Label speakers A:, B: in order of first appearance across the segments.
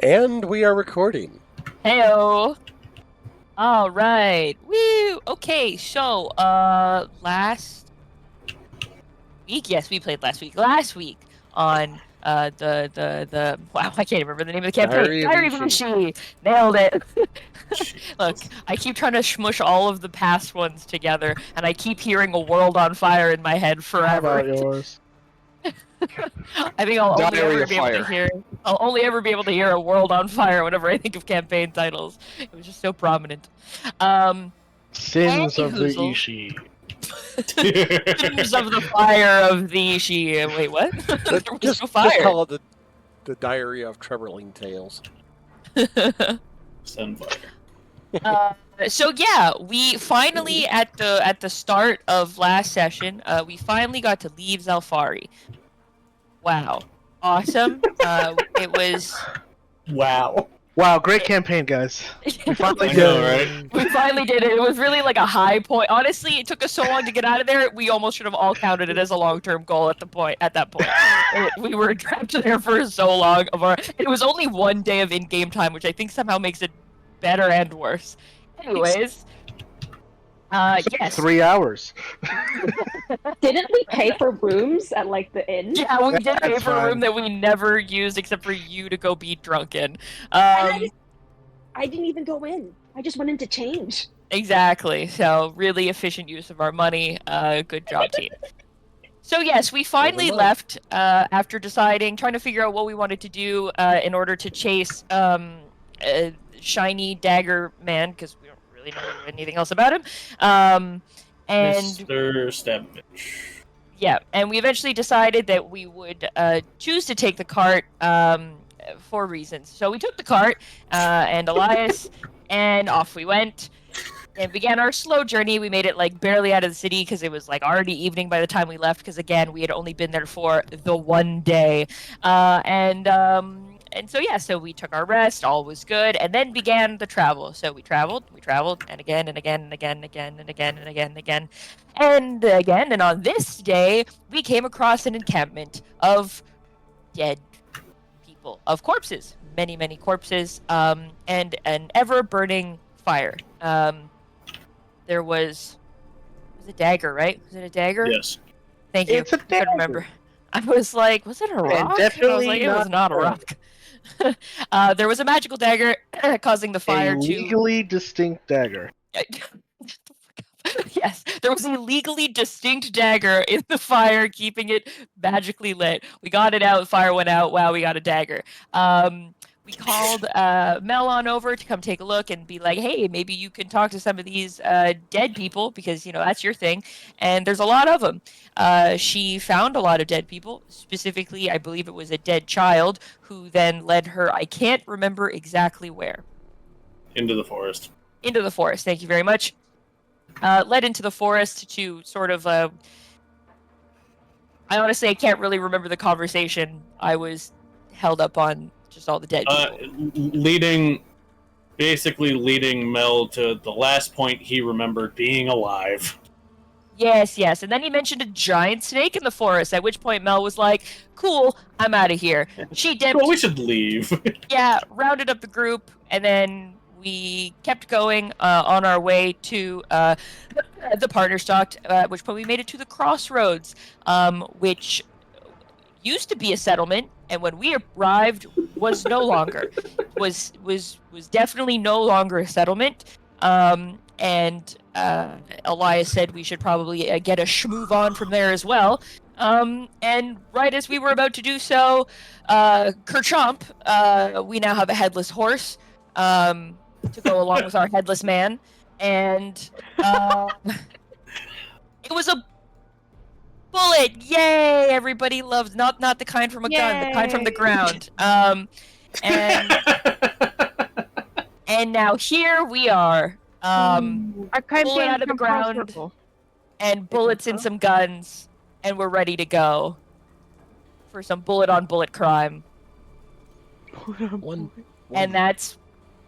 A: And we are recording.
B: Heyo. All right. Woo. Okay. So, last week, yes, we played last week. Last week on the wow, I can't remember the name of the campaign.
A: Diary of
B: of
A: Ishi.
B: Ishi. Nailed it. Look,
C: Jesus.
B: I keep trying to smush all of the past ones together, and I keep hearing a world on fire in my head
D: How
B: forever.
D: about yours?
B: I think I'll only
E: Diary
B: ever
E: of
B: be able to
E: Fire.
B: hear. I'll only ever be able to hear a world on fire whenever I think of campaign titles. It was just so prominent.
D: Sins of the
B: Hoozle.
D: Ishi.
B: Sins of the fire of the Ishi. Wait, what? There was
A: Just
B: no fire.
A: call it the Diary of Troubling Tales.
C: Sunfire.
B: So yeah, we finally at the start of last session, we finally got to leave Zalfari. Wow, awesome! It was.
C: Wow.
D: Wow, great campaign, guys. We finally
C: I
D: did
C: know,
D: it.
C: right?
B: We finally did it. It was really like a high point. Honestly, it took us so long to get out of there. We almost should have all counted it as a long-term goal at that point. We were trapped there for so long. It was only one day of in-game time, which I think somehow makes it better and worse. Anyways, yes.
D: 3 hours.
F: Didn't we pay for rooms at like the inn?
B: Yeah, we did pay
D: That's
B: for a room
D: fine.
B: that we never used except for you to go be drunken.
F: I didn't even go in. I just went in to change.
B: Exactly. So really efficient use of our money. Good job, team. So yes, we finally
A: Never mind.
B: left after trying to figure out what we wanted to do in order to chase Shiny Dagger Man, because we don't really know anything else about him. And
C: Mr. Stabitch.
B: yeah, and we eventually decided that we would choose to take the cart for reasons. So we took the cart and Elias, and off we went. And began our slow journey. We made it like barely out of the city because it was like already evening by the time we left. Because again, we had only been there for the one day, and so yeah, so we took our rest. All was good, and then began the travel. So we traveled, and again, and again, and again, and again, and again, and again, and again, and again. And on this day, we came across an encampment of dead people, of corpses, many, many corpses, and an ever-burning fire. There was a dagger, right? Was it a dagger?
C: Yes.
B: Thank you.
D: It's a
B: I couldn't
D: dagger.
B: remember. I was like, was it a rock? I was
D: definitely
B: like, it was not a rock. There was a magical dagger causing the fire
D: A
B: to.
D: legally distinct dagger.
B: Yes, there was a legally distinct dagger in the fire, keeping it magically lit. We got it out, the fire went out. Wow, we got a dagger. We called Mel on over to come take a look and be like, hey, maybe you can talk to some of these dead people because, you know, that's your thing. And there's a lot of them. She found a lot of dead people. Specifically, I believe it was a dead child who then led her, I can't remember exactly where.
C: Into the forest.
B: Into the forest, thank you very much. Led into the forest to sort of... I honestly, I can't really remember the conversation. I was held up on just all the dead people.
C: Basically leading Mel to the last point he remembered being alive.
B: Yes. And then he mentioned a giant snake in the forest, at which point Mel was like, cool, I'm out of here. She dipped.
C: Well, we should leave.
B: Yeah, rounded up the group, and then we kept going on our way to the partners talked, at which point we made it to the crossroads, which used to be a settlement, and when we arrived was no longer. was definitely no longer a settlement. And Elias said we should probably get a schmoove on from there as well. And right as we were about to do so, Kerchomp, we now have a headless horse to go along with our headless man. And it was a bullet. Yay! Everybody loves not the kind from a gun, the kind from the ground. And now here we are.
G: Our
B: Bullet out of the ground and bullets in some guns, and we're ready to go for some bullet on bullet crime. And that's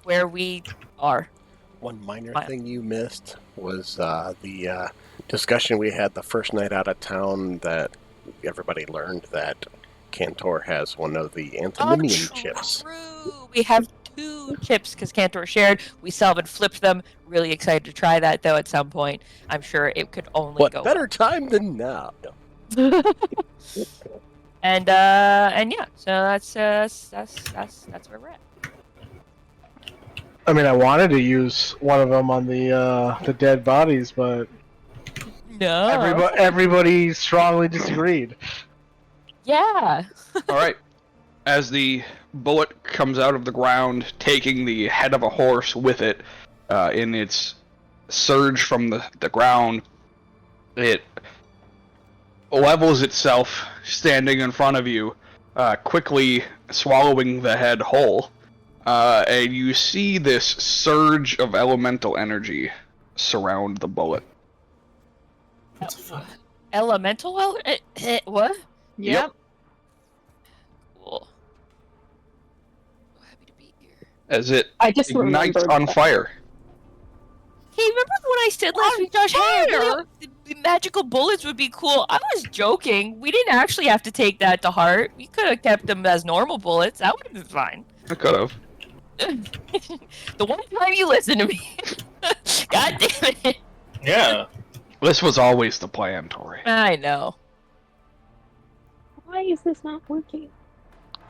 B: where we are.
A: One minor thing you missed was the discussion we had the first night out of town that everybody learned that Cantor has one of the
B: Oh,
A: antheminium chips.
B: true. We have 2 chips because Cantor shared. We still haven't flipped them. Really excited to try that though at some point. I'm sure it could only
A: What
B: go
A: better time than now?
B: well. and yeah, so that's where we're at.
D: I mean, I wanted to use one of them on the dead bodies, but
B: No.
D: everybody strongly disagreed.
B: Yeah.
E: All right. As the bullet comes out of the ground, taking the head of a horse with it, in its surge from the ground, it levels itself, standing in front of you, quickly swallowing the head whole. And you see this surge of elemental energy surround the bullet.
C: What the fuck?
B: Elemental? What?
E: Yep.
B: Cool. So happy to be here.
E: As it
F: I just
E: ignites
F: remembered
E: on
F: that.
E: fire.
B: Hey, remember when I said last week, Josh, hey, I really hope the magical bullets would be cool? I was joking. We didn't actually have to take that to heart. We could have kept them as normal bullets. That would have been fine.
E: I could have.
B: The one time you listen to me. God damn it.
C: Yeah.
E: This was always the plan, Tori.
B: I know.
F: Why is this not working?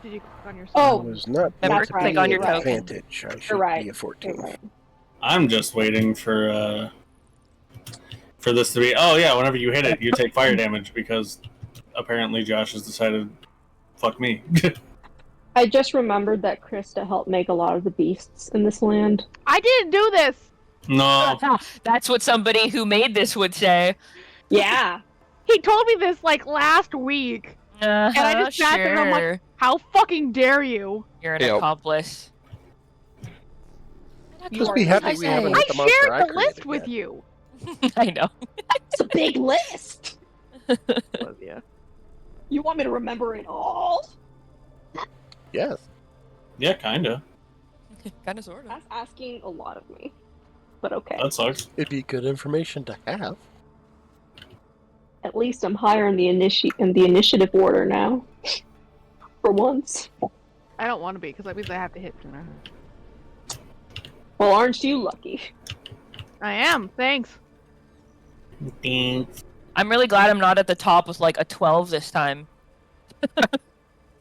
G: Did you click on your
A: I
F: Oh,
A: was not
B: Remember
F: That's
B: to
F: right.
B: click on your
F: You're right.
B: token.
A: advantage. I should
F: You're right.
A: be a 14.
F: You're right.
C: I'm just waiting for this to be. Oh yeah, whenever you hit it, you take fire damage because apparently Josh has decided, fuck me.
F: I just remembered that Krista helped make a lot of the beasts in this land.
G: I didn't do this.
C: No.
B: That's what somebody who made this would say.
F: Yeah.
G: He told me this like last week.
B: And
G: I just sat there and I'm like, how fucking dare you?
B: You're an
E: Yep.
B: accomplice.
A: Just be happy we haven't
G: I
A: hit the monster
G: shared
A: I
G: the list
A: created
G: with
A: yet.
G: you.
B: I know.
F: It's a big list.
G: Yeah.
F: You want me to remember it all?
A: Yes.
C: Yeah, kinda.
B: Kind of, sort of.
F: That's asking a lot of me. But okay.
C: That sucks.
A: It'd be good information to have.
F: At least I'm higher in the initiative order now. For once.
G: I don't want to be because that means I have to hit sooner.
F: Well, aren't you lucky?
G: I am. Thanks.
B: I'm really glad I'm not at the top with like a 12 this time.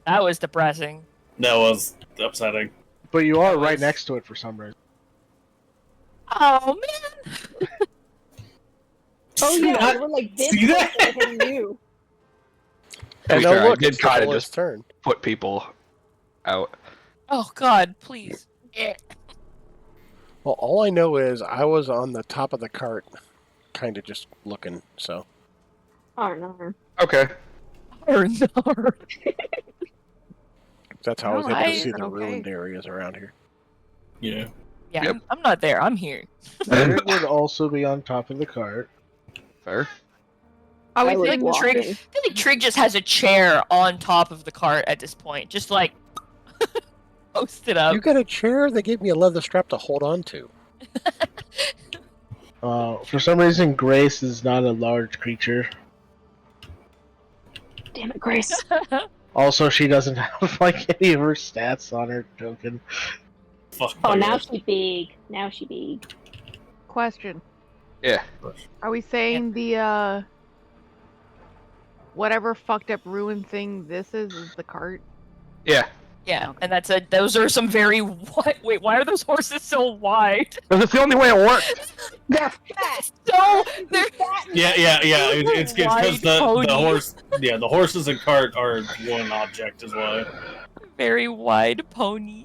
B: That was depressing.
C: That was upsetting.
D: But you are
B: That
D: right
B: was-
D: next to it for some reason.
B: Oh man.
F: Oh yeah,
C: I-
F: we were like this
C: See that?
F: close to hitting you.
E: To
A: And
E: be
A: now
E: fair, I
A: look,
E: did
A: it's the
E: try to
A: bullet's
E: just
A: turn.
E: put people out.
B: Oh god, please. Eh.
A: Well, all I know is I was on the top of the cart, kind of just looking, so.
F: Oh no.
E: Okay.
B: Or no.
A: That's how I was able
B: I-
A: to see the
G: Okay.
A: ruined areas around here.
C: Yeah.
B: Yeah,
E: Yep.
B: I'm not there. I'm here.
D: It would also be on top of the cart.
E: Fair.
G: Are we
F: I was
G: saying
F: walking.
B: Trig, I feel like Trig just has a chair on top of the cart at this point, just like posted up.
A: You got a chair? They gave me a leather strap to hold on to.
D: For some reason, Grace is not a large creature.
F: Damn it, Grace.
D: Also, she doesn't have like any of her stats on her token.
C: Fuck.
F: Oh,
C: my
F: now
C: God.
F: she big. Now she big.
G: question?
E: Yeah.
G: Are we saying the whatever fucked up ruin thing this is the cart?
E: Yeah.
B: Yeah, and that's those are some very wait, why are those horses so wide?
E: Because it's the only way it worked.
F: They're fat.
B: So they're
F: fat.
C: Yeah. It's because
B: Wide
C: the
B: pony.
C: horse. Yeah, the horses and cart are one object as well.
B: very wide pony.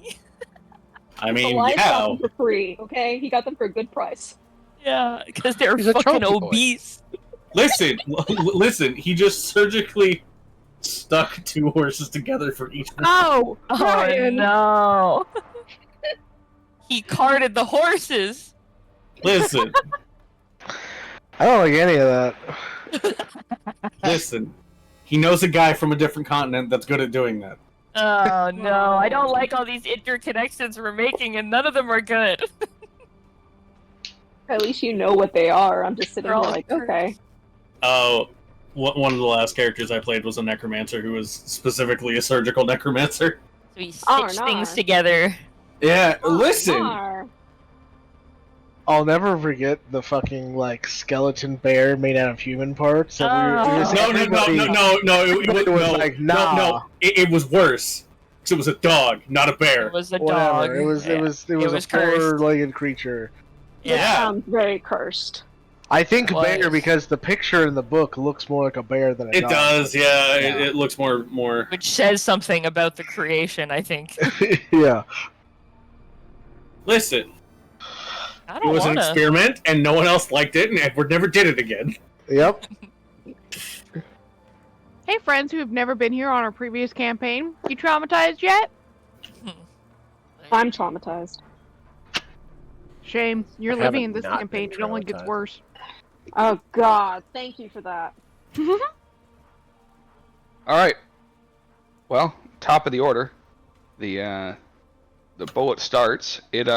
C: I mean,
F: Elias got
C: yeah.
F: them for free, okay? He got them for a good price.
B: Yeah, because they're
A: He's a
B: fucking
A: chunky boy.
B: obese.
C: Listen. He just surgically stuck 2 horses together for each one.
G: Oh,
B: Oh
G: Brian.
B: no! He carted the horses.
C: Listen.
D: I don't like any of that.
C: Listen. He knows a guy from a different continent that's good at doing that.
B: Oh no! I don't like all these interconnections we're making, and none of them are good.
F: At least you know what they are. I'm just sitting
B: They're
F: here
B: all
F: like,
B: cursed.
F: okay.
C: Oh, one of the last characters I played was a necromancer who was specifically a surgical necromancer.
B: So we
F: Arr,
B: stitch things
F: nar.
B: together.
C: Yeah, listen.
F: Arr.
D: I'll never forget the fucking like skeleton bear made out of human parts. That
B: Oh.
C: It
D: was like, nah.
C: no. It was worse. 'Cause it was a dog, not a bear.
B: It was a
D: Whatever.
B: dog.
D: It was
B: Yeah.
D: a
B: cursed.
D: four-legged creature.
C: Yeah.
F: Sounds very cursed.
D: I think
B: Was.
D: bear because the picture in the book looks more like a bear than a
C: It
D: dog.
C: does, yeah.
B: Yeah.
C: It looks more.
B: Which says something about the creation, I think.
D: Yeah.
C: Listen,
B: I
C: it
B: don't
C: was an
B: wanna.
C: experiment, and no one else liked it, and Edward never did it again.
D: Yep.
G: Hey, friends who have never been here on our previous campaign, you traumatized yet?
F: I'm traumatized.
G: Shame. You're
A: I
G: living
A: haven't
G: in this
A: not
G: campaign.
A: been
G: It only gets
A: traumatized.
G: worse.
F: Oh God, thank you for that.
E: All right. Well, top of the order, the bullet starts. It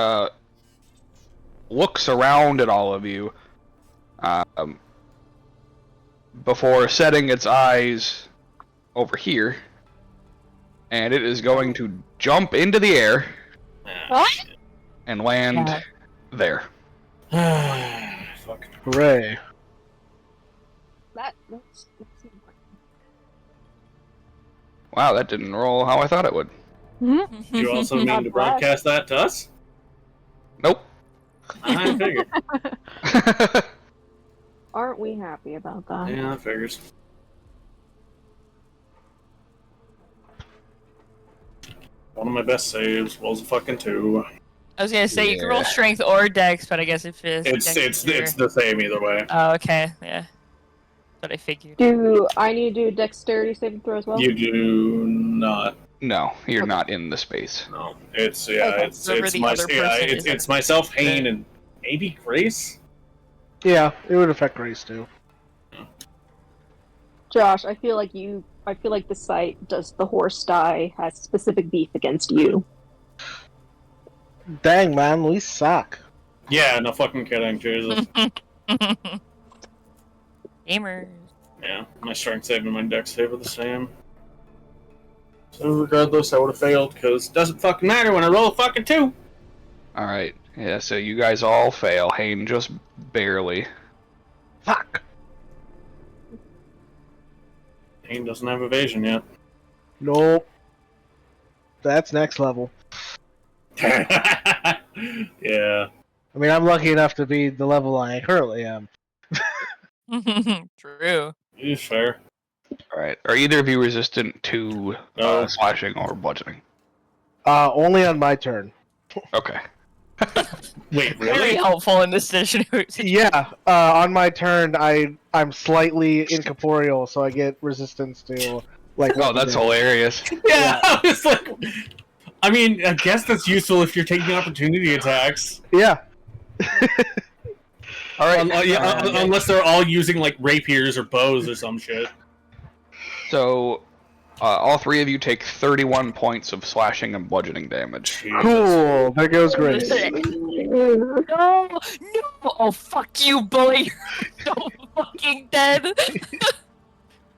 E: looks around at all of you, before setting its eyes over here, and it is going to jump into the air
F: What?
E: and land
B: Yeah.
E: there.
C: Fuck.
D: Hooray.
F: That's
E: Wow, that didn't roll how I thought it would.
C: You also mean
F: God
C: to
F: bless.
C: broadcast that to us?
E: Nope.
C: I figured.
F: Aren't we happy about that?
C: Yeah, that figures. One of my best saves was a fucking 2.
B: I was gonna say you can roll
E: Yeah.
B: strength or dex, but I guess if
C: It's
B: dexter-
C: the same either way.
B: Oh, okay, yeah. That's what I figured.
F: Do I need to do a dexterity saving throw as well?
C: You do not.
E: No, you're
F: Okay.
E: not in the space.
C: No, it's
F: Okay.
C: it's
B: Whoever
C: it's
B: the
C: my
B: other
C: yeah,
B: person
C: it's,
B: is.
C: it's myself, Hayne, and maybe Grace.
D: Yeah, it would affect Grace too.
F: Josh, I feel like the site does the horse die has specific beef against you.
D: Dang, man, we suck.
C: Yeah, no fucking kidding, Jesus.
B: Gamers.
C: Yeah, my strength save and my dex save are the same. So regardless, I would have failed because it doesn't fucking matter when I roll a fucking 2.
E: All right. Yeah. So you guys all fail. Hayne just barely.
D: Fuck.
C: Hayne doesn't have evasion yet.
D: Nope. That's next level.
C: Yeah.
D: I mean, I'm lucky enough to be the level I currently am.
B: True.
C: It's fair.
E: All right. Are either of you resistant to
C: No.
E: slashing or bludgeoning?
D: Only on my turn.
E: Okay.
C: Wait,
B: Very
C: really?
B: helpful in this situation.
D: Yeah, on my turn, I'm slightly incorporeal, so I get resistance to like.
E: Oh, that's hilarious.
C: Yeah, I was like, I mean, I guess that's useful if you're taking opportunity attacks.
D: Yeah.
E: All right.
C: Unless they're all using like rapiers or bows or some shit.
E: So, all three of you take 31 points of slashing and bludgeoning damage.
C: Jesus.
D: Cool. There goes Grace.
B: No, no! Oh, fuck you, bully! You're so fucking dead!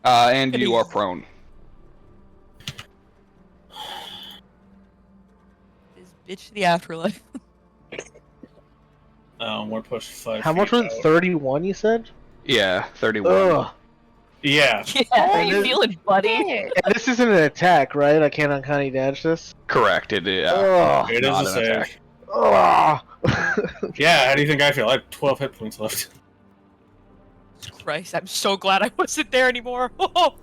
E: And you are prone.
B: This bitch to the afterlife.
C: We're pushed 5
D: How much
C: feet
D: was it?
C: out.
D: 31? You said?
E: Yeah, 31.
D: Ugh.
C: Yeah.
B: Yeah, how you feeling, buddy?
D: And this isn't an attack, right? I can't uncanny dodge this.
E: Correct. It is.
D: Ugh.
C: It is
E: Not
C: a
E: an
C: save.
E: attack.
D: Ugh.
C: Yeah, how do you think I feel? I have 12 hit points left.
B: Christ, I'm so glad I wasn't there anymore. Oh.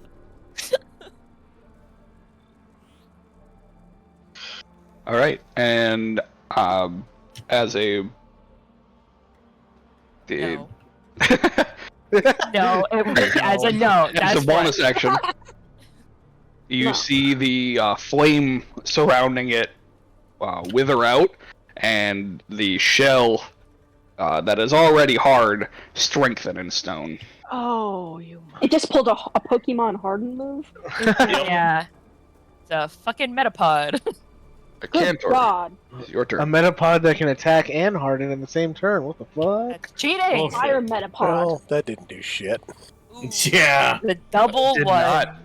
E: All right, and as a
B: No. No, it was as a no.
E: as
B: That's
E: a bonus action, you
F: No.
E: see the flame surrounding it wither out, and the shell that is already hard strengthen in stone.
G: Oh, you.
F: It just pulled a Pokemon Harden move.
B: Yeah. It's a fucking metapod.
E: A
F: Good
E: cantor.
F: God!
E: It's your
D: A
E: turn.
D: metapod that can attack and harden in the same turn. What the fuck?
B: That's cheating!
C: Oh,
F: Fire Metapod.
A: Well, that didn't do shit.
B: Ooh,
C: Yeah.
B: the double
E: Did
B: one.
E: not.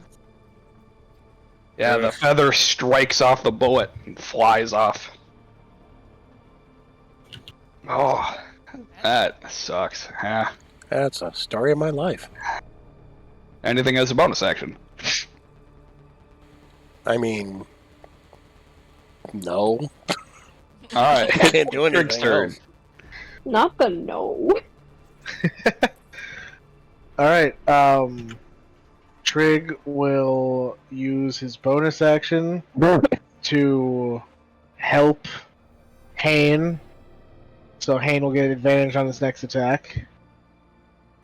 E: Yeah, the feather strikes off the bullet and flies off. Oh, that sucks. Yeah.
A: That's a story of my life.
E: Anything as a bonus action?
A: I mean, no.
E: Alright.
A: Can't do anything
E: Trig's turn.
A: else.
F: Not the no.
D: Alright, Trig will use his bonus action to help Hane. So Hane will get advantage on his next attack.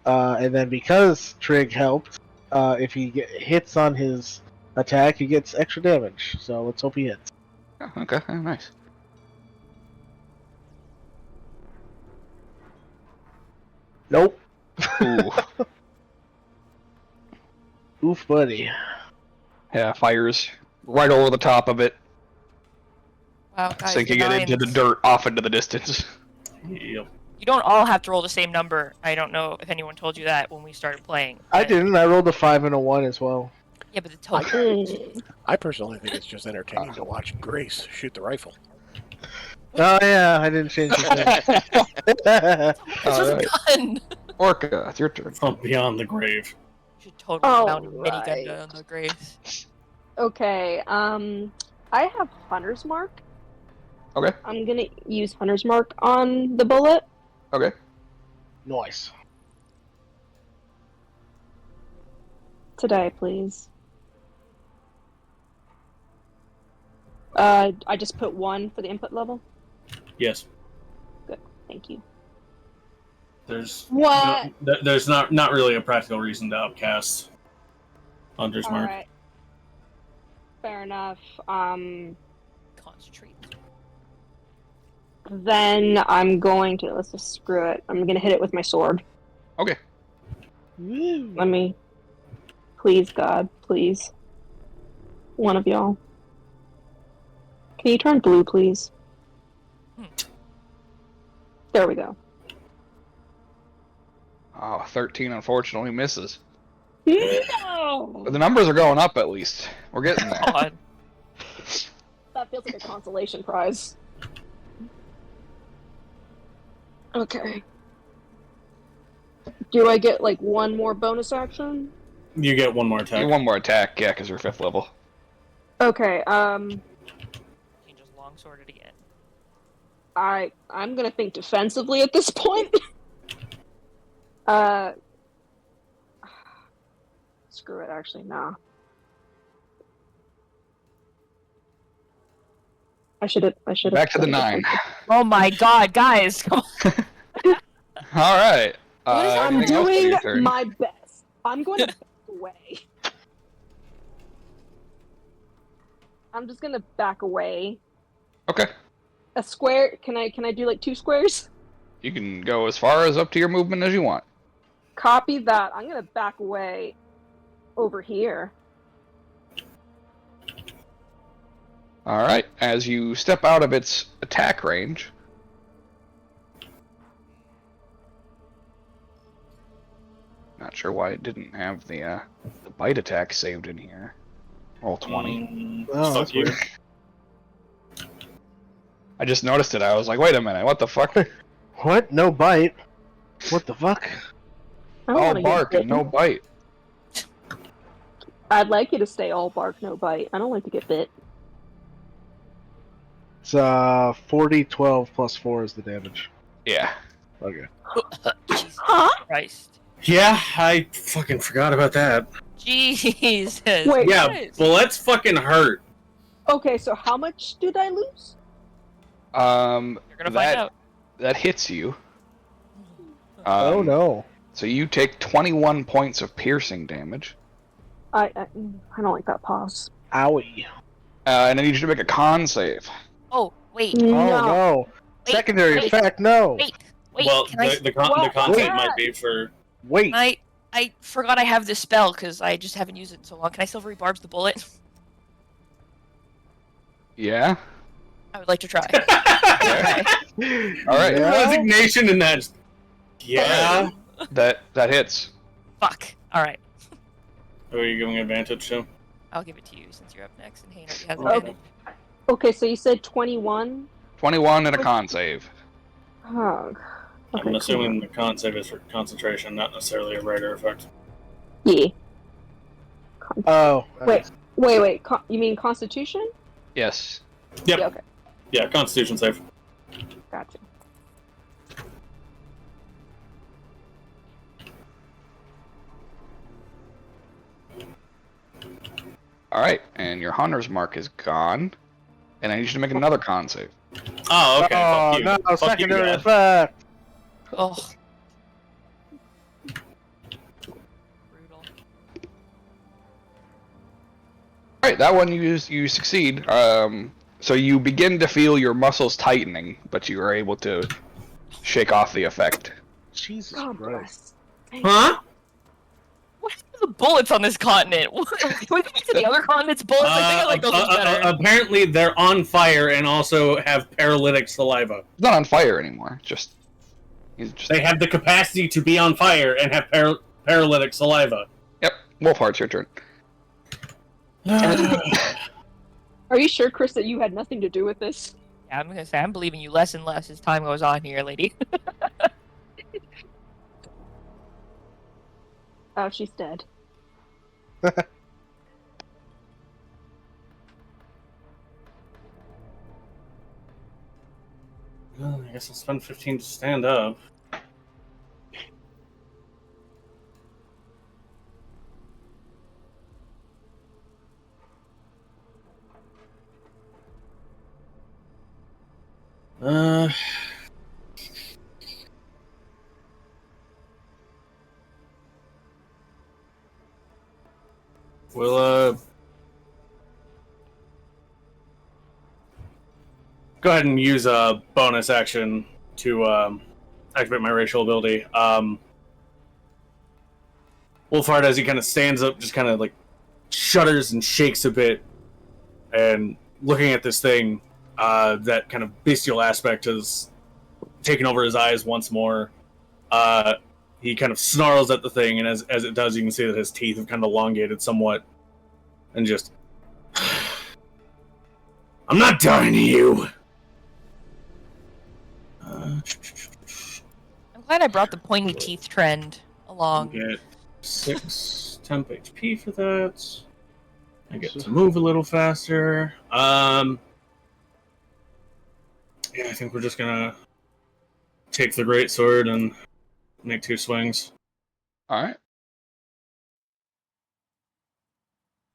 D: And then because Trig helped, if he hits on his attack, he gets extra damage. So let's hope he hits.
E: Oh, okay, nice.
D: Nope.
E: Ooh.
D: Oof, buddy.
E: Yeah, fires right over the top of it,
B: Wow, guys,
E: sinking
B: the
E: it into the
B: nines.
E: dirt off into the distance.
C: Yep.
B: You don't all have to roll the same number. I don't know if anyone told you that when we started playing.
D: I
B: but-
D: didn't. I rolled a 5 and a 1 as well.
B: Yeah, but the total.
F: Mm.
A: I personally think it's just entertaining to watch Grace shoot the rifle.
D: Oh yeah, I didn't change the
B: This was
E: Alright.
B: a gun.
E: Orca, it's your turn.
C: From beyond the grave.
B: You should totally
F: All
B: mount a minigun
F: right.
B: on the graves.
F: Okay, I have Hunter's Mark.
E: Okay.
F: I'm gonna use Hunter's Mark on the bullet.
E: Okay.
D: Nice.
F: Today, please. I just put 1 for the input level.
C: Yes.
F: Thank you.
C: There's
F: What?
C: there's not really a practical reason to upcast Hunter's Mark.
F: Alright. Fair enough.
B: Concentrate.
F: Then I'm going to, let's just screw it. I'm gonna hit it with my sword.
E: Okay.
F: Let me, please God, please. One of y'all. Can you turn blue, please? There we go.
E: Oh, 13 unfortunately misses.
F: No!
E: But the numbers are going up at least. We're getting there.
B: God.
F: That feels like a consolation prize. Okay. Do I get like one more bonus action?
C: You get one more
E: You
C: attack.
E: one more attack, yeah, because you're 5th level.
F: Okay,
B: You can just longsword it again.
F: I'm gonna think defensively at this point. Screw it, actually, nah. I should have.
E: Back to the 9.
B: Oh my God, guys! Come on.
E: Alright.
F: I'm
E: anything else for
F: doing
E: your turn?
F: my best. I'm going to back away. I'm just gonna back away.
E: Okay.
F: A square? Can I do like 2 squares?
E: You can go as far as up to your movement as you want.
F: Copy that. I'm gonna back away over here.
E: Alright. As you step out of its attack range, not sure why it didn't have the bite attack saved in here. Roll 20.
D: Oh,
C: Fuck
D: that's
C: you.
D: weird.
E: I just noticed it. I was like, wait a minute, what the fuck?
D: What? No bite? What the fuck?
F: I don't
E: All
F: wanna get
E: bark and
F: bitten.
E: no bite.
F: I'd like you to stay all bark, no bite. I don't like to get bit.
D: It's 40, 12 plus 4 is the damage.
E: Yeah.
D: Okay.
B: Jesus
F: Huh?
B: Christ.
C: Yeah, I fucking forgot about that.
B: Jesus.
F: Wait.
C: Yeah,
B: Christ.
C: bullets fucking hurt.
F: Okay, so how much did I lose?
B: You're gonna find
E: that
B: out.
E: that hits you.
D: Oh no.
E: So you take 21 points of piercing damage,
F: I don't like that pause.
D: Owie.
E: and I need you to make a con save.
B: Oh, wait.
D: Oh
F: No.
D: no.
B: Wait,
D: Secondary
B: wait,
D: effect, no.
B: Wait. Wait.
C: Well,
B: can I?
C: the
F: What?
C: concept
F: Wait.
C: might be for.
D: Wait.
B: I forgot I have this spell because I just haven't used it in so long. Can I silvery barbs the bullet?
E: Yeah.
B: I would like to try.
E: All right.
D: Yeah?
C: Resignation in that. Yeah.
E: That hits.
B: Fuck. All right.
C: Who are you giving advantage to?
B: I'll give it to you since you're up next, and Hayne already has
F: Okay.
B: advantage.
F: Okay, so you said 21?
E: 21 and a con save.
F: Oh. Okay,
C: I'm assuming
F: cool.
C: the con save is for concentration, not necessarily a writer effect.
F: Yeah.
D: Oh.
F: Wait. You mean Constitution?
E: Yes.
C: Yep.
F: Yeah, okay.
C: Yeah, Constitution save.
F: Gotcha.
E: Alright, and your hunter's mark is gone. And I need you to make another con save.
C: Oh, okay.
D: Oh,
C: fuck you.
D: no,
C: Fuck
D: secondary
C: you,
D: effect.
B: Oh. Brutal.
E: Alright, that one you succeed. So you begin to feel your muscles tightening, but you are able to shake off the effect.
D: Jesus
F: God
D: Christ.
F: bless.
C: Huh?
B: What are the bullets on this continent? What to the other continent's bullets? I think I like those ones better.
C: Apparently, they're on fire and also have paralytic saliva.
E: He's not on fire anymore. He's just.
C: They have the capacity to be on fire and have paralytic saliva.
E: Yep. Wolfheart's your turn.
F: Are you sure, Chris, that you had nothing to do with this?
B: Yeah, I'm gonna say I'm believing you less and less as time goes on here, lady.
F: Oh, she's dead.
C: Well, I guess I'll spend 15 to stand up. We'll, go ahead and use a bonus action to, activate my racial ability. Wolfhard, as he kind of stands up, just kind of, like, shudders and shakes a bit, and looking at this thing, that kind of bestial aspect is taking over his eyes once more. He kind of snarls at the thing, and as it does, you can see that his teeth have kind of elongated somewhat, and just... I'm not talking to you!
B: I'm glad I brought the pointy teeth trend along.
C: Get 6 temp HP for that. I get to move a little faster. Yeah, I think we're just gonna take the great sword and make 2 swings.
E: Alright.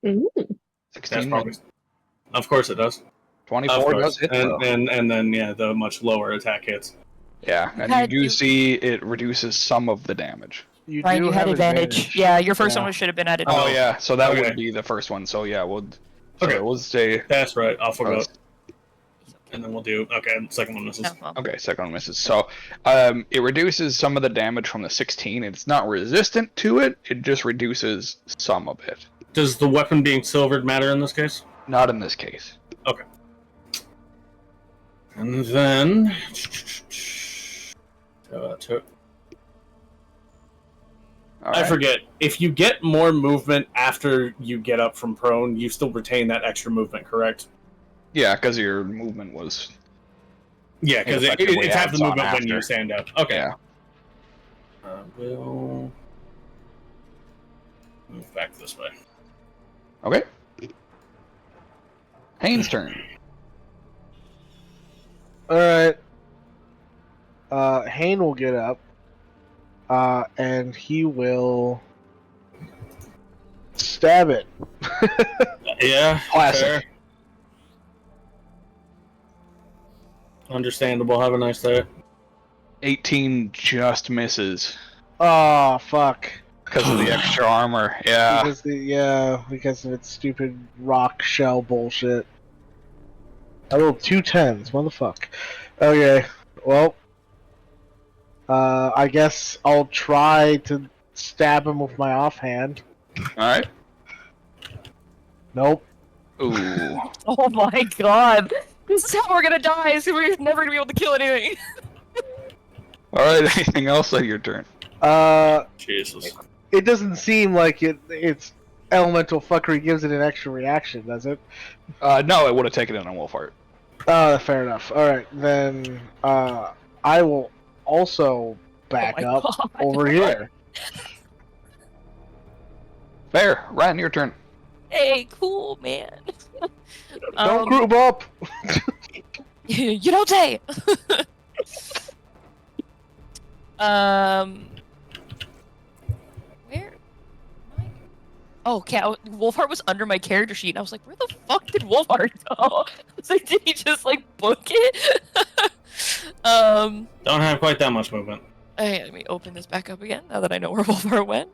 F: Mm.
E: 16.
C: Probably... Of course it does.
E: 24 does hit, though.
C: and then yeah, the much lower attack hits.
E: Yeah, and you do see it reduces some of the damage.
B: Ryan, you had advantage. Yeah, your first one should have been at advantage.
E: Oh yeah, so that
C: Okay.
E: would be the first one. So yeah, we'll stay.
C: That's right. I'll forget. And then we'll do... Okay, second one misses.
B: Oh, well.
E: Okay, second one misses. So it reduces some of the damage from the 16. It's not resistant to it. It just reduces some of it.
C: Does the weapon being silvered matter in this case?
E: Not in this case.
C: Okay. And then...
E: All
C: I
E: right.
C: forget. If you get more movement after you get up from prone, you still retain that extra movement, correct?
E: Yeah, because your movement was.
C: Yeah, because
E: effectively
C: it's half the
E: adds on
C: movement when
E: after.
C: you stand up. Okay.
E: Yeah.
C: We'll move back this way.
E: Okay. Haynes' turn.
D: Alright. Hayne will get up. And he will stab it.
C: Yeah,
E: Classic.
C: fair. Understandable. Have a nice day.
E: 18 just misses
D: Oh, fuck.
E: because of the extra armor. Yeah.
D: Because of its stupid rock shell bullshit. I rolled 2 10s, motherfuck. Okay, well, I guess I'll try to stab him with my offhand.
E: All right.
D: Nope.
E: Ooh.
B: Oh my god. This is how we're gonna die, so we're never gonna be able to kill anything.
E: All right. Anything else on your turn?
C: Jesus.
D: it doesn't seem like it's elemental fuckery gives it an extra reaction, does it?
E: No, it would have taken it on Wolfheart.
D: Fair enough. All right, then I will also back
B: my
D: up
B: God.
D: over here.
E: Fair. Ryan, your turn.
B: Hey, cool, man.
D: Don't group up.
B: You don't say. Where? Oh, Wolfheart was under my character sheet, and I was like, where the fuck did Wolfheart go? I was like, did he just like book it?
C: Don't have quite that much movement.
B: Hey, let me open this back up again now that I know where Wolfheart went.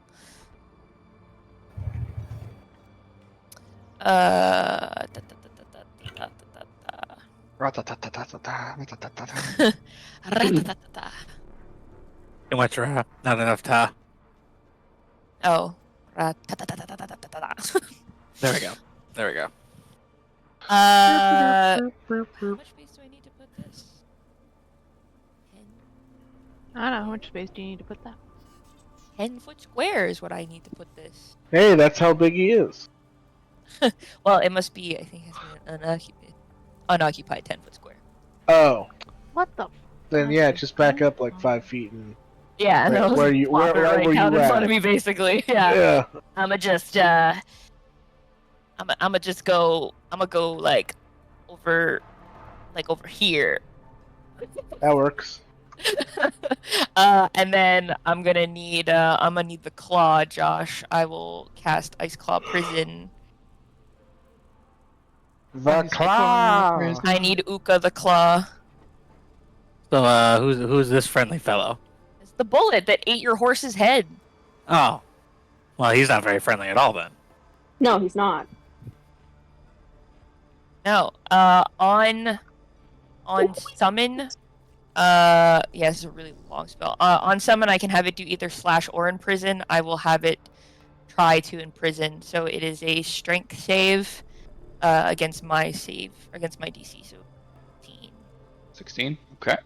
B: Ratatatata.
H: Too much rap, not enough ta.
B: Oh. Ratatatata.
H: There we go. There we go.
B: How much space do I need to put this? 10.
G: I don't know. How much space do you need to put that?
B: 10-foot square is what I need to put this.
D: Hey, that's how big he is.
B: Well, it must be, I think it has to be an unoccupied 10-foot square.
D: Oh,
G: What the?
D: then yeah, just back up like 5 feet and
B: Yeah,
D: Right,
B: no.
D: where you-
B: plop it
D: where
B: right
D: were
B: down
D: you
B: in
D: at?
B: front of me, basically. Yeah.
D: yeah.
B: I'ma just I'ma just go like over here.
D: That works.
B: And then I'm gonna need the claw, Josh. I will cast Ice Claw Prison.
D: The claw.
B: I need Uka the Claw.
H: So, who's this friendly fellow?
B: It's the bullet that ate your horse's head.
H: Oh, well, he's not very friendly at all then.
F: No, he's not.
B: No. On summon. Yeah, this is a really long spell. On summon, I can have it do either slash or imprison. I will have it try to imprison. So it is a strength save against my DC. So 15.
E: 16. Okay.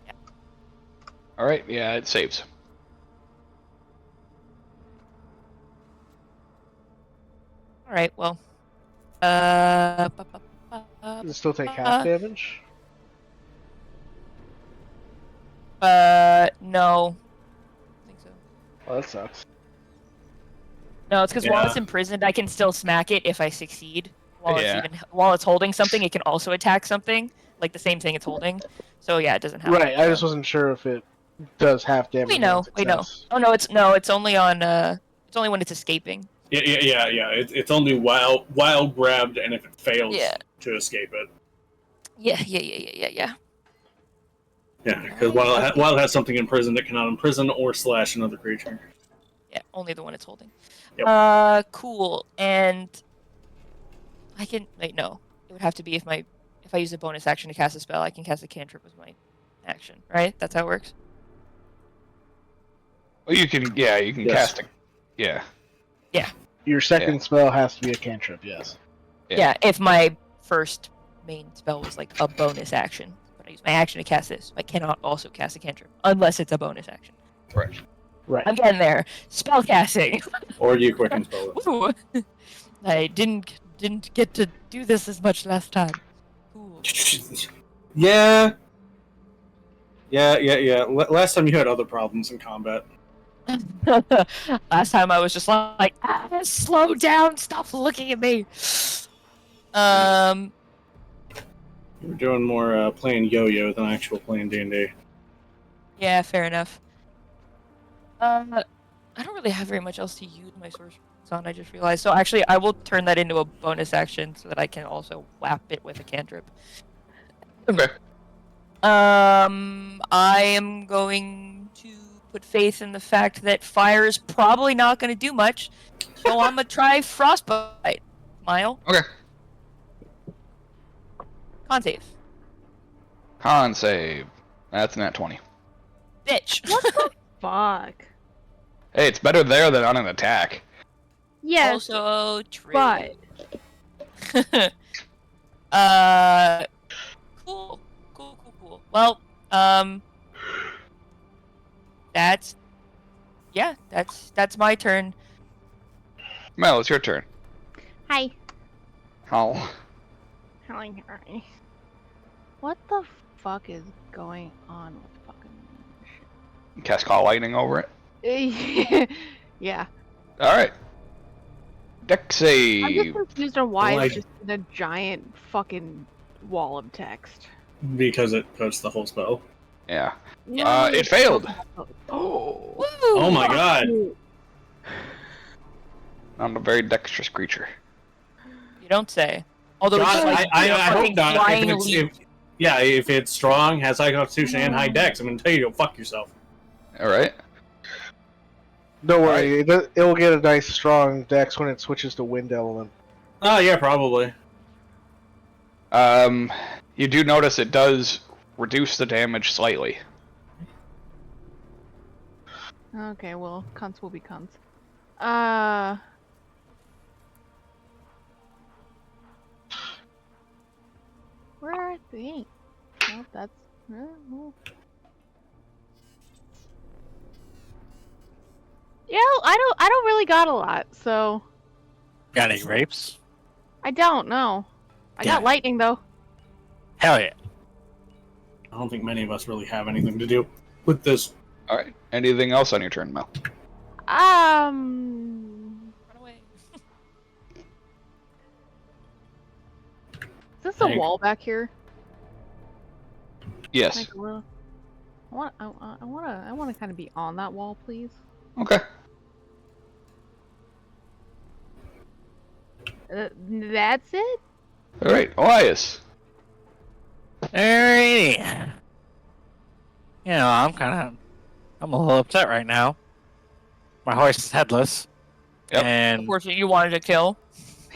B: Yeah.
E: All right. Yeah, it saves.
B: All right. Well.
D: Does it still take half damage?
B: No. I think so.
D: Oh, that sucks.
B: No, it's because while
C: Yeah.
B: it's imprisoned, I can still smack it if I succeed.
E: Yeah.
B: While it's holding something, it can also attack something, like the same thing it's holding. So yeah, it doesn't have.
D: Right, I just wasn't sure if it does half damage.
B: We know.
D: on
B: We know.
D: success.
B: Oh no, it's only on. It's only when it's escaping.
C: Yeah. It's only while grabbed, and if it fails
B: Yeah.
C: to escape it.
B: Yeah.
C: Yeah, because while it has something imprisoned, it cannot imprison or slash another creature.
B: Yeah, only the one it's holding.
C: Yep.
B: Cool. And I can wait. No, it would have to be if I use a bonus action to cast a spell, I can cast a cantrip with my action. Right? That's how it works.
E: Well, you can. Yeah, you can
D: Yes.
E: cast it. Yeah.
D: Your second spell has to be a cantrip, yes.
E: Yeah.
B: Yeah. If my first main spell was like a bonus action, but I use my action to cast this, I cannot also cast a cantrip unless it's a bonus action.
E: Right.
D: Right.
B: I'm getting there. Spell casting.
C: Or you quicken spell it.
B: Ooh. I didn't get to do this as much last time. Cool.
C: Yeah. Last time you had other problems in combat.
B: Last time I was just like, slow down, stop looking at me.
C: You were doing more playing yo-yo than actual playing D&D.
B: Yeah, fair enough. I don't really have very much else to use my sorcery on, I just realized. So actually, I will turn that into a bonus action so that I can also whap it with a cantrip.
E: Okay.
B: I am going to put faith in the fact that fire is probably not going to do much, so I'm going to try frostbite. Mile.
E: Okay.
B: Con save.
E: Con save. That's nat 20.
B: Bitch.
G: Fuck.
E: Hey, it's better there than on an attack.
G: Yes,
B: Also true.
G: but
B: Cool. Well, that's Yeah, that's my turn.
E: Mel, it's your turn.
G: Hi.
E: Oh.
G: Hi. What the fuck is going on with fucking
E: Cast Call Lightning over it.
G: shit? Yeah.
E: Alright. Deck
G: I'm just
E: save.
G: confused on why
C: Like-
G: it's just in a giant fucking wall of text.
C: Because it puts the whole spell.
E: Yeah.
G: No,
E: It failed.
G: Oh.
C: Oh my god.
E: I'm a very dexterous creature.
B: You don't say. Although it's
C: God,
B: like
C: I
B: fucking
C: hope not.
B: flying
C: If it's,
B: leap.
C: if it's strong, has high constitution and high dex, I'm gonna tell you to go fuck yourself.
E: Alright.
D: Don't worry, it'll get a nice strong dex when it switches to wind element.
C: Oh yeah, probably.
E: You do notice it does reduce the damage slightly.
G: Okay, well, cunts will be cunts. Where are they? Well, that's. Well. Yeah, I don't really got a lot, so
H: Got any grapes?
G: I don't know. I
H: Yeah.
G: got lightning though.
H: Hell yeah.
C: I don't think many of us really have anything to do with this.
E: Alright. Anything else on your turn, Mel?
B: Run away.
G: Is this a
C: Hank.
G: wall back here?
E: Yes.
G: Like a little. I want to kind of be on that wall, please.
E: Okay.
G: That's it.
E: Alright, Elias.
H: Alrighty. You know, I'm a little upset right now. My horse is headless.
E: Yep.
H: And
B: Unfortunately, you wanted to kill.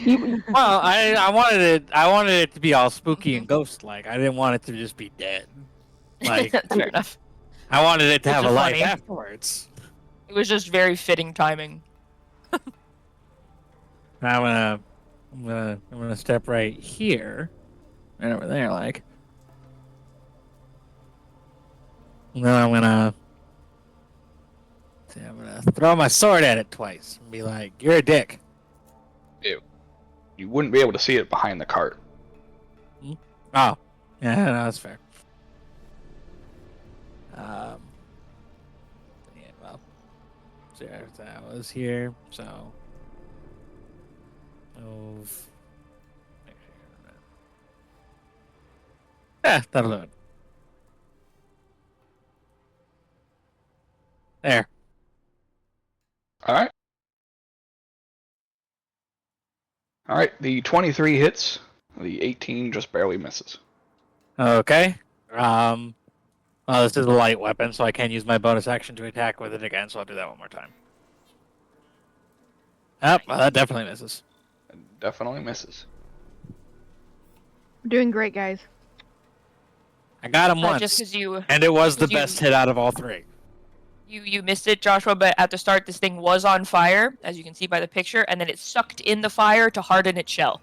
H: well, I wanted it to be all spooky and ghost-like. I didn't want it to just be dead. Like
B: That's fair enough.
H: I wanted it to
B: Which
H: have
B: is
H: a life
B: funny.
H: afterwards.
B: It was just very fitting timing.
H: I'm gonna step right here, right over there, like. And then I'm gonna throw my sword at it twice and be like, "You're a dick."
E: You wouldn't be able to see it behind the cart.
H: Oh, yeah, no, that's fair. Yeah, well, so that was here, so move. Yeah, that'll do it. There.
E: Alright. Alright, the 23 hits. The 18 just barely misses.
H: Okay. Well, this is a light weapon, so I can use my bonus action to attack with it again, so I'll do that one more time. Oh, well, that definitely misses.
E: It definitely misses.
G: We're doing great, guys.
H: I got him once,
B: Just because
H: and it was the
B: because you-
H: best hit out of all three.
B: you missed it, Joshua, but at the start, this thing was on fire, as you can see by the picture, and then it sucked in the fire to harden its shell.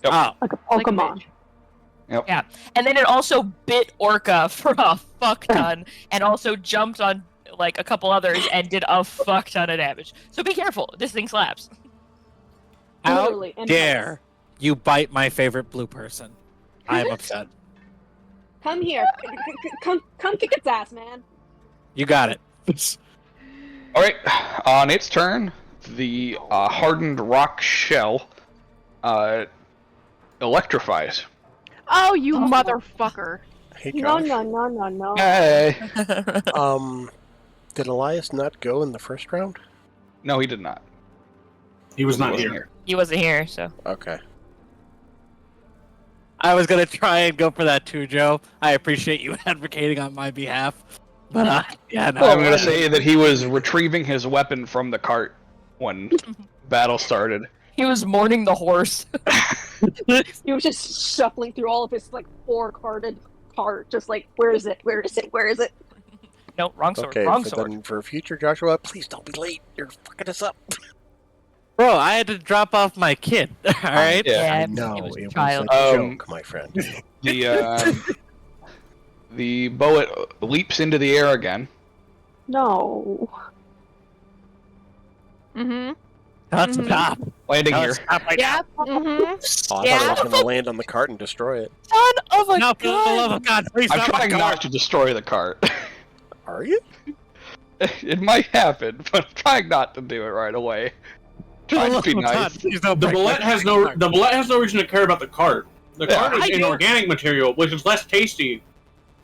E: Yep.
H: Oh,
F: Like a
G: Like
F: Pokemon.
E: Yep.
B: Yeah. And then it also bit Orca for a fuck ton, and also jumped on like a couple others and did a fuck ton of damage. So be careful. This thing slaps.
H: how
F: Literally, and
H: dare you bite my favorite blue person? I am upset.
F: Come here. Come kick its ass, man.
H: You got it.
E: Alright, on its turn, the hardened rock shell electrifies.
G: Oh, you motherfucker!
A: Hey,
F: No,
A: Josh.
F: no.
E: Hey!
A: Did Elias not go in the first round?
E: No, he did not.
C: He was not
E: wasn't
C: here.
B: He wasn't here, so.
A: Okay.
H: I was gonna try and go for that too, Joe. I appreciate you advocating on my behalf, but yeah, no.
E: I'm gonna say that he was retrieving his weapon from the cart when battle started.
B: He was mourning the horse.
F: He was just shuffling through all of his like 4-carded cart, just like, where is it? Where is it? Where is it?
B: No, wrong sword.
A: Okay,
B: Wrong
A: for,
B: sword.
A: then for future Joshua, please don't be late. You're fucking us up.
H: Bro, I had to drop off my kid. All right.
E: Yeah.
A: I know,
B: it was
A: it
B: a
A: was
B: child.
A: a joke, my friend.
E: The bullet leaps into the air again.
F: No.
G: Mm-hmm.
H: Stop.
E: Landing here.
H: Stop right
G: Yeah.
H: now.
G: Mm-hmm.
A: Oh, I thought I was going to land on the cart and destroy it.
B: Son of a
H: No, for the love
B: gun!
H: of God, please
E: I'm
H: stop my
E: trying
H: car.
E: not to destroy the cart.
A: Are you?
E: It might happen, but I'm trying not to do it right away.
H: For the
E: Trying to
H: love
E: be
H: of
E: nice.
H: God, please don't
C: The
H: break
C: bullet
H: my
C: has
H: car.
C: no reason to care about the cart. The
E: Yeah,
C: cart is
H: I do.
C: inorganic material, which is less tasty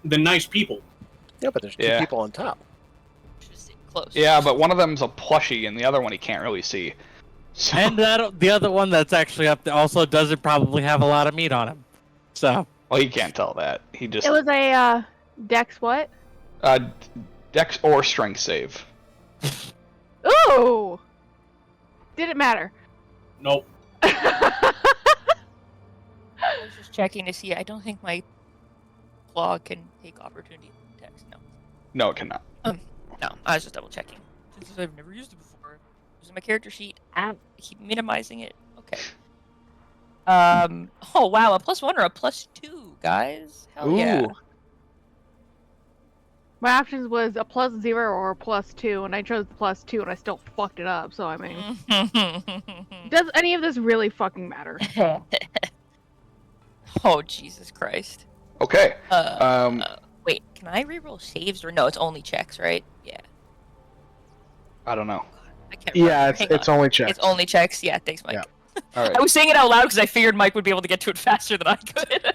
C: than nice people.
A: Yeah, but there's two
E: Yeah.
A: people on top.
B: Just close.
E: Yeah, but one of them's a plushie, and the other one he can't really see. So,
H: And the other one that's actually up there also doesn't probably have a lot of meat on him. So,
E: well, he can't tell that. He just
G: It was a Dex what?
E: Dex or Strength save.
G: Ooh. Didn't matter.
C: Nope.
B: I was just checking to see. I don't think my claw can take opportunity text. No.
E: No, it cannot.
B: No, I was just double checking. Since I've never used it before. Using my character sheet. I keep minimizing it. Okay. Oh wow, a +1 or a +2, guys. Hell yeah.
G: My options was a +0 or a +2, and I chose the +2, and I still fucked it up. So I mean, does any of this really fucking matter?
B: Oh Jesus Christ.
E: Okay.
B: Wait, can I reroll saves or no? It's only checks, right? Yeah.
E: I don't know.
B: I can't remember.
D: Yeah,
B: Hang
D: it's
B: on.
D: only checks.
B: It's only checks. Yeah, thanks, Mike.
D: Yeah.
E: All right.
B: I was saying it out loud because I figured Mike would be able to get to it faster than I could.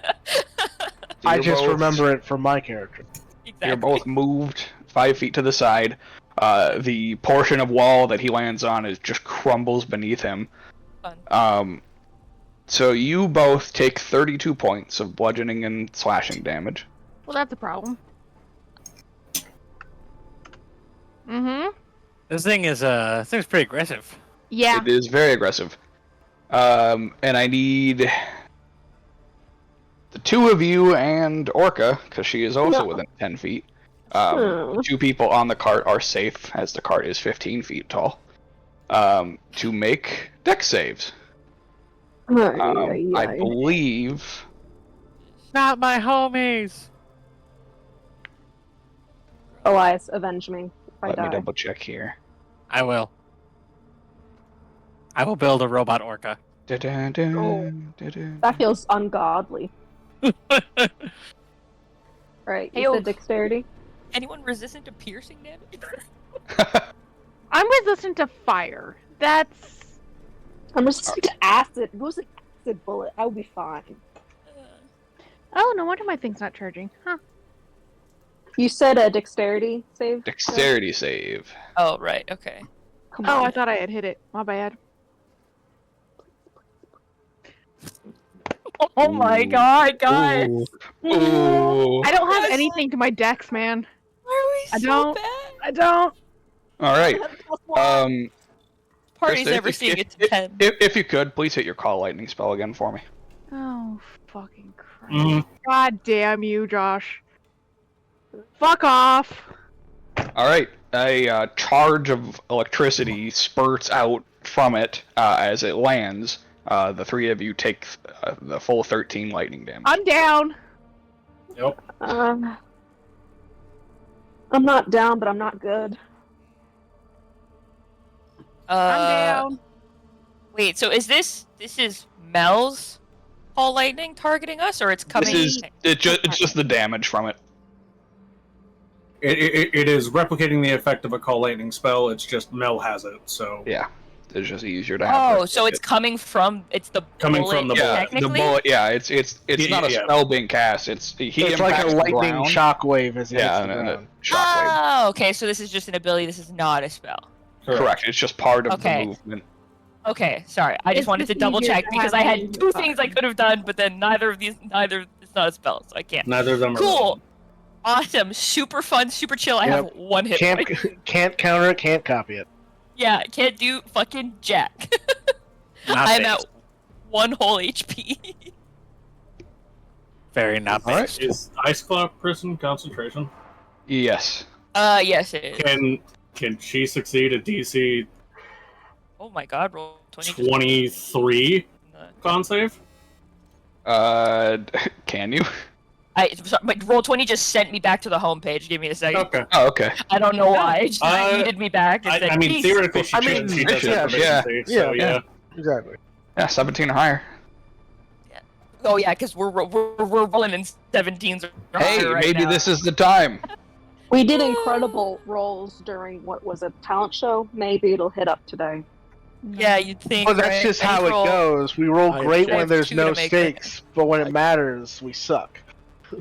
D: I
E: You're
D: just
E: both-
D: remember it from my character.
B: Exactly.
E: You're both moved 5 feet to the side. The portion of wall that he lands on is just crumbles beneath him.
B: Fun.
E: So you both take 32 points of bludgeoning and slashing damage.
G: Well, that's a problem. Mm-hmm.
H: this thing's pretty aggressive.
G: Yeah.
E: It is very aggressive. And I need the two of you and Orca, because she is also
F: No.
E: within 10 feet.
F: Hmm.
E: Two people on the cart are safe, as the cart is 15 feet tall, to make dex saves. I believe...
H: Not my homies.
F: Elias, avenge me if I
E: Let me
F: die.
E: double check here.
H: I will. I will build a robot orca.
F: That feels ungodly. Right, you
B: Heyo.
F: said dexterity?
B: Anyone resistant to piercing damage?
G: I'm resistant to fire. That's.
F: I'm resistant to acid. What was an acid bullet? I would be fine.
G: Oh, no wonder my thing's not charging. Huh.
F: You said a dexterity save?
E: Dexterity save.
B: Oh right, okay.
F: Come
G: Oh,
F: on.
G: I thought I had hit it. My bad.
B: Oh my god, guys!
E: Ooh.
G: I don't have
B: Yes.
G: anything to my dex, man.
B: Why are we
G: I
B: so
G: don't-
B: bad?
G: I don't.
E: All right.
B: Party's
E: Krista,
B: never
E: if-
B: seeing
E: if-
B: it to 10.
E: If you could, please hit your call lightning spell again for me.
G: Oh, fucking Christ.
C: Mhm.
G: God damn you, Josh. Fuck off.
E: All right. A charge of electricity spurts out from it as it lands. The three of you take the full 13 lightning damage.
G: I'm down.
C: Yep.
F: I'm not down, but I'm not good.
G: I'm down.
B: Wait, so is this is Mel's call lightning targeting us, or it's coming?
E: It's just the damage from it.
C: It is replicating the effect of a call lightning spell. It's just Mel has it, so
E: Yeah. It's just easier to have.
B: Oh, so it's coming from the
C: Coming
B: bullet,
C: from the
E: yeah,
B: technically?
E: the bullet. Yeah, it's not a
C: Yeah.
E: spell being cast. It's
D: It's like a
E: impacts the
D: lightning
E: ground.
D: shockwave as it
E: Yeah,
D: hits the
E: and a
D: ground.
E: shockwave.
B: Oh, okay. So this is just an ability. This is not a spell.
E: Correct. It's just part of
B: Okay.
E: the movement.
B: Okay, sorry. I just
G: It's
B: wanted to
G: just
B: double
G: easier
B: check
G: to
B: because
G: have
B: I had
G: hands
B: two
G: on.
B: things I could have done, but then it's not a spell, so I can't.
C: Neither of them are
B: Cool.
C: relevant.
B: Awesome. Super fun. Super chill. I
D: Yep.
B: have one hit
D: Can't
B: point.
D: can't counter it, can't copy it.
B: Yeah, can't do fucking jack.
H: Not
B: I'm
H: based.
B: at 1 whole HP.
H: Very not
D: All right.
H: based.
C: Is Ice Cloud Prison concentration?
E: Yes.
B: Yes it is.
C: Can she succeed a DC
B: Oh my god, roll 20.
C: 23 con save?
E: Can you?
B: But Roll20 just sent me back to the homepage. Give me a second.
C: Okay.
E: Oh, okay.
B: I don't know why. It just yeeted me back. And said,
C: I mean,
B: "Peace."
C: theoretically, she
D: I
C: could.
D: mean,
C: She does have
E: yeah,
C: proficiency, so yeah.
D: Exactly.
E: Yeah, 17 or higher.
B: Oh yeah, because we're rolling in 17s. or
E: Hey,
B: higher right
E: maybe
B: now.
E: this is the time.
F: We did incredible rolls during what was a talent show. Maybe it'll hit up today.
B: Yeah, you'd think.
D: But that's
B: right?
D: just
B: Any
D: how it
B: roll-
D: goes. We roll
A: I
D: great
A: have
D: when there's
B: two
D: no
B: to make it.
D: stakes, but when it matters, we suck.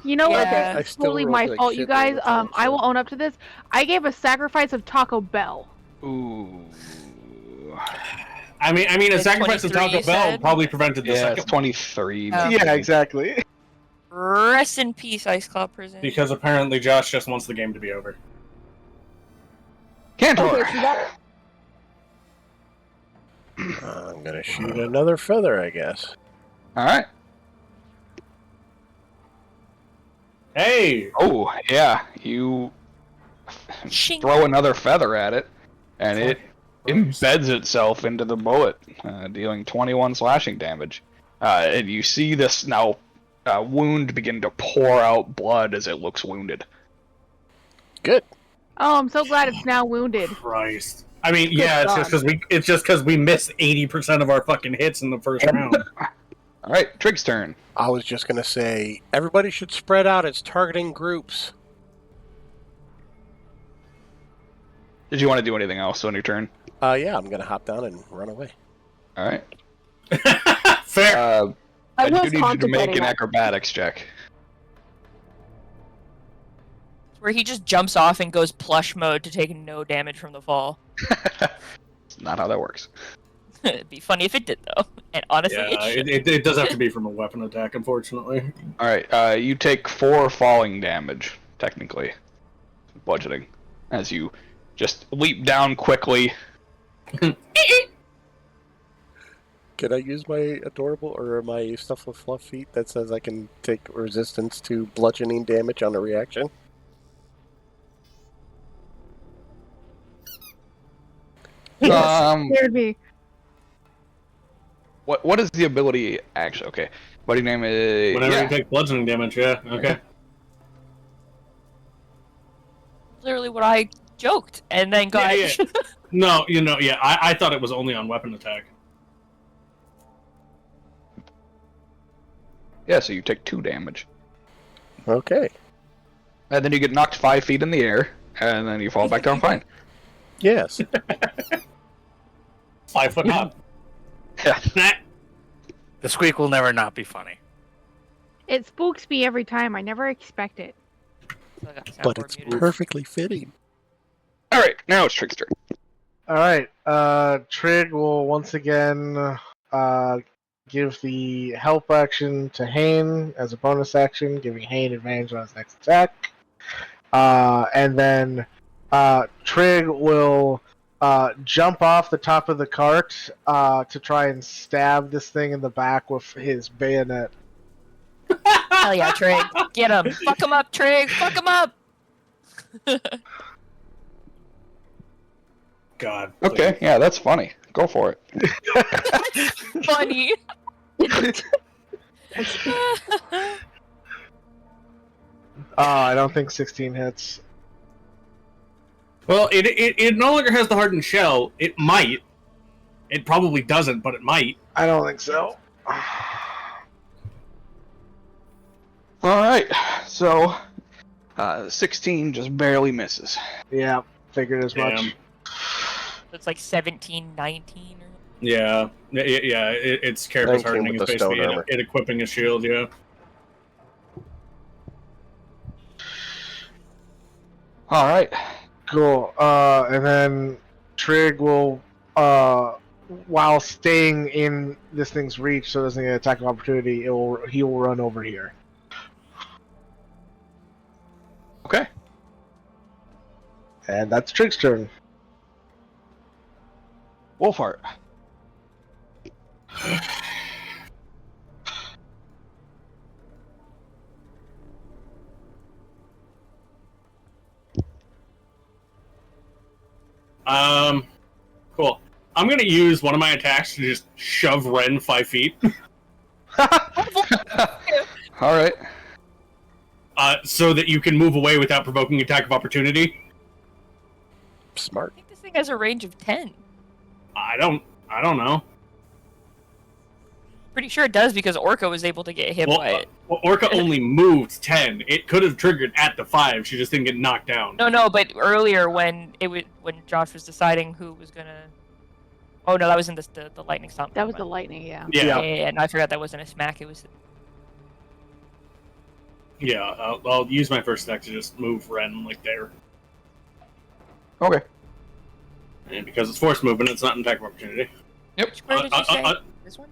G: You know what?
B: Yeah.
G: This
A: I
G: is
A: still
G: totally
A: rolled
G: my
A: like
G: fault, you
A: shit during
G: guys.
A: the talent
G: I
A: show.
G: will own up to this. I gave a sacrifice of Taco Bell.
E: Ooh.
C: I mean, a
B: It's
C: sacrifice of
B: 23,
C: Taco
B: you
C: Bell
B: said?
C: probably prevented the
E: Yeah, it's
C: second
E: 23.
B: Oh.
D: Yeah, exactly.
B: Rest in peace, Ice Claw Prison.
C: because apparently Josh just wants the game to be over.
E: Cantor.
F: Okay, so that
A: I'm gonna shoot another feather, I guess.
E: All right.
C: Hey,
E: Oh, yeah. You
B: Shing.
E: throw another feather at it, and it embeds itself into the bullet, dealing 21 slashing damage. And you see this now wound begin to pour out blood as it looks wounded.
A: Good.
G: Oh, I'm so glad it's now wounded.
C: Christ! I mean, yeah,
F: God.
C: it's just because we missed 80% of our fucking hits in the first round.
E: All right, Trig's turn.
A: I was just gonna say everybody should spread out. It's targeting groups.
E: Did you want to do anything else on your turn?
A: Yeah, I'm gonna hop down and run away.
E: All right.
C: Fair.
F: I
E: I
F: was
E: do need you to make
F: contemplating
E: an
F: that.
E: acrobatics check.
B: Where he just jumps off and goes plush mode to take no damage from the fall.
E: It's not how that works.
B: It'd be funny if it did, though. And honestly,
C: Yeah,
B: it should.
C: it does have to be from a weapon attack, unfortunately.
E: All right, you take 4 falling damage, technically, budgeting, as you just leap down quickly.
A: Can I use my adorable or my stuff with fluff feet that says I can take resistance to bludgeoning damage on a reaction?
G: Scared me.
E: What is the ability actually? Okay, buddy name is
C: Whenever
E: yeah.
C: you take bludgeoning damage, yeah, okay.
B: Literally what I joked and then got.
C: Yeah, yeah. No, yeah, I thought it was only on weapon attack.
E: Yeah, so you take 2 damage,
A: Okay.
E: and then you get knocked 5 feet in the air, and then you fall back down fine.
A: Yes.
C: 5 foot hop.
E: Yeah.
C: Nah.
H: The squeak will never not be funny.
G: It spooks me every time. I never expect it.
A: But it's perfectly fitting.
E: All right, now it's Trig's turn.
D: All right. Trig will once again give the help action to Hane as a bonus action, giving Hane advantage on his next attack. And then Trig will jump off the top of the cart to try and stab this thing in the back with his bayonet.
B: Hell yeah, Trig. Get him. Fuck him up, Trig. Fuck him up.
C: God.
E: Okay, yeah, that's funny. Go for it.
B: Funny.
D: I don't think 16 hits.
C: Well, it no longer has the hardened shell. It might. It probably doesn't, but it might.
D: I don't think so.
E: All right, so 16 just barely misses.
D: Yeah, figured as much.
C: Damn.
B: It's like 17, 19 or
C: Yeah. It's Carapace
A: 19
C: hardening
A: with
C: is
A: the stone
C: basically
A: armor.
C: it equipping a shield, yeah.
E: All right.
D: Cool. And then Trig will, while staying in this thing's reach, so it doesn't get an attack of opportunity, he will run over here.
E: Okay.
D: And that's Trig's turn.
E: Wolfheart.
C: Cool. I'm gonna use one of my attacks to just shove Ren 5 feet.
E: All right.
C: so that you can move away without provoking attack of opportunity.
A: Smart.
B: I think this thing has a range of 10.
C: I don't know.
B: Pretty sure it does because Orca was able to get hit by it.
C: Well, Orca only moved 10. It could have triggered at the 5. She just didn't get knocked down.
B: No, but earlier when Josh was deciding who was gonna. Oh no, that was in the lightning stomp.
G: That was the lightning, yeah.
B: Yeah. No, I forgot that wasn't a smack. It was.
C: Yeah, I'll use my first attack to just move Ren like there.
E: Okay.
C: And because it's forced movement, it's not an attack of opportunity.
E: Yep.
B: Where did you say? This one?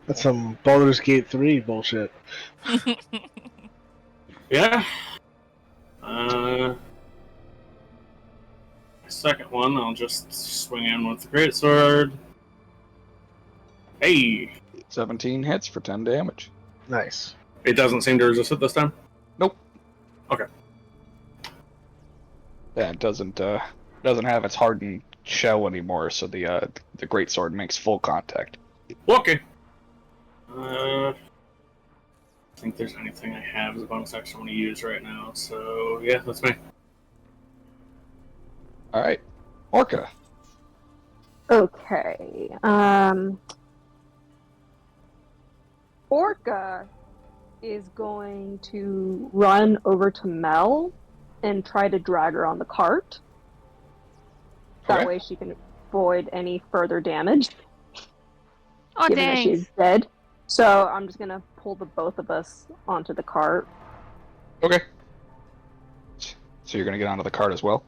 D: That's some Baldur's Gate 3 bullshit.
C: Yeah. Second one, I'll just swing in with the greatsword. Hey!
E: 17 hits for 10 damage.
D: Nice.
C: It doesn't seem to resist it this time?
E: Nope.
C: Okay.
E: Yeah, it doesn't have its hardened shell anymore, so the greatsword makes full contact.
C: Okay. I think there's anything I have as a bonus action I want to use right now, so yeah, that's me.
E: Alright. Orca.
F: Okay. Orca is going to run over to Mel and try to drag her on the cart. That
E: Okay.
F: way she can avoid any further damage.
G: Oh,
F: given that
G: dang.
F: she's dead. So I'm just gonna pull the both of us onto the cart.
E: Okay. So you're gonna get onto the cart as well?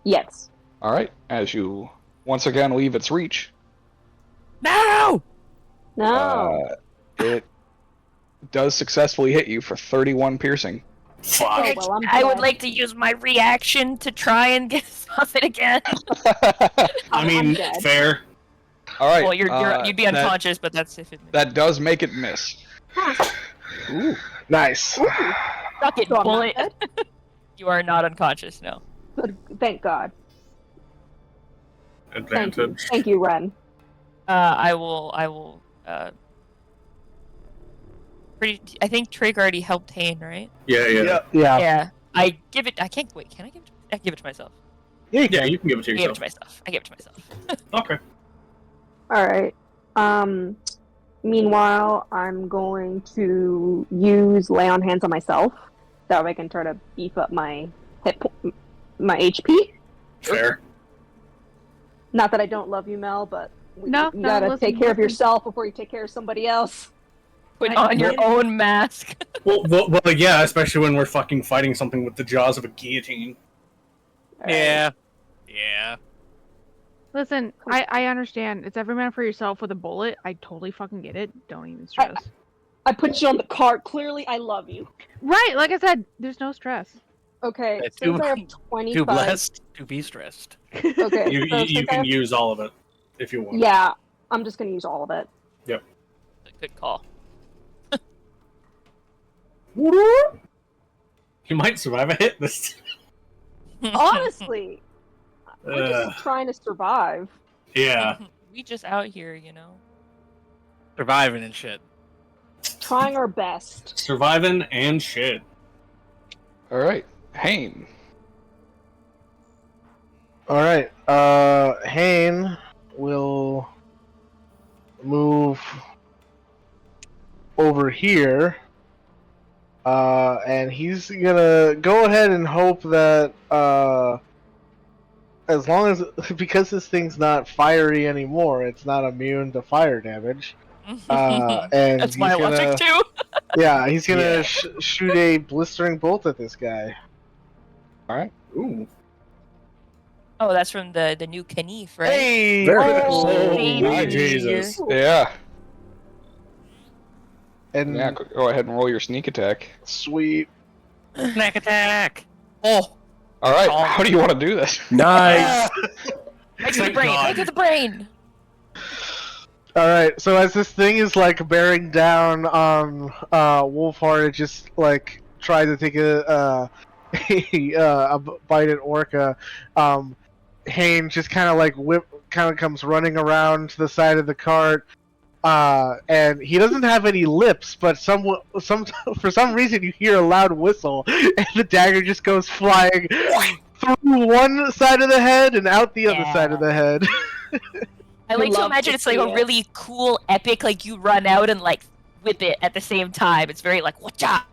F: Yes.
E: Alright. As you once again leave its reach,
H: No!
F: No.
E: it does successfully hit you for 31 piercing.
C: Fuck.
F: Oh, well, I'm
B: I would
F: dead.
B: like to use my reaction to try and get off it again.
C: I
F: I'm
C: mean,
F: dead.
C: fair.
E: Alright.
B: Well, you'd be unconscious, but that's if it.
E: That does make it miss. Ooh.
D: Nice.
B: Suck it,
F: So I'm not
B: bullet.
F: dead?
B: You are not unconscious, no.
F: Good. Thank God. Thank you.
C: Advantage.
F: Thank you, Ren.
B: I will. I think Trig already helped Hane, right?
C: Yeah.
D: Yeah.
B: Yeah. I give it. I can't wait. Can I give it? I give it to myself.
D: Yeah, you
C: Yeah,
D: can.
C: you can give it to
B: I give it
C: yourself.
B: to myself. I give it to myself.
C: Okay.
F: All right. Meanwhile, I'm going to use lay on hands on myself. That way I can try to beef up my my HP.
C: Fair.
F: Not that I don't love you, Mel, but you
G: No,
F: gotta
G: listen,
F: take care of
G: listen.
F: yourself before you take care of somebody else.
B: Put on your own mask.
C: Well, yeah, especially when we're fucking fighting something with the jaws of a guillotine.
F: All right.
H: Yeah. Yeah.
G: Listen, I understand. It's every man for yourself with a bullet. I totally fucking get it. Don't even stress.
F: I put you on the cart. Clearly, I love you.
G: Right, like I said, there's no stress.
F: Okay,
H: That's
F: since
H: too-
F: I have
H: Too
F: 25.
H: blessed to be stressed.
F: Okay,
C: You
F: so since I
C: can
F: have-
C: use all of it if you want.
F: Yeah, I'm just gonna use all of it.
B: Good call.
C: You might survive a hit this
F: Honestly, we're
C: time.
F: just trying to survive.
C: Yeah.
B: We just out here, you know.
H: Surviving and shit.
F: Trying our best.
C: Surviving and shit.
E: Alright. Hane.
D: All right. Hane will move over here, and he's gonna go ahead and hope that as long as because this thing's not fiery anymore, it's not immune to fire damage. And
B: That's
D: he's
B: my
D: gonna,
B: logic too.
D: Yeah, he's gonna
C: Yeah.
D: shoot a blistering bolt at this guy.
C: Ooh.
B: Oh, that's from the new Knife, right?
D: Hey!
A: Very
F: Oh,
A: nice.
B: baby.
C: My Jesus.
E: Yeah.
D: And
E: Yeah, go ahead and roll your sneak attack.
D: sweet.
H: Snack attack. Oh.
E: Alright,
B: Oh.
E: how do you want to do this?
A: Nice.
B: Make it the
C: Thank
B: brain.
C: God.
B: Make it the brain.
D: All right, so as this thing is like bearing down on Wolfheart, it just like tried to take a bite at Orca. Hane just kind of like comes running around to the side of the cart, and he doesn't have any lips, but for some reason you hear a loud whistle, and the dagger just goes flying through one side of the head and out the other side of the head.
B: I like to
F: love
B: imagine
F: to
B: it's like
F: see
B: a
F: it.
B: really cool, epic, like you run out and like whip it at the same time. It's very like whatcha.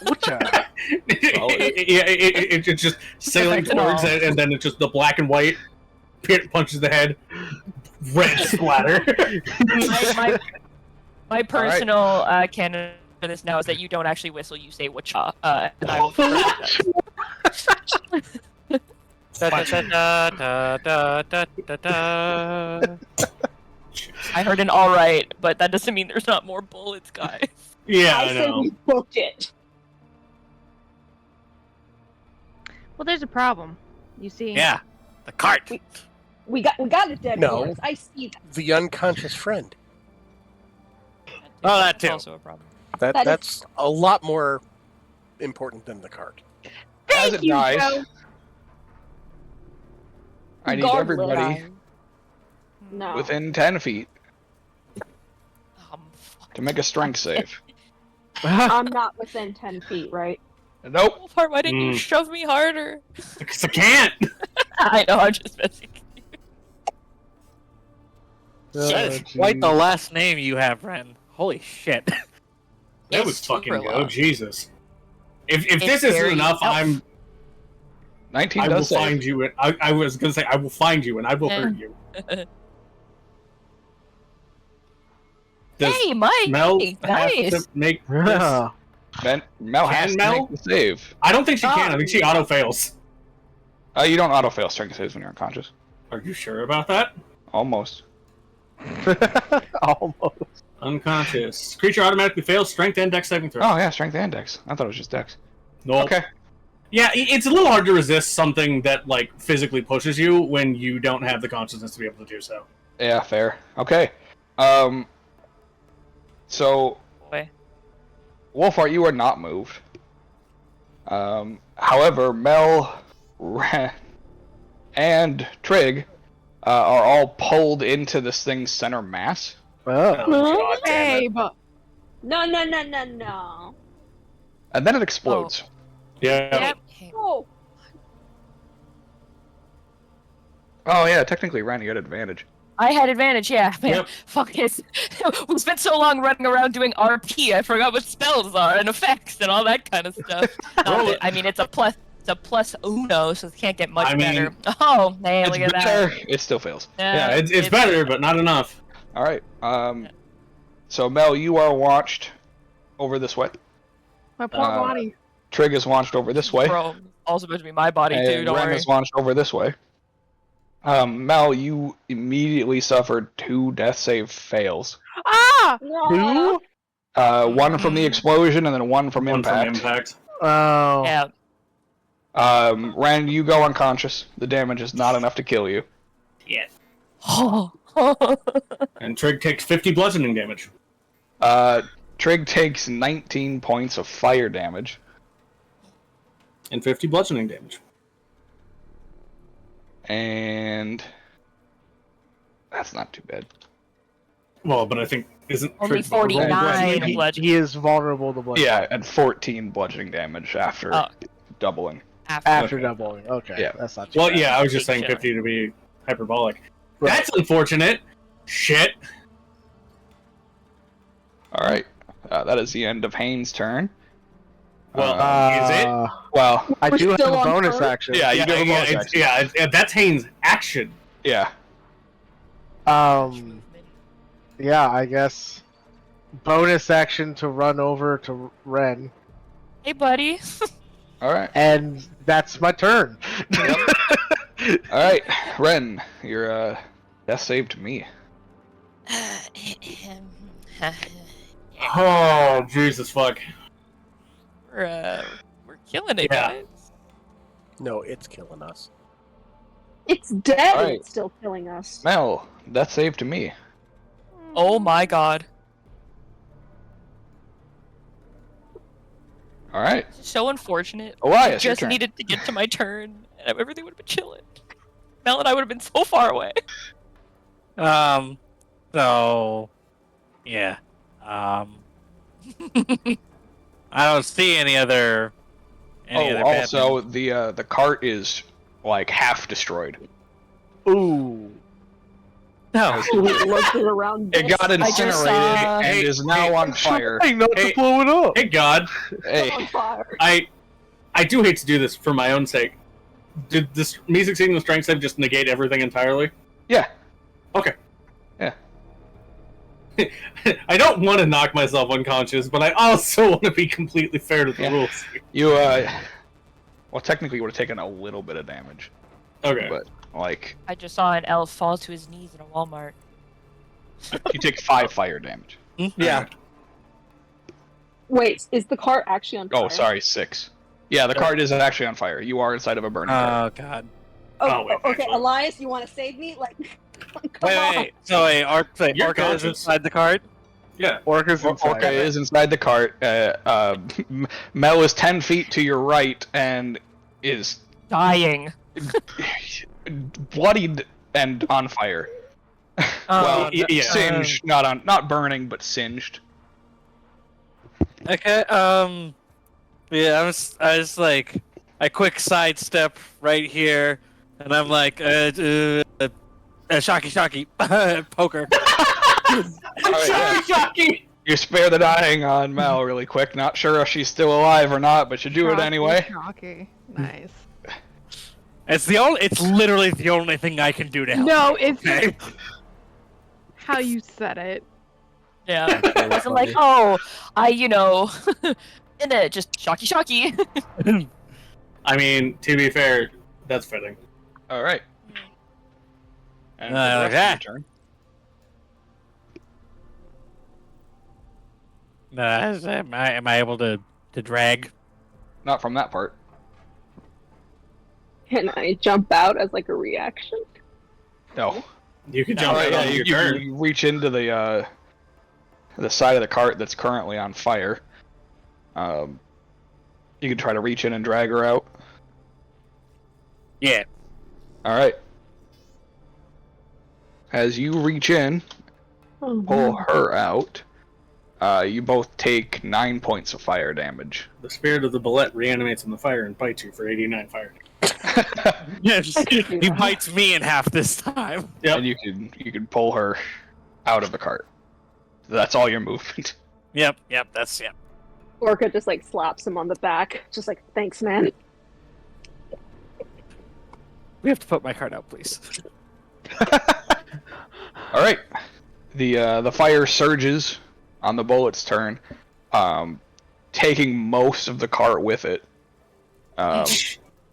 D: Whatcha?
C: It's just sailing
B: Perfect and
C: towards
B: all.
C: it, and then it's just the black and white. Pit punches the head. Red splatter.
B: My personal canon for this now is that you don't actually whistle, you say whatcha. And I will I heard an alright, but that doesn't mean there's not more bullets, guys.
C: Yeah,
F: I
C: I
F: say
C: know.
F: we booked it.
G: Well, there's a problem. You see.
H: Yeah, the cart.
F: We got a dead
A: No.
F: horse. I see that.
A: The unconscious friend.
H: Oh, that too.
B: Also a problem.
F: That is-
A: That's a lot more important than the cart.
E: As
F: Thank
E: it
F: you,
E: dies,
F: Joe.
E: I need
F: Regardless.
E: everybody
F: No.
E: within 10 feet
B: Fuck.
E: to make a strength save.
F: I'm not within 10 feet, right?
E: Nope.
B: Wolfheart, why didn't you shove me harder?
C: Because I can't.
B: I know, I'm just messing.
H: That is quite the last name you have, Ren. Holy shit.
C: That
B: It's
C: was fucking
B: super
C: go,
B: long.
C: Jesus. If
B: It's
C: this isn't
B: very
C: enough,
B: elf.
E: 19
C: I will
E: does save.
C: find you. And I was gonna say I will find you and I will hurt you. Does
B: Hey, Mike!
C: Mel
B: Hey,
C: have
B: nice!
C: to make this?
D: Yeah.
E: Mel has
C: Can
E: to
C: Mel?
E: make the save.
C: I don't think she can. I think she auto fails.
E: You don't auto fail strength saves when you're unconscious.
C: Are you sure about that?
E: Almost.
D: Almost.
C: Unconscious. Creature automatically fails strength and dex saving throw.
E: Oh yeah, strength and dex. I thought it was just dex.
C: Nope.
E: Okay.
C: Yeah, it's a little hard to resist something that like physically pushes you when you don't have the consciousness to be able to do so.
E: Yeah, fair. Okay. So
B: Boy.
E: Wolfheart, you are not moved. However, Mel, Ren, and Trig are all pulled into this thing's center mass.
D: Oh.
C: God damn
G: Hey,
C: it.
G: but
F: No, no, no, no, no.
E: And then it explodes.
C: Yeah.
B: Yep.
F: Oh,
E: Oh yeah, technically Ren, you had advantage.
B: I had advantage, yeah. Man,
C: Yep.
B: fuck this. We spent so long running around doing RP, I forgot what spells are and effects and all that kind of stuff.
C: Roll it.
B: I mean, it's a plus uno, so it can't get much
C: I mean,
B: better. Oh, man, look at
E: better.
B: that.
E: It still fails.
C: Yeah, it's better, but not enough.
E: All right. So Mel, you are watched over this way.
G: my poor
E: Uh,
G: body.
E: Trig is launched over this way.
B: Bro, also supposed to be my body,
E: And
B: too, don't
E: Ren
B: worry.
E: is launched over this way. Mel, you immediately suffered 2 death save fails.
G: Ah!
F: no.
D: Who?
E: One from the explosion and then one from
C: One
E: impact.
C: from impact.
D: Oh.
B: Yeah.
E: Ren, you go unconscious. The damage is not enough to kill you.
C: Yeah.
B: Oh.
C: And Trig takes 50 bludgeoning damage.
E: Trig takes 19 points of fire damage.
C: And 50 bludgeoning damage.
E: And that's not too bad.
C: Well, but I think isn't
B: Only
C: Trig vulnerable to
B: 49
C: bludgeoning?
B: bludgeoning.
D: He is vulnerable to blood.
E: Yeah, and 14 bludgeoning damage after
B: Oh.
E: doubling.
D: After
C: Okay.
D: doubling. Okay.
E: Yeah.
D: That's not too
C: Well,
D: bad.
C: yeah, I was just saying
B: Big
C: 50 to be hyperbolic.
D: Right.
C: That's unfortunate. Shit.
E: All right, that is the end of Haynes' turn.
C: Well, is it?
E: Well,
D: I
F: We're
D: do have
F: still
D: a
F: on
D: bonus
F: turn?
D: action.
E: yeah, you give a bonus action.
C: That's Haynes' action.
E: Yeah.
D: Yeah, I guess. Bonus action to run over to Ren,
B: Hey, buddy.
E: All right.
D: and that's my turn.
E: All right, Ren, your death save to me.
C: Oh, Jesus fuck.
B: We're killing it,
C: Yeah.
B: guys.
A: No, it's killing us.
F: It's dead and
E: Alright.
F: it's still killing us.
E: Mel, death save to me.
B: Oh my god.
E: All right.
B: So unfortunate.
E: Elias, your
B: Just
E: turn.
B: needed to get to my turn, and everything would have been chilling. Mel and I would have been so far away.
H: So Yeah. I don't see any other. Bad
E: also the cart is like half destroyed.
D: Ooh.
H: No.
F: Looking around.
E: It got
F: this
E: incinerated
B: saw-
E: and
C: Hey,
E: is now on fire.
D: Trying not
C: Hey.
D: to blow it up.
C: Hey, God,
E: Hey,
F: on fire.
C: I do hate to do this for my own sake. Did this me succeeding with strength save just negate everything entirely?
E: yeah.
C: Okay.
E: Yeah.
C: I don't want to knock myself unconscious, but I also want to be completely fair to the
E: Yeah.
C: rules.
E: You well, technically you would have taken a little bit of damage,
C: Okay.
E: but like
B: I just saw an elf fall to his knees in a Walmart.
E: you take 5 fire damage.
H: Yeah.
F: Wait, is the cart actually on fire?
E: Oh, sorry, 6. Yeah, the cart isn't actually on fire. You are inside of a burning cart.
H: Oh God.
F: Oh,
C: wait,
F: okay,
C: wait.
F: Elias, you want to save me? Like, come
H: Wait,
F: on.
H: wait. So
C: You're
H: Orca is
C: conscious.
H: inside the cart.
C: Yeah.
D: Orca's inside.
E: Orca is inside the cart. Mel is 10 feet to your right and is
B: Dying.
E: bloodied and on fire.
B: Oh,
C: yeah.
E: Singed, not burning, but singed.
H: Okay. Yeah, I was like, I quick sidestep right here, and I'm like, shocky, poker.
C: Shocking!
E: You spare the dying on Mel really quick. Not sure if she's still alive or not, but you do it
G: Shocky,
E: anyway.
G: shocky. Nice.
H: It's literally the only thing I can do to help.
G: No, it's
H: Okay.
G: how you said it.
B: Yeah. It wasn't like, oh, and it just shocky.
C: I mean, to be fair, that's fitting.
E: All right. And for the
H: Like
E: rest of
H: that.
E: your turn,
H: Am I able to drag?
E: not from that part.
F: Can I jump out as like a reaction?
E: No.
C: You can
E: All
C: jump
E: right,
C: out
E: yeah,
C: on your
E: you
C: turn.
E: reach into the side of the cart that's currently on fire. You can try to reach in and drag her out.
H: Yeah.
E: All right. As you reach in, pull her out. You both take 9 points of fire damage.
C: The spirit of the Bulete reanimates in the fire and bites you for 89 fire.
H: Yes.
F: I can do
H: He
F: that.
H: bites me in half this time.
C: Yep.
E: And you can pull her out of the cart. That's all your movement.
H: Yep. That's.
F: Orca just like slaps him on the back, just like, thanks, man.
H: We have to put my card out, please.
E: All right. The fire surges on the bullet's turn, taking most of the cart with it.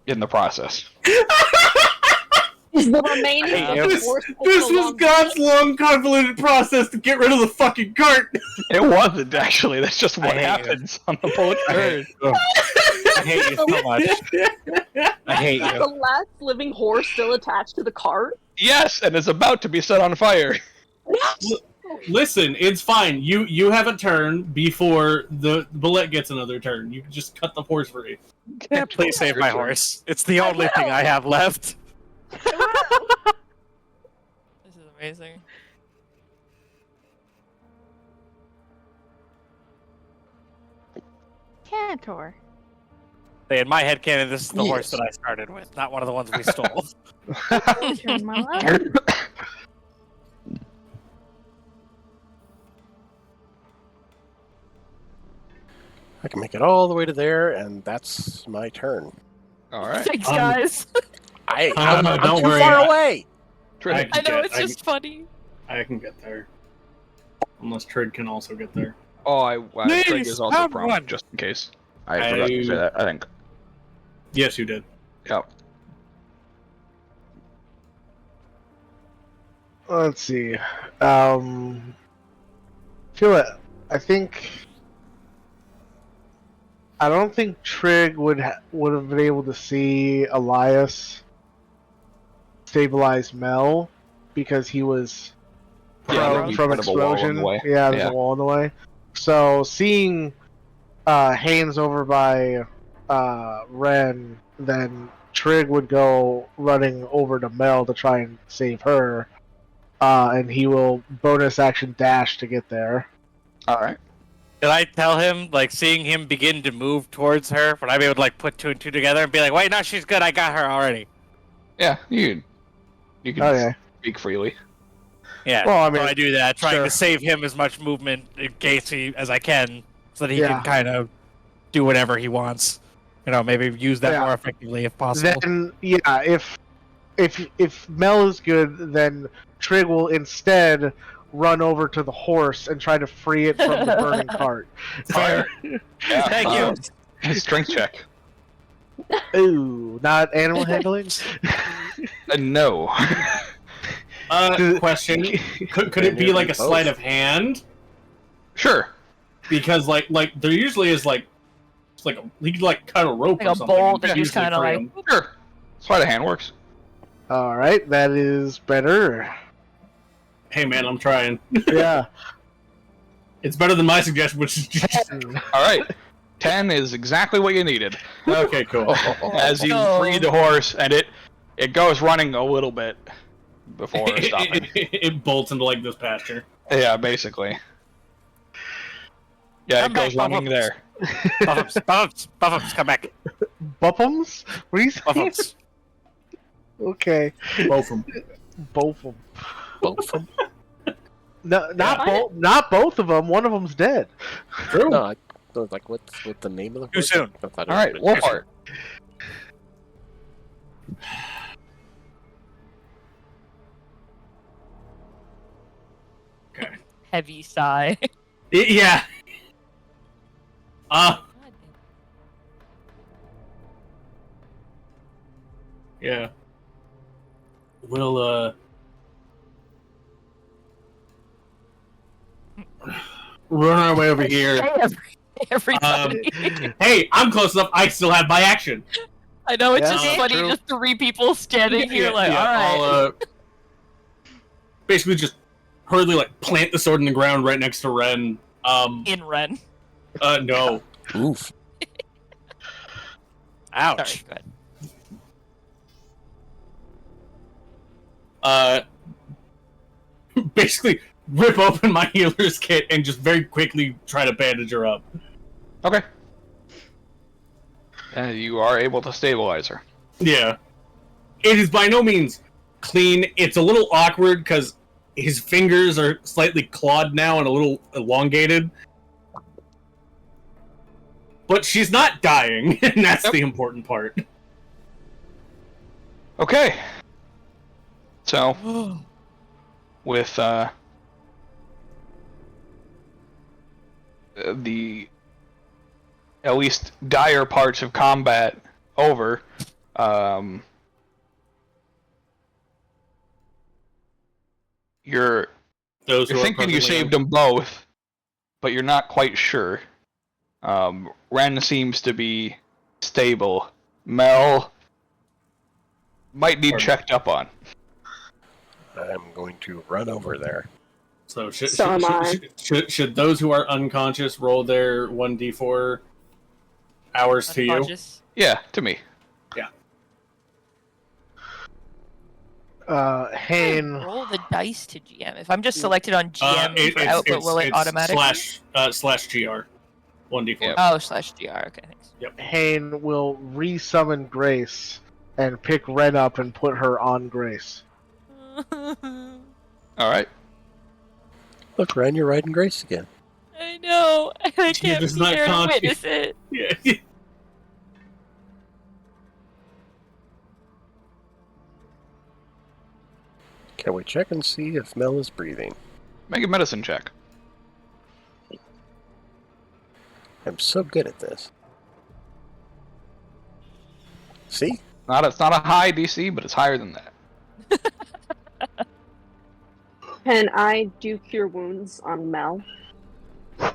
E: In the process.
F: Is the remaining
H: Hey,
F: of the
C: This,
F: force
C: this
F: also
C: was
F: on
C: God's long, convoluted process to get rid of the fucking cart.
E: It wasn't actually. That's just what
H: I hate
E: happens on the bullet's turn.
H: I hate you so much. I hate
F: Is
H: you.
F: the last living horse still attached to the cart?
E: Yes, and it's about to be set on fire.
C: Listen, it's fine. You have a turn before the Bulete gets another turn. You can just cut the horse free.
H: Yeah, please save my horse. It's the only thing I have left.
B: This is amazing.
G: Cantor.
H: In my head canon, this is the horse
F: Yes.
H: that I started with, not one of the ones we stole.
G: Your turn, my love.
A: I can make it all the way to there, and that's my turn.
E: All right.
B: Thanks, guys.
A: I'm
C: don't
A: too
C: worry.
A: far away.
E: Trid.
B: I know, it's just funny.
C: I can get there. Unless Trid can also get there.
E: Oh,
H: Please,
E: Trig is also
H: have
E: prompt,
H: one.
E: just in case. I forgot to say that, I think.
C: Yes, you did.
E: Yeah.
D: Let's see. I don't think Trig would have been able to see Elias stabilize Mel because he was prone from
E: there'd be a wall in
D: explosion.
E: the way.
D: Yeah, there's
E: Yeah.
D: a wall in the way. So seeing Haynes over by Ren, then Trig would go running over to Mel to try and save her. and he will bonus action dash to get there.
E: All right.
H: Did I tell him, like, seeing him begin to move towards her, would I be able to, like, put 2 and 2 together and be like, wait, no, she's good, I got her already?
E: Yeah, you can
D: Okay.
E: speak freely.
H: Yeah,
D: Well, I mean,
H: so I do that, trying
D: sure.
H: to save him as much movement in case as I can, so that he
D: Yeah.
H: can kind of do whatever he wants. You know, maybe use that
D: Yeah.
H: more effectively if possible.
D: Then yeah, if Mel is good, then Trig will instead run over to the horse and try to free it from the burning cart.
H: Fair.
E: Yeah.
H: Thank you.
E: Strength check.
D: Ooh, not animal handling.
E: No.
C: Question: Could it be like a sleight of hand?
E: Sure.
C: Because like there usually is like it's like he could like cut a rope
B: Like
C: or
B: a
C: something.
B: bolt and
C: usually
B: just kind of
C: free
B: like.
C: him.
E: Sure. Sleight of hand works.
D: All right, that is better.
C: Hey man, I'm trying.
D: Yeah.
C: It's better than my suggestion, which is just
E: All right. 10 is exactly what you needed.
C: okay. Cool.
E: As you free the horse, and it goes running a little bit before stopping.
C: It bolts into like this pasture.
E: Yeah, basically. Yeah,
H: Come
E: it goes
H: back,
E: running
H: Bubbles.
E: there.
H: Buffums, come back.
D: Buffums? What are you saying?
H: Buffums.
D: Okay.
C: Both of them.
D: Both of them.
A: Both of them.
D: No, not both of them. One of them's dead.
C: True.
A: No, I was like, what's the name of the
H: Too
A: horse?
H: soon.
A: I thought it
E: All right,
A: was-
E: Wolfart.
B: Heavy sigh.
C: Yeah. Yeah. We'll run our way over here.
B: Everybody.
C: Hey, I'm close enough. I still have my action.
B: I know it's
D: Yeah,
B: just funny,
D: true.
B: just 3 people standing here, like, all right.
C: I'll basically just hurriedly like plant the sword in the ground right next to Ren.
B: In Ren.
C: No.
A: Oof.
H: Ouch.
B: Sorry, go ahead.
C: Basically rip open my healer's kit and just very quickly try to bandage her up.
E: Okay. And you are able to stabilize her.
C: Yeah. It is by no means clean. It's a little awkward because his fingers are slightly clawed now and a little elongated. But she's not dying, and that's the important part.
E: Okay. So, with the at least dire parts of combat over, you're
C: Those who are
E: thinking you
C: presently
E: saved them both, but you're not quite sure. Ren seems to be stable. Mel might need checked up on.
A: I'm going to run over there.
C: So
F: So am I.
C: should those who are unconscious roll their 1d4 hours to you?
B: Unconscious.
E: Yeah, to me.
D: Hain.
B: Roll the dice to GM. If I'm just selected on GM for output, will it
C: it's
B: automatically?
C: slash GR. 1d4.
E: Yeah.
B: Oh, /GR. Okay, thanks.
D: Hain will resummon Grace and pick Ren up and put her on Grace.
E: All right.
A: Look, Ryan, you're riding Grace again.
B: I know. I can't be
C: just not
B: there to
C: conscious.
B: witness it.
C: Yeah.
A: Can we check and see if Mel is breathing?
E: Make a medicine check.
A: I'm so good at this. See?
E: It's not a high DC, but it's higher than that.
F: Can I do cure wounds on Mel?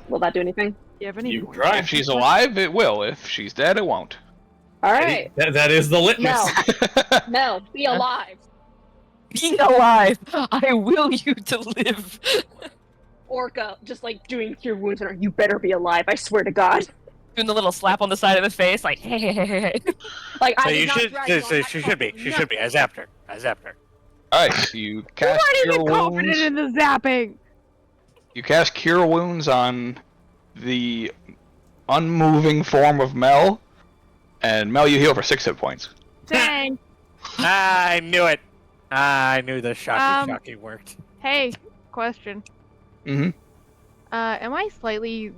F: Will that do anything?
G: Do you have any?
C: You try.
E: If she's alive, it will. If she's dead, it won't.
F: All right,
C: That is the litmus.
F: Mel. Mel, be alive.
B: Be alive. I will you to live.
F: Orca, just like doing cure wounds on her. You better be alive. I swear to God.
B: Doing the little slap on the side of the face, like, hey.
F: Like
H: So
F: I
H: you
F: did not
H: should.
F: drag you on that
H: She should be.
F: fucking
H: She should be. I zapped her.
E: All Alright, so you
G: I'm
E: cast
G: not
E: Cure
G: even confident
E: Wounds.
G: in the zapping.
E: You cast Cure Wounds on the unmoving form of Mel, and Mel, you heal for 6 hit points.
G: Dang.
H: I knew it. I knew the shocky worked.
G: Hey, question.
E: Mm-hmm.
G: Am I slightly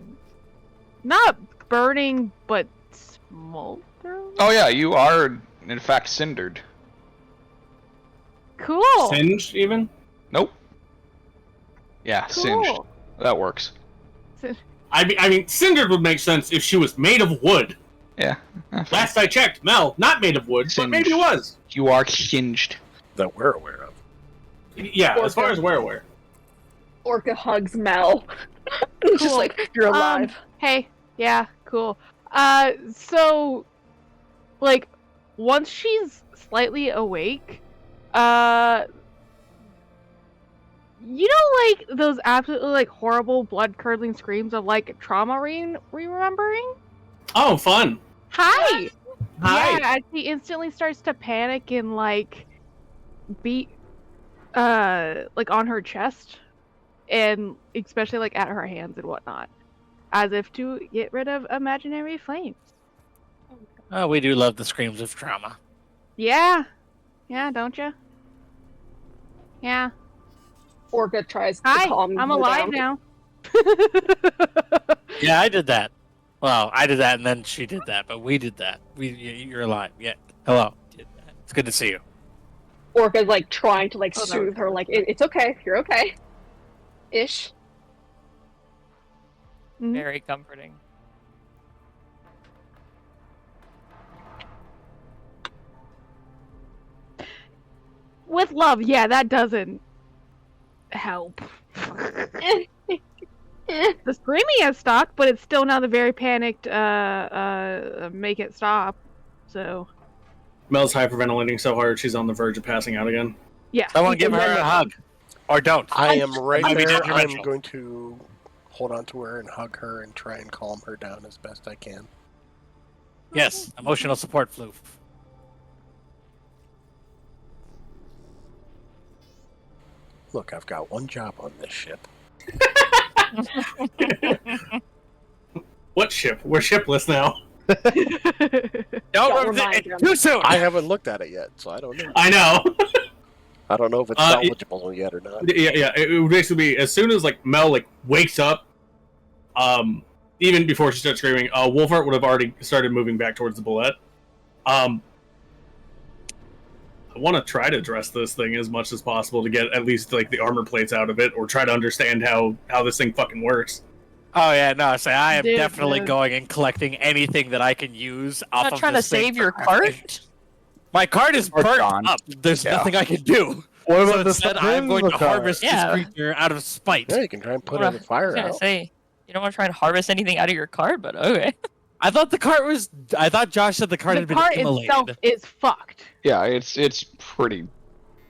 G: not burning but smoldering?
E: Oh yeah, you are in fact cindered.
G: Cool.
C: Singed, even?
E: Nope. Yeah, singed.
G: Cool.
E: That works.
C: I mean, cindered would make sense if she was made of wood.
E: Yeah.
C: Last I checked, Mel, not made of wood, but maybe
E: Singed.
C: was.
E: You are singed.
A: That we're aware of.
C: Yeah, as far as we're aware.
F: Orca hugs Mel. Just
G: Cool.
F: like, you're alive.
G: Hey, yeah, cool. So, like, once she's slightly awake, you know, like, those absolutely, like, horrible blood-curdling screams of, like, trauma remembering?
C: Oh, fun.
G: Hi!
C: Hi.
G: Yeah, she instantly starts to panic and, like, beat, like, on her chest, and especially, like, at her hands and whatnot, as if to get rid of imaginary flames.
H: Oh, we do love the screams of trauma.
G: Yeah. Yeah, don't you? Yeah.
F: Orca tries to
G: Hi,
F: calm
G: I'm
F: her
G: alive
F: down.
G: now.
H: Yeah, I did that. Well, I did that, and then she did that, but we did that. You're alive. Yeah. Hello. Did that. It's good to see you.
F: Orca's like trying to like
G: Oh,
F: soothe her, like it's okay, you're okay. Ish.
B: Very comforting.
G: With love, yeah, that doesn't help. The screaming has stopped, but it's still not a very panicked make it stop. So
C: Mel's hyperventilating so hard she's on the verge of passing out again.
G: yeah.
H: Someone give her a hug. Or don't.
A: I am right
H: Might be
A: there. I'm
H: detrimental.
A: going to hold on to her and hug her and try and calm her down as best I can.
H: Yes, emotional support floof.
A: Look, I've got one job on this ship.
C: What ship? We're shipless now.
H: Don't
F: remind them.
H: too soon.
A: I haven't looked at it yet, so I don't know.
C: I know.
A: I don't know if it's salvageable yet or not.
C: Yeah. It would basically be as soon as like Mel like wakes up, even before she starts screaming, Wolfheart would have already started moving back towards the bullet. I want to try to dress this thing as much as possible to get at least like the armor plates out of it, or try to understand how this thing fucking works.
H: Oh yeah, no. So I am
G: Dude,
H: definitely
G: dude.
H: going and collecting anything that I can use off
B: Not
H: of
B: trying to
H: this thing
B: save
H: for
B: your
H: crafting.
B: cart?
H: My card is
E: Or
H: burnt
E: gone.
H: up. There's
E: Yeah.
H: nothing I can do.
D: What
H: So
D: about the
H: instead,
D: stuff
H: I'm
D: in
H: going
D: the
H: to
D: car?
H: harvest
B: Yeah.
H: this creature out of spite.
A: Yeah, you can try and put
B: Well,
A: in the
B: I was
A: fire
B: gonna
A: out.
B: say, you don't want to try and harvest anything out of your cart, but okay.
H: I thought the cart was. I thought Josh said the cart
G: The
H: had been
G: cart
H: immolated.
G: itself is fucked.
E: Yeah, it's pretty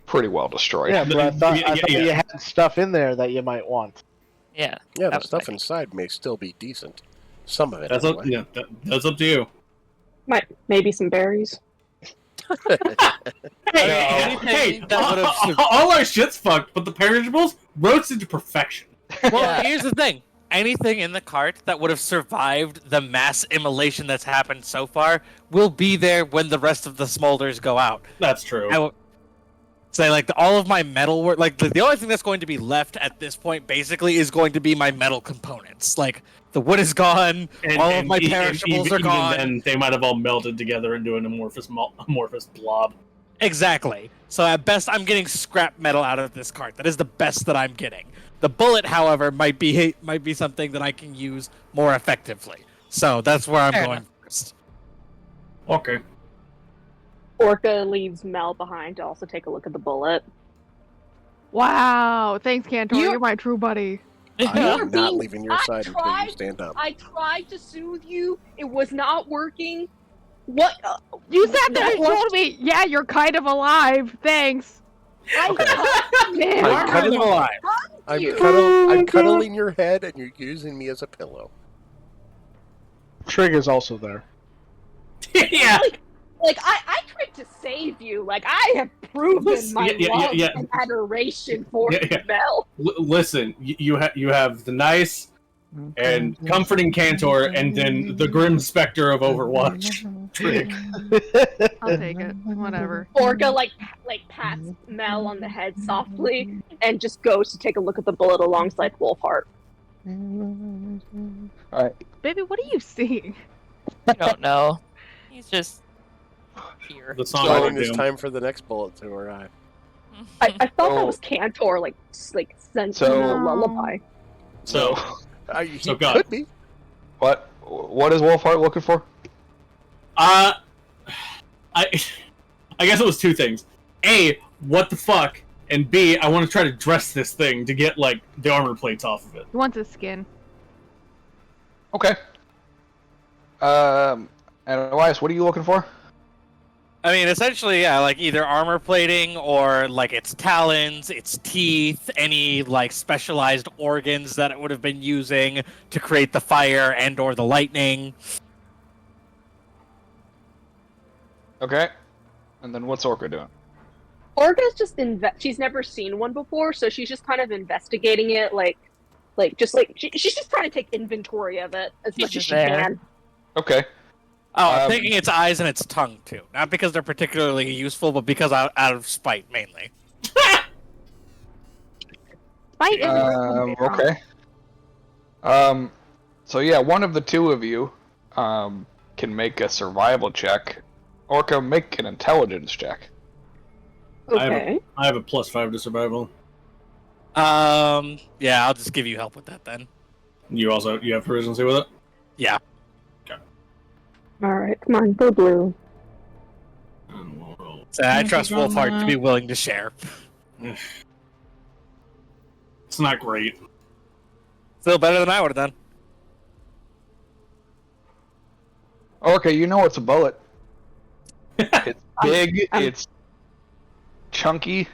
E: well destroyed.
D: Yeah, but I thought
C: Yeah.
D: you had stuff in there that you might want.
B: Yeah.
A: Yeah, the
B: That was
A: stuff
B: my-
A: inside may still be decent. Some of it.
C: That's up.
A: anyway.
C: Yeah, that's up to you.
F: Maybe some berries.
C: Hey,
H: that would've-
C: all our shit's fucked, but the perishables roasted to perfection.
H: Well,
B: Yeah.
H: here's the thing. Anything in the cart that would have survived the mass immolation that's happened so far will be there when the rest of the smolders go out.
C: That's true.
H: I will say, like, all of my metal work, like, the only thing that's going to be left at this point, basically, is going to be my metal components. Like, the wood is gone, all of my perishables are gone.
C: And then they might have all melted together into an amorphous blob.
H: Exactly. So at best, I'm getting scrap metal out of this cart. That is the best that I'm getting. The bullet, however, might be something that I can use more effectively. So that's where I'm
B: Fair
H: going
B: enough.
H: first.
C: Okay.
F: Orca leaves Mel behind to also take a look at the bullet.
G: Wow. Thanks, Cantor.
F: You-
G: You're my true buddy.
A: I
F: You're
A: am not
F: being-
A: leaving your
F: I
A: side until you
F: tried-
A: stand up.
F: I tried to soothe you. It was not working. What?
G: You sat there and
F: What?
G: told me, yeah, you're kind of alive. Thanks.
F: Man,
A: I'm
H: Kind of
A: cuddling,
H: alive.
A: I'm cuddling your head, and you're using me as a pillow.
D: Trig is also there.
C: Yeah.
F: Like I tried to save you. Like I have proven my love and adoration for you, Mel.
C: Listen, you have the nice and comforting Cantor, and then the grim specter of Overwatch. Trig.
G: I'll take it. Whatever.
F: Orca like pats Mel on the head softly and just goes to take a look at the bullet alongside Wolfheart.
E: Alright.
G: Baby, what are you seeing?
B: I don't know. He's just here.
C: The song
A: I
C: of
A: think it's
C: doom.
A: time for the next bullet to arrive.
F: I thought that
E: So-
F: was Cantor like sent
E: So-
F: a lullaby.
C: So,
A: He
C: So God.
A: could be.
E: What is Wolfheart looking for?
C: I guess it was two things. A, what the fuck? And B, I want to try to dress this thing to get, like, the armor plates off of it.
G: He wants his skin.
E: Okay. And Elias, what are you looking for?
H: I mean, essentially, yeah, like either armor plating or like its talons, its teeth, any like specialized organs that it would have been using to create the fire and or the lightning.
E: Okay. And then what's Orca doing?
F: Orca's just she's never seen one before, so she's just kind of investigating it, she's just trying to take inventory of it as much as she
B: there.
F: can.
E: Okay.
H: Oh, I'm
E: Um,
H: thinking its eyes and its tongue too. Not because they're particularly useful, but because out of spite mainly.
G: Fight is
E: Okay. So yeah, one of the two of you can make a survival check. Orca, make an intelligence check.
F: Okay.
C: I have a +5 to survival.
H: Yeah, I'll just give you help with that then.
C: You have proficiency with it?
H: Yeah.
F: Alright, come on, go blue.
C: And we'll roll.
H: So I trust Wolfheart to be willing to share.
C: It's not great.
H: Still better than I would have done.
E: Orca, you know it's a bullet. It's big, it's chunky.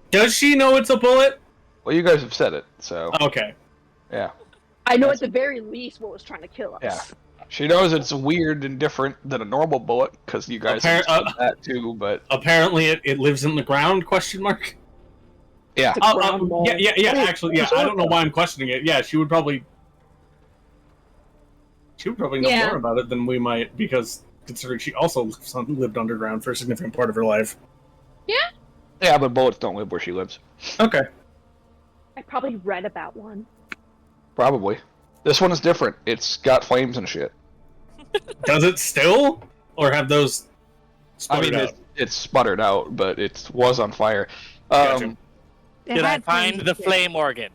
C: Does she know it's a bullet?
E: Well, you guys have said it, so
C: Okay.
E: yeah.
F: I know at the very least what was trying to kill us.
E: Yeah. She knows it's weird and different than a normal bullet, because you guys have said that too, but
C: Apparently it lives in the ground, question mark?
E: yeah.
F: It's a ground ball.
C: Yeah, actually, yeah, I don't know why I'm questioning it. Yeah, she would probably know
F: Yeah.
C: more about it than we might, because considering she also lived underground for a significant part of her life.
E: Yeah, but bullets don't live where she lives.
C: Okay.
F: I probably read about one.
E: Probably. This one is different. It's got flames and shit.
C: Does it still? Or have those
E: I mean,
C: sputtered out?
E: it's sputtered out, but it was on fire.
C: Gotcha.
H: Did I find the flame organ?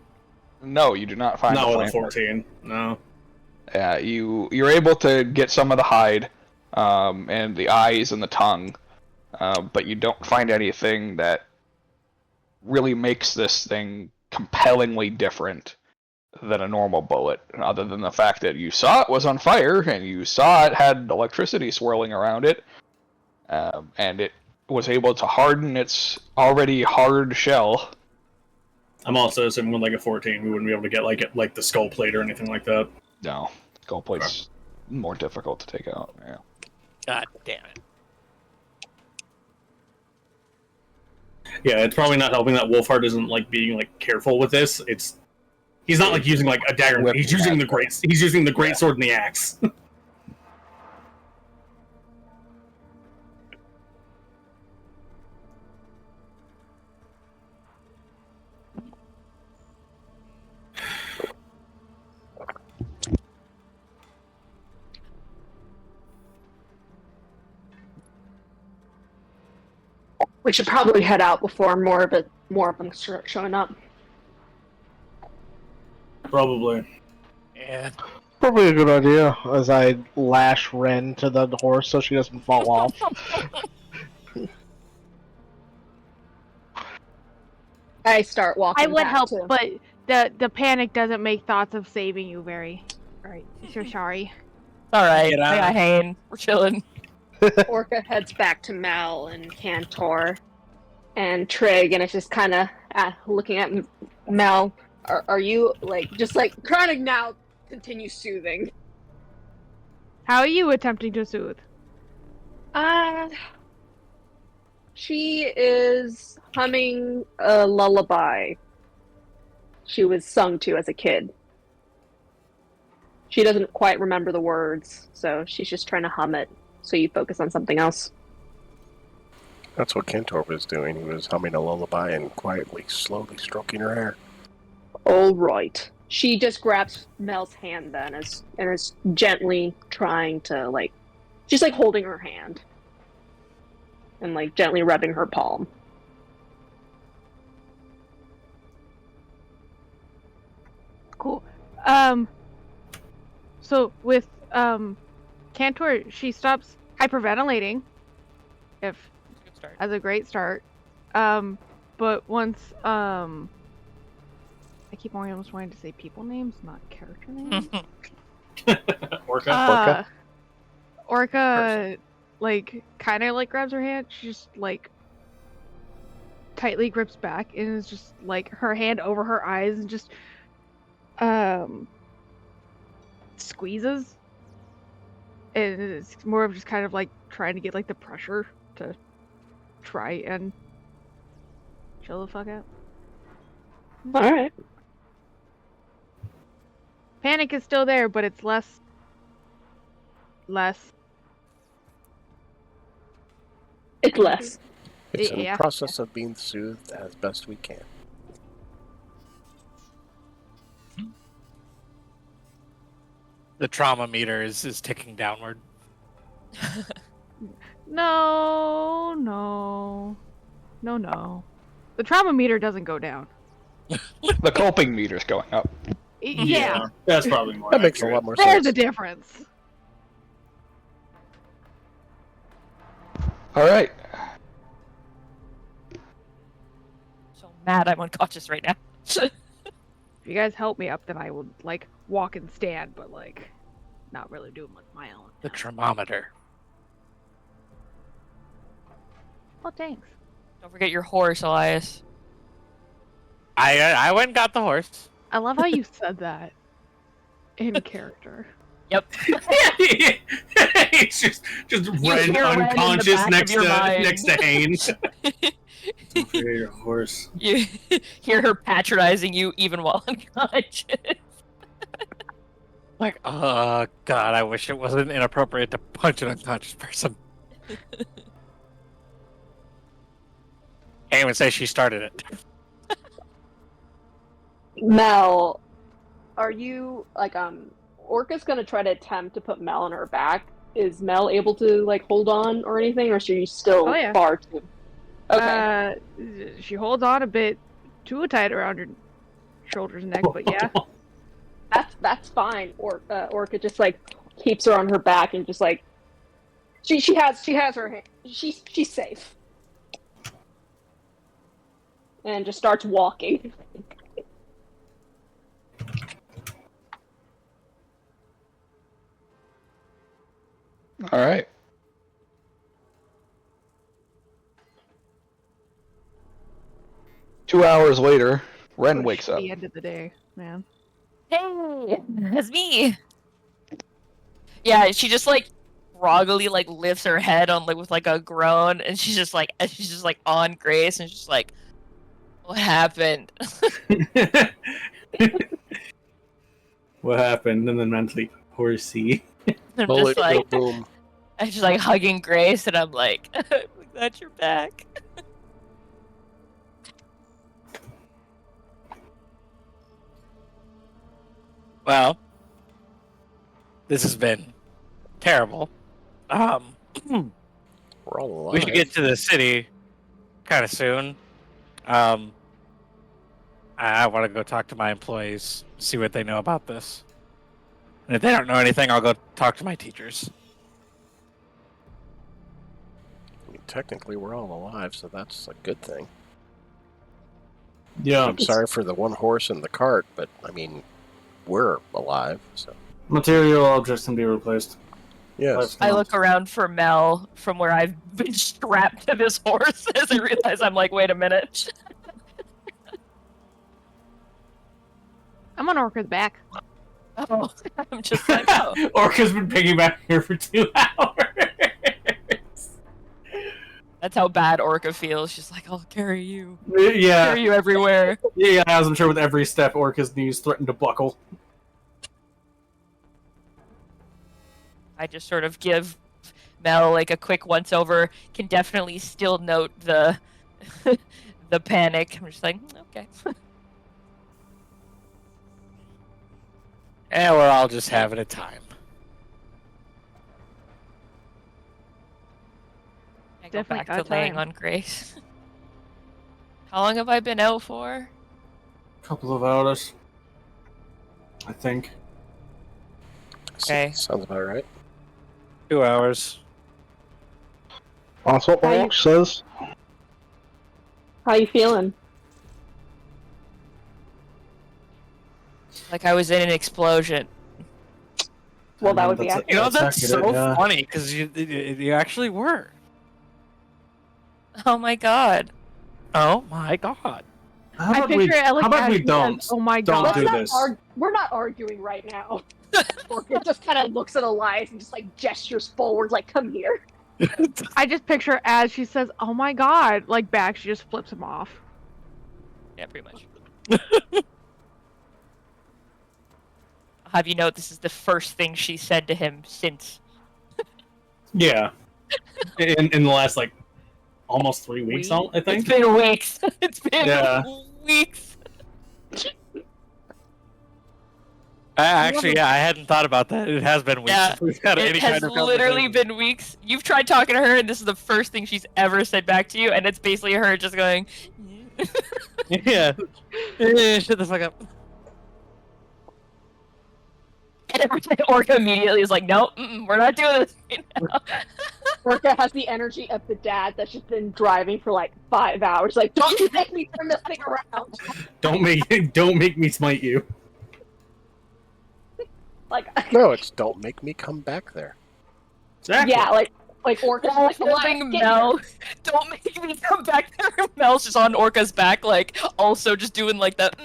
E: No, you do not find
C: Not
E: the
C: with a
E: flame.
C: 14. No.
E: Yeah, you're able to get some of the hide, and the eyes and the tongue, but you don't find anything that really makes this thing compellingly different than a normal bullet, other than the fact that you saw it was on fire, and you saw it had electricity swirling around it, and it was able to harden its already hard shell.
C: I'm also assuming with like a 14, we wouldn't be able to get like the skull plate or anything like that.
E: No, skull plate's more difficult to take out. Yeah.
H: God damn it.
C: Yeah, it's probably not helping that Wolfheart isn't like being like careful with this. He's not like using like a dagger.
E: Whip
C: He's using the great
E: Yeah.
C: sword and the axe.
F: We should probably head out before more of them start showing up.
C: Probably.
H: Yeah.
D: Probably a good idea, as I lash Ren to the horse so she doesn't fall off.
F: I start walking.
G: I would
F: back
G: help,
F: too.
G: but the panic doesn't make thoughts of saving you very. Alright, so sorry.
B: Alright,
H: Get
B: I
H: out.
B: got Hane. We're chilling.
F: Orca heads back to Mal and Cantor and Trig, and it's just kind of looking at Mel. Are you just trying to now continue soothing?
G: How are you attempting to soothe?
F: She is humming a lullaby she was sung to as a kid. She doesn't quite remember the words, so she's just trying to hum it so you focus on something else.
A: That's what Kentor was doing. He was humming a lullaby and quietly, slowly stroking her hair.
F: All right. She just grabs Mel's hand then and is gently trying to, like, she's like holding her hand and like gently rubbing her palm.
G: Cool. So with Cantor, she stops hyperventilating. If
B: Good start.
G: as a great start. But once I keep almost wanting to say people names, not character names.
C: Orca.
G: Orca, like, kind of like grabs her hand. She just like tightly grips back and is just like her hand over her eyes and just squeezes. And it's more of just kind of like trying to get like the pressure to try and chill the fuck out.
F: All right.
G: Panic is still there, but it's less.
F: It's less.
A: It's in the
G: Yeah.
A: process of being soothed as best we can.
H: The trauma meter is ticking downward.
G: No. The trauma meter doesn't go down.
E: The coping meter's going up.
G: Yeah.
C: That's probably more.
A: That makes a
C: accurate.
A: lot more
G: There's
A: sense.
G: a difference.
E: All right.
B: So mad I'm unconscious right now.
G: If you guys help me up, then I will like walk and stand, but like not really do much my own.
H: The thermometer.
G: Oh, thanks.
B: Don't forget your horse, Elias.
H: I went and got the horse.
G: I love how you said that in character.
B: Yep.
C: He's just Ren
B: hear Ren in the
C: unconscious
B: back
C: next
B: of your mind.
C: to Haynes. Don't forget your horse.
B: You hear her patronizing you even while unconscious.
H: Like, oh god, I wish it wasn't inappropriate to punch an unconscious person. Can't even say she started it.
F: Mel, are you like Orca's gonna try to attempt to put Mel on her back. Is Mel able to like hold on or anything, or is she still
G: Oh, yeah.
F: far too? Okay.
G: She holds on a bit too tight around her shoulders and neck, but yeah.
F: That's fine. Orca just like keeps her on her back and just like she has her hand. She's safe. And just starts walking.
E: All right. Two hours later, Ren
G: What a
E: wakes up.
G: shitty end of the day, man.
B: Hey, that's me. Yeah, she just like groggily like lifts her head on like with like a groan, and she's just like on Grace, and she's just like, "What happened?"
C: What happened? And then mentally, horsey.
B: I'm
A: Bullet,
B: just like,
A: boom.
B: I'm just like hugging Grace, and I'm like, "I'm glad you're back."
H: Well, this has been terrible.
A: We're all alive.
H: We should get to the city kind of soon. I want to go talk to my employees, see what they know about this. And if they don't know anything, I'll go talk to my teachers.
A: I mean, technically, we're all alive, so that's a good thing.
C: Yeah.
A: I'm sorry for the one horse and the cart, but I mean, we're alive, so
C: Material objects can be replaced.
A: yes.
B: I look around for Mel from where I've been strapped to this horse as I realize I'm like, wait a minute.
G: I'm on Orca's back.
B: Oh, I'm just like, oh.
C: Orca's been piggybacking here for 2 hours.
B: That's how bad Orca feels. She's like, I'll carry you.
C: Yeah,
B: Carry you everywhere.
C: yeah. As I'm sure with every step, Orca's knees threaten to buckle.
B: I just sort of give Mel like a quick once over. Can definitely still note the the panic. I'm just like, okay.
H: And we're all just having a time.
B: I go
G: Definitely
B: back
G: a
B: to laying
G: time.
B: on Grace. How long have I been out for?
C: Couple of hours, I think.
B: Okay.
A: Sounds about right.
H: 2 hours.
D: That's what my
F: How you-
D: watch says.
F: How you feeling?
B: Like I was in an explosion.
F: Well, that would be
C: That's-
F: accurate.
H: You know, that's
C: accurate,
H: so
C: yeah.
H: funny because you actually were.
B: Oh my god.
H: Oh my god.
C: How
G: I
C: about
G: picture it like
C: how about
G: as
C: we
G: she
C: don't?
G: says, "Oh my
C: Don't
G: god."
C: do this.
F: We're not arguing right now. Orca just kind of looks at Elias and just like gestures forward, like, "Come here."
G: I just picture as she says, "Oh my god," like back, she just flips him off.
B: Yeah, pretty much. I'll have you note this is the first thing she said to him since.
C: Yeah. In the last like almost 3 weeks, I
B: It's
C: think.
B: been weeks. It's been
C: Yeah.
B: weeks.
H: Actually, yeah, I hadn't thought about that. It has been weeks
B: Yeah,
H: since we've had
B: It
H: any
B: has
H: kind of
B: literally
H: conversation.
B: been weeks. You've tried talking to her, and this is the first thing she's ever said back to you, and it's basically her just going,
H: Yeah. Shut the fuck up.
B: and every time Orca immediately is like, "No, we're not doing this right now."
F: Orca has the energy of the dad that's just been driving for like 5 hours. Like, don't you make me turn this thing around.
C: Don't make me smite you.
F: Like,
A: No, it's don't make me come back there.
C: Exactly.
F: yeah, like Orca's just like,
B: Holding
F: "Elias, get
B: Mel.
F: here."
B: Don't make me come back there. Mel's just on Orca's back, like, also just doing like that.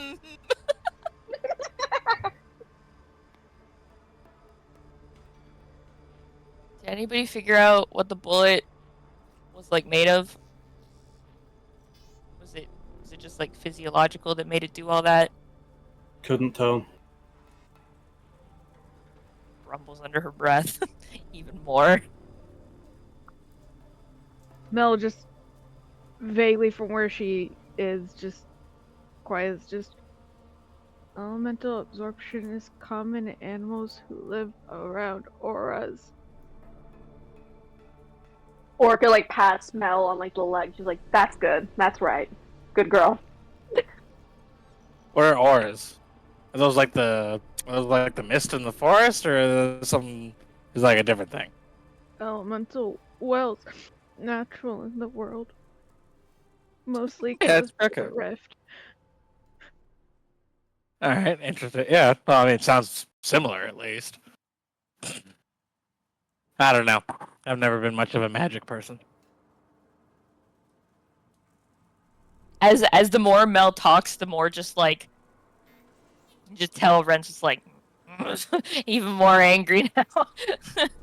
B: Did anybody figure out what the bullet was like made of? Was it just like physiological that made it do all that?
C: Couldn't tell.
B: Rumbles under her breath, even more.
G: Mel just vaguely from where she is, just quiet, just elemental absorption is common in animals who live around auras.
F: Orca like pats Mel on like the leg. She's like, "That's good. That's right. Good girl."
H: What are auras? Are those like the mist in the forest, or is like a different thing?
G: Elemental wells, natural in the world. Mostly
H: Yeah,
G: caused
H: it's
G: by
H: okay.
G: the rift.
H: All right, interesting. Yeah, well, I mean, it sounds similar at least. I don't know. I've never been much of a magic person.
B: As the more Mel talks, the more just like you just tell Ren's just like even more angry now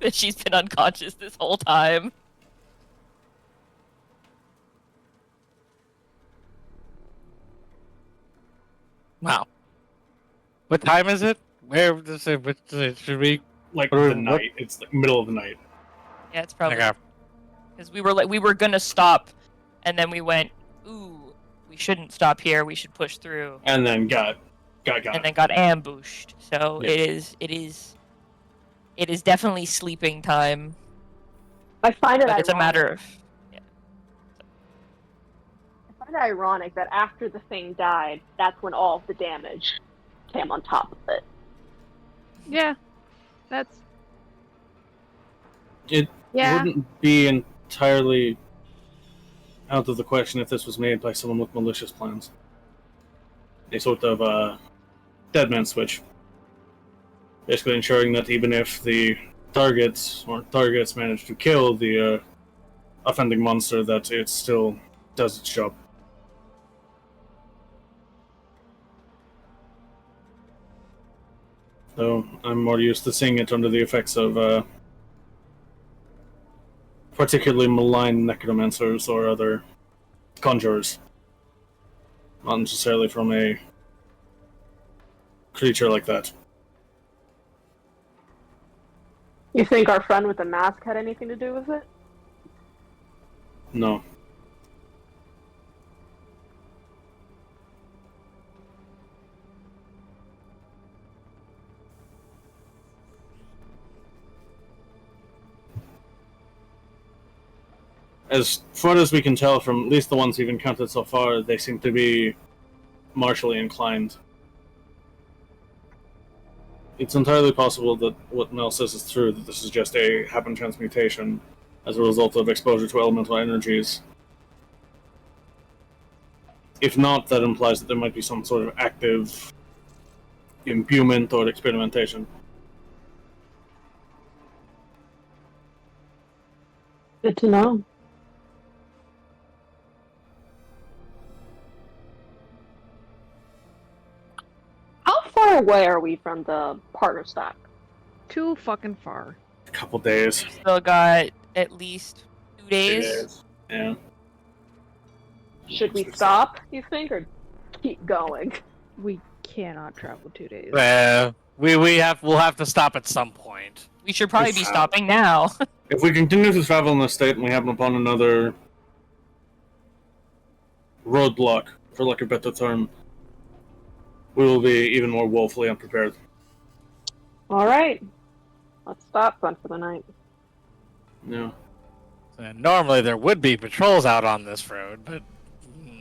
B: that she's been unconscious this whole time.
H: Wow. What time is it? Where does it? Should we?
C: Like
H: What-
C: the night. It's the middle of the night.
B: Yeah, it's probably
H: Okay.
B: because we were gonna stop, and then we went, ooh, we shouldn't stop here. We should push through,
C: And then got
B: and then got ambushed. So
C: Yeah.
B: it is definitely sleeping time.
F: I find it
B: But it's a
F: ironic.
B: matter of
F: I find it ironic that after the thing died, that's when all of the damage came on top of it.
G: Yeah, that's
C: It
G: yeah.
C: wouldn't be entirely out of the question if this was made by someone with malicious plans. A sort of dead man switch. Basically ensuring that even if the targets manage to kill the offending monster, that it still does its job. So I'm more used to seeing it under the effects of particularly malign necromancers or other conjurers. Not necessarily from a creature like that.
F: You think our friend with the mask had anything to do with it?
C: No. As far as we can tell from at least the ones we've encountered so far, they seem to be martially inclined. It's entirely possible that what Mel says is true, that this is just a happen transmutation as a result of exposure to elemental energies. If not, that implies that there might be some sort of active imbuement or experimentation.
F: Good to know. How far away are we from the partner stock?
G: Too fucking far.
C: A couple days.
B: Still got at least 2
C: 3
B: days.
C: days. Yeah.
F: Should we stop, you think, or keep going?
G: We cannot travel 2 days.
H: We'll have to stop at some point.
B: We should probably be
C: It's,
B: stopping now.
C: If we continue to travel in this state and we happen upon another roadblock, for lack of a better term, we will be even more woefully unprepared.
F: All right. Let's stop then for the night.
C: Yeah.
H: And normally there would be patrols out on this road, but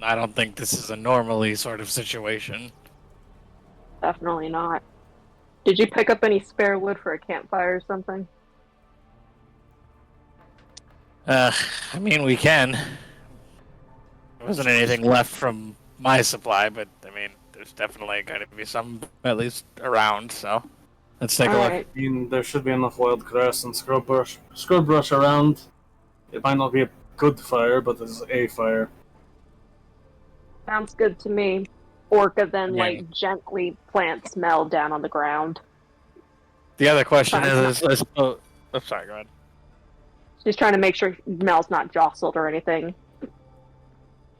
H: I don't think this is a normally sort of situation.
F: Definitely not. Did you pick up any spare wood for a campfire or something?
H: I mean, we can. There wasn't anything left from my supply, but I mean, there's definitely going to be some at least around, so let's take a look.
F: Alright.
C: I mean, there should be enough wild grass and scrub brush around. It might not be a good fire, but this is a fire.
F: Sounds good to me. Orca then,
H: Yeah.
F: like, gently plants Mel down on the ground.
H: The other question
F: Fine.
H: is oh, sorry, go ahead.
F: She's trying to make sure Mel's not jostled or anything.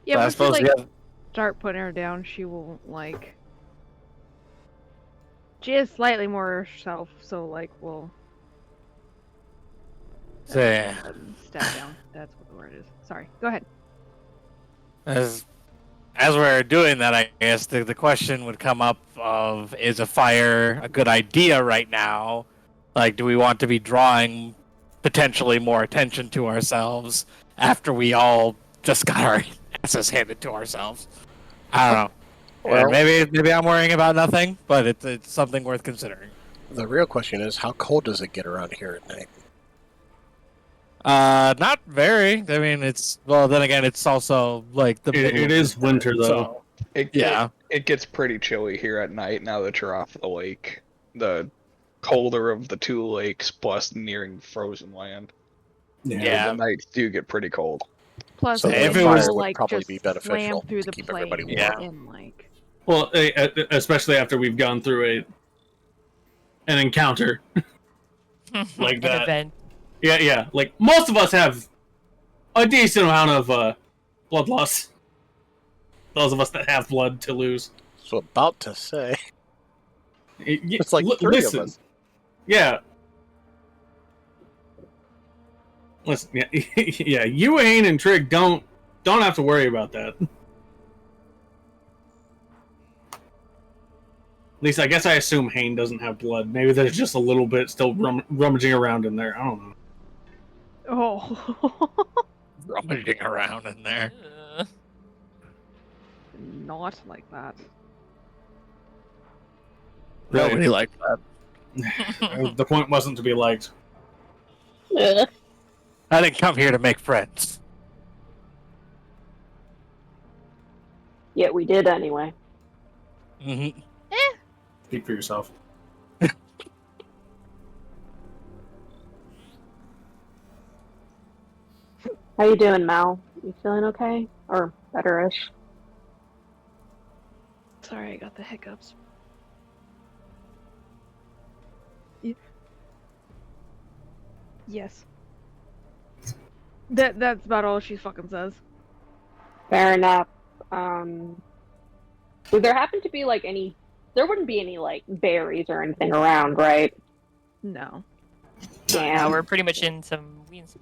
G: Yeah,
H: I
G: once you
H: suppose
G: like
H: the other-
G: start putting her down, she will like. She is slightly more herself, so like we'll
H: Say,
G: step down. That's what the word is. Sorry. Go ahead.
H: as we're doing that, I guess the question would come up of, is a fire a good idea right now? Like, do we want to be drawing potentially more attention to ourselves after we all just got our asses handed to ourselves? I don't know.
A: Well-
H: maybe I'm worrying about nothing, but it's something worth considering.
A: The real question is, how cold does it get around here at night?
H: Not very. I mean, then again, it's also like the middle
C: It
H: of
C: is winter, though.
H: so- Yeah.
E: It gets pretty chilly here at night now that you're off the lake. The colder of the two lakes, plus nearing frozen land.
H: Yeah.
E: The nights do get pretty cold.
G: Plus,
A: So
G: the
H: if
G: wind
H: it was-
G: will,
A: would
G: like
A: probably
G: just
A: be beneficial
G: slam through
A: to
G: the
A: keep
G: plane
A: everybody
H: warm.
G: and like.
C: Well, especially after we've gone through an encounter. Like
B: An
C: that.
B: event.
C: Yeah. Like, most of us have a decent amount of blood loss. Those of us that have blood to lose.
A: So about to say,
C: It's
A: it's like three of us.
C: Yeah. Listen, yeah, you, Hayne, and Trig don't have to worry about that. At least, I guess I assume Hayne doesn't have blood. Maybe there's just a little bit still rummaging around in there. I don't know.
G: Oh.
H: Rummaging around in there.
G: Not like that.
H: Nobody liked that.
C: The point wasn't to be liked.
F: Ugh.
H: I didn't come here to make friends.
F: Yet we did anyway.
H: Mm-hmm.
C: Speak for yourself.
F: How you doing, Mal? You feeling okay? Or better-ish?
G: Sorry, I got the hiccups. Yes. That's about all she fucking says.
F: Fair enough. Would there happen to be like any? There wouldn't be any like berries or anything around, right?
G: No.
B: Yeah,
F: Damn.
B: we're pretty much in some weeds.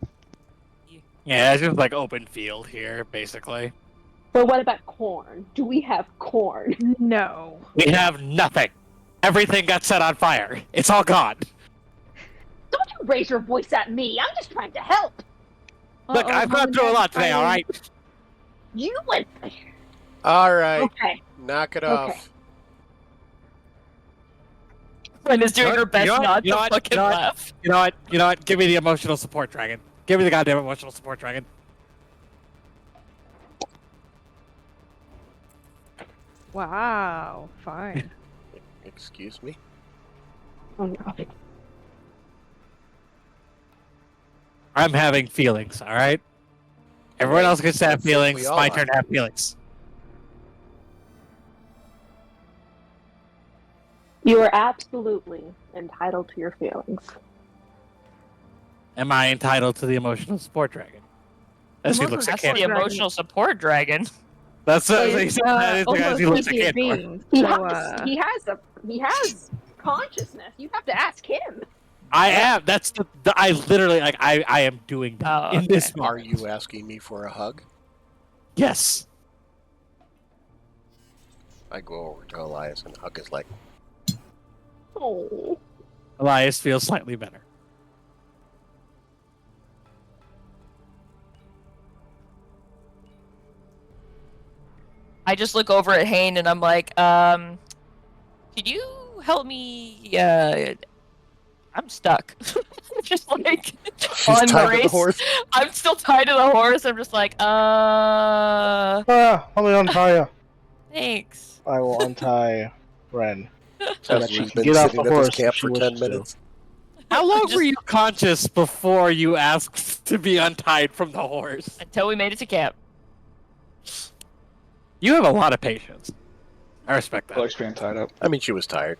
H: Yeah, it's just like open field here, basically.
F: But what about corn? Do we have corn?
G: No.
H: We have nothing. Everything got set on fire. It's all gone.
F: Don't you raise your voice at me! I'm just trying to help.
H: Look, I've gone through a lot today, alright?
F: You went.
A: All right,
F: Okay.
A: knock it
F: Okay.
A: off.
B: Brenda's doing
H: You know
B: her best
H: what?
B: not
H: You know
B: to
H: what?
B: fucking
H: You know what?
B: laugh.
H: You know what? You know what? Give me the emotional support dragon. Give me the goddamn emotional support dragon.
G: Wow. Fine.
A: Excuse me?
F: Oh, no.
H: I'm having feelings, alright? Everyone else gets to have
A: I think
H: feelings.
A: we
H: It's
A: all
H: my
A: are.
H: turn to have feelings.
F: You are absolutely entitled to your feelings.
H: Am I entitled to the emotional support dragon? As he looks at
B: That's the
H: Candor.
B: emotional support dragon.
H: That's
F: Well,
H: he said that is the guy as he looks at
G: sentient
H: Candor.
G: being,
F: He
G: so,
F: has consciousness. You have to ask him.
H: I am. That's I literally like. I am doing that
B: Oh,
H: in this
B: okay.
A: Are
H: moment.
A: you asking me for a hug?
H: Yes.
A: I go over to Elias and hug his leg.
F: Oh.
H: Elias feels slightly better.
B: I just look over at Hayne and I'm like, could you help me? I'm stuck. Just like
A: She's
B: on
A: tied to the
B: Grace.
A: horse.
B: I'm still tied to the horse. I'm just like,
D: Let me untie you.
B: thanks.
D: I will untie Ren. So that she
A: We've
D: can
A: been
D: get off
A: sitting
D: the
A: at this
D: horse
A: camp
D: if she
A: for 10
D: wishes to.
A: minutes.
H: How long
B: Just-
H: were you conscious before you asked to be untied from the horse?
B: Until we made it to camp.
H: You have a lot of patience. I respect that.
E: Legs being tied up.
A: I mean, she was tired.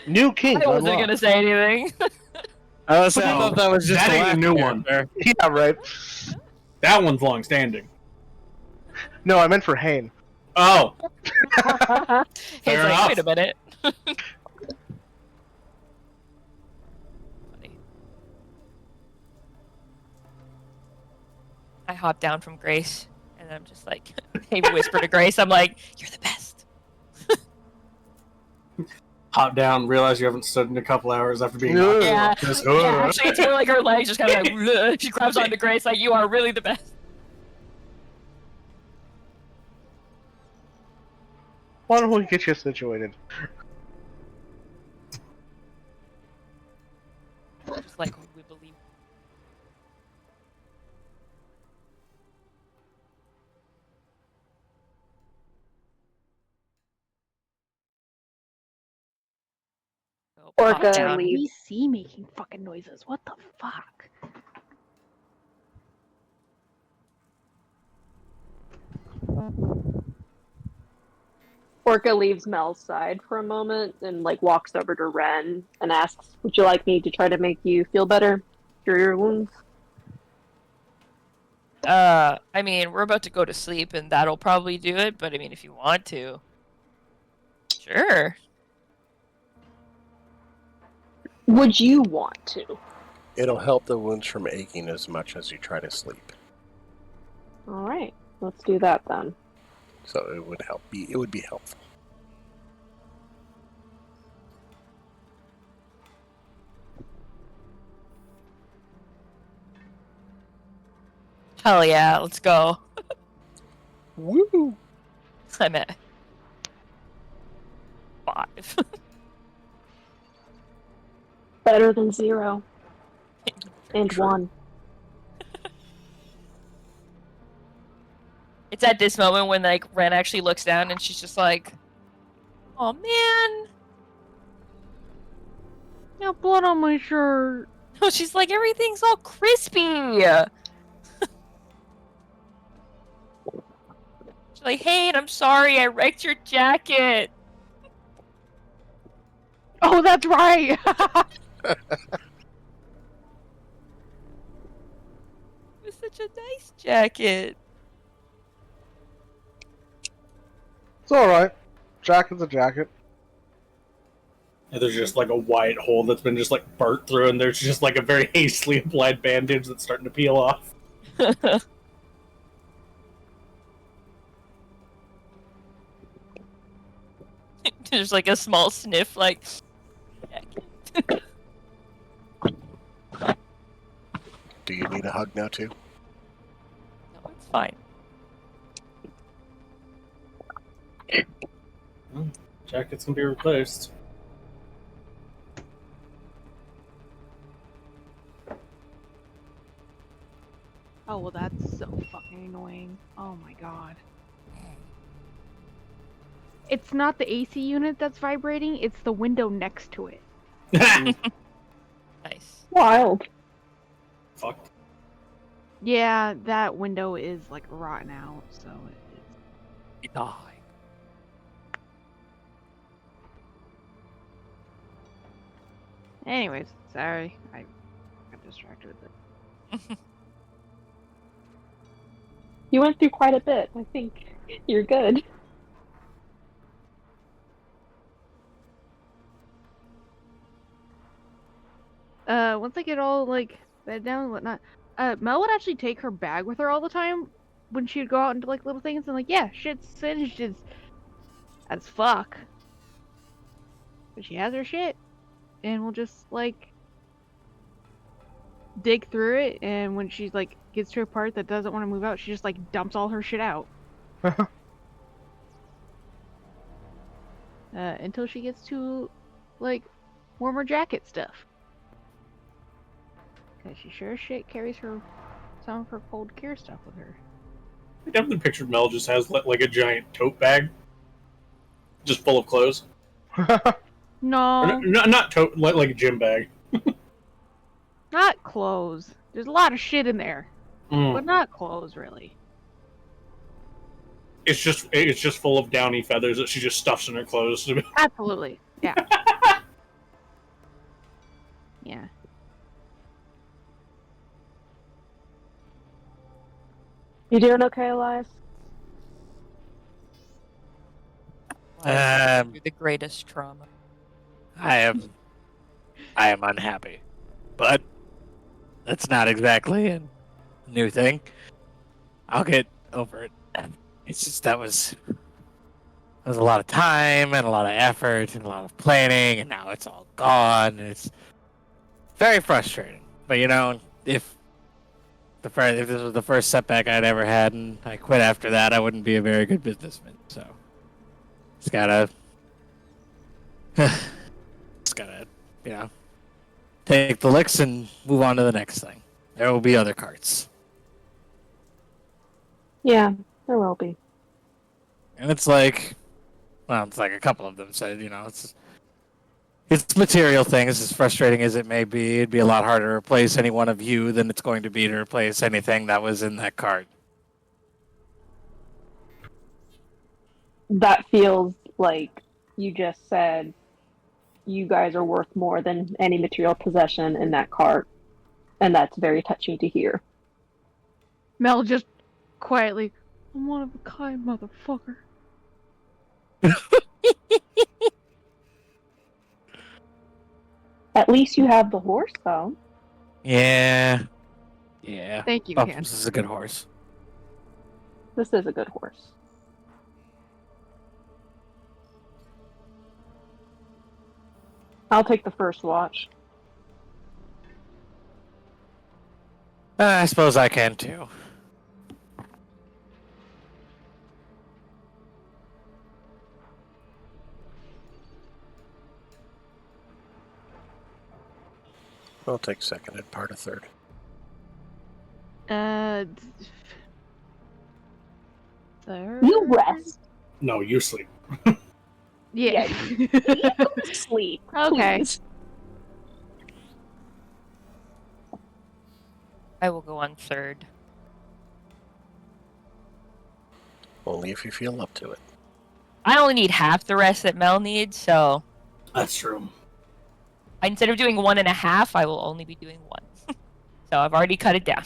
D: New king.
B: I wasn't
D: unlocked.
B: gonna say anything.
H: I thought that was just
C: That
H: the
C: ain't a
H: last
C: new one.
H: character.
D: Yeah, right.
C: That one's long standing.
D: No, I meant for Hane.
C: Oh,
B: He's
C: Fair
B: like,
C: enough.
B: wait a minute. Funny. I hop down from Grace, and I'm just like, I whisper to Grace, I'm like, you're the best.
C: hop down. Realize you haven't stood in a couple hours after being
D: Yeah.
C: knocked
B: Yeah.
C: off. Just,
B: Yeah, actually, it's more like her legs just kind of like, "Bleh." She grabs onto Grace, like, you are really the best.
D: Why don't we get you situated?
B: Just like, we believe. Go pop
F: Orca
B: down.
F: leaves.
G: VC making fucking noises. What the fuck?
F: Orca leaves Mel's side for a moment and like walks over to Ren and asks, "Would you like me to try to make you feel better? Cure your wounds?"
B: I mean, we're about to go to sleep, and that'll probably do it. But I mean, if you want to, sure.
F: Would you want to?
A: It'll help the wounds from aching as much as you try to sleep.
F: All right, let's do that then.
A: So it would help. It would be helpful.
B: Hell yeah, let's go.
A: Woo!
B: I'm at 5.
F: Better than 0 and
A: True.
F: 1.
B: It's at this moment when like Ren actually looks down and she's just like, "Oh man."
G: Yeah, blood on my shirt.
B: No, she's like, everything's all crispy. She's like, "Hey, I'm sorry, I wrecked your jacket."
G: Oh, that's right.
B: such a nice jacket.
D: It's alright. Jacket's a jacket.
C: And there's just like a wide hole that's been just like burnt through, and there's just like a very hastily applied bandage that's starting to peel off.
B: There's like a small sniff, like.
A: Do you need a hug now too?
B: No, it's fine.
C: Jackets can be replaced.
G: Oh, well, that's so fucking annoying. Oh my god. It's not the AC unit that's vibrating, it's the window next to it.
B: Nice.
F: Wild.
C: Fuck.
G: Yeah, that window is like rotten out, so it's...
H: Die.
G: Anyways, sorry. I got distracted with it.
F: You went through quite a bit. I think you're good.
G: Once I get all, like, bed down and whatnot, Mel would actually take her bag with her all the time when she would go out into, like, little things, and, like, yeah, shit's finished as fuck. But she has her shit, and we'll just, like, dig through it, and when she, like, gets to a part that doesn't want to move out, she just, like, dumps all her shit out. Until she gets to, like, warmer jacket stuff. Because she sure as shit carries her some of her cold gear stuff with her.
C: I definitely pictured Mel just has like a giant tote bag, just full of clothes.
G: No,
C: Or not tote, like a gym bag.
G: not clothes. There's a lot of shit in there,
C: Mm.
G: but not clothes, really.
C: It's just full of downy feathers that she just stuffs in her clothes.
G: Absolutely, yeah. Yeah.
F: You doing okay, Elias?
B: You're the greatest trauma.
H: I am unhappy, but that's not exactly a new thing. I'll get over it. It's just that was a lot of time and a lot of effort and a lot of planning, and now it's all gone. And it's very frustrating. But you know, if this was the first setback I'd ever had, and I quit after that, I wouldn't be a very good businessman. So just gotta, you know, take the licks and move on to the next thing. There will be other carts.
F: Yeah, there will be.
H: And it's like, well, it's like a couple of them said, you know, it's material things, as frustrating as it may be. It'd be a lot harder to replace any one of you than it's going to be to replace anything that was in that cart.
F: That feels like you just said you guys are worth more than any material possession in that cart. And that's very touching to hear.
G: Mel just quietly, I'm one of a kind, motherfucker.
F: At least you have the horse, though.
H: Yeah.
G: Thank you,
H: Oh,
G: Ken.
H: this is a good horse.
F: This is a good horse. I'll take the first watch.
H: I suppose I can too.
A: I'll take second and part of third.
G: Third?
F: You rest.
C: No, you sleep.
G: Yeah.
F: You go to sleep.
G: Okay.
F: Please.
B: I will go on third.
A: Only if you feel up to it.
B: I only need half the rest that Mel needs, so
C: That's true.
B: instead of doing 1.5, I will only be doing 1. So I've already cut it down.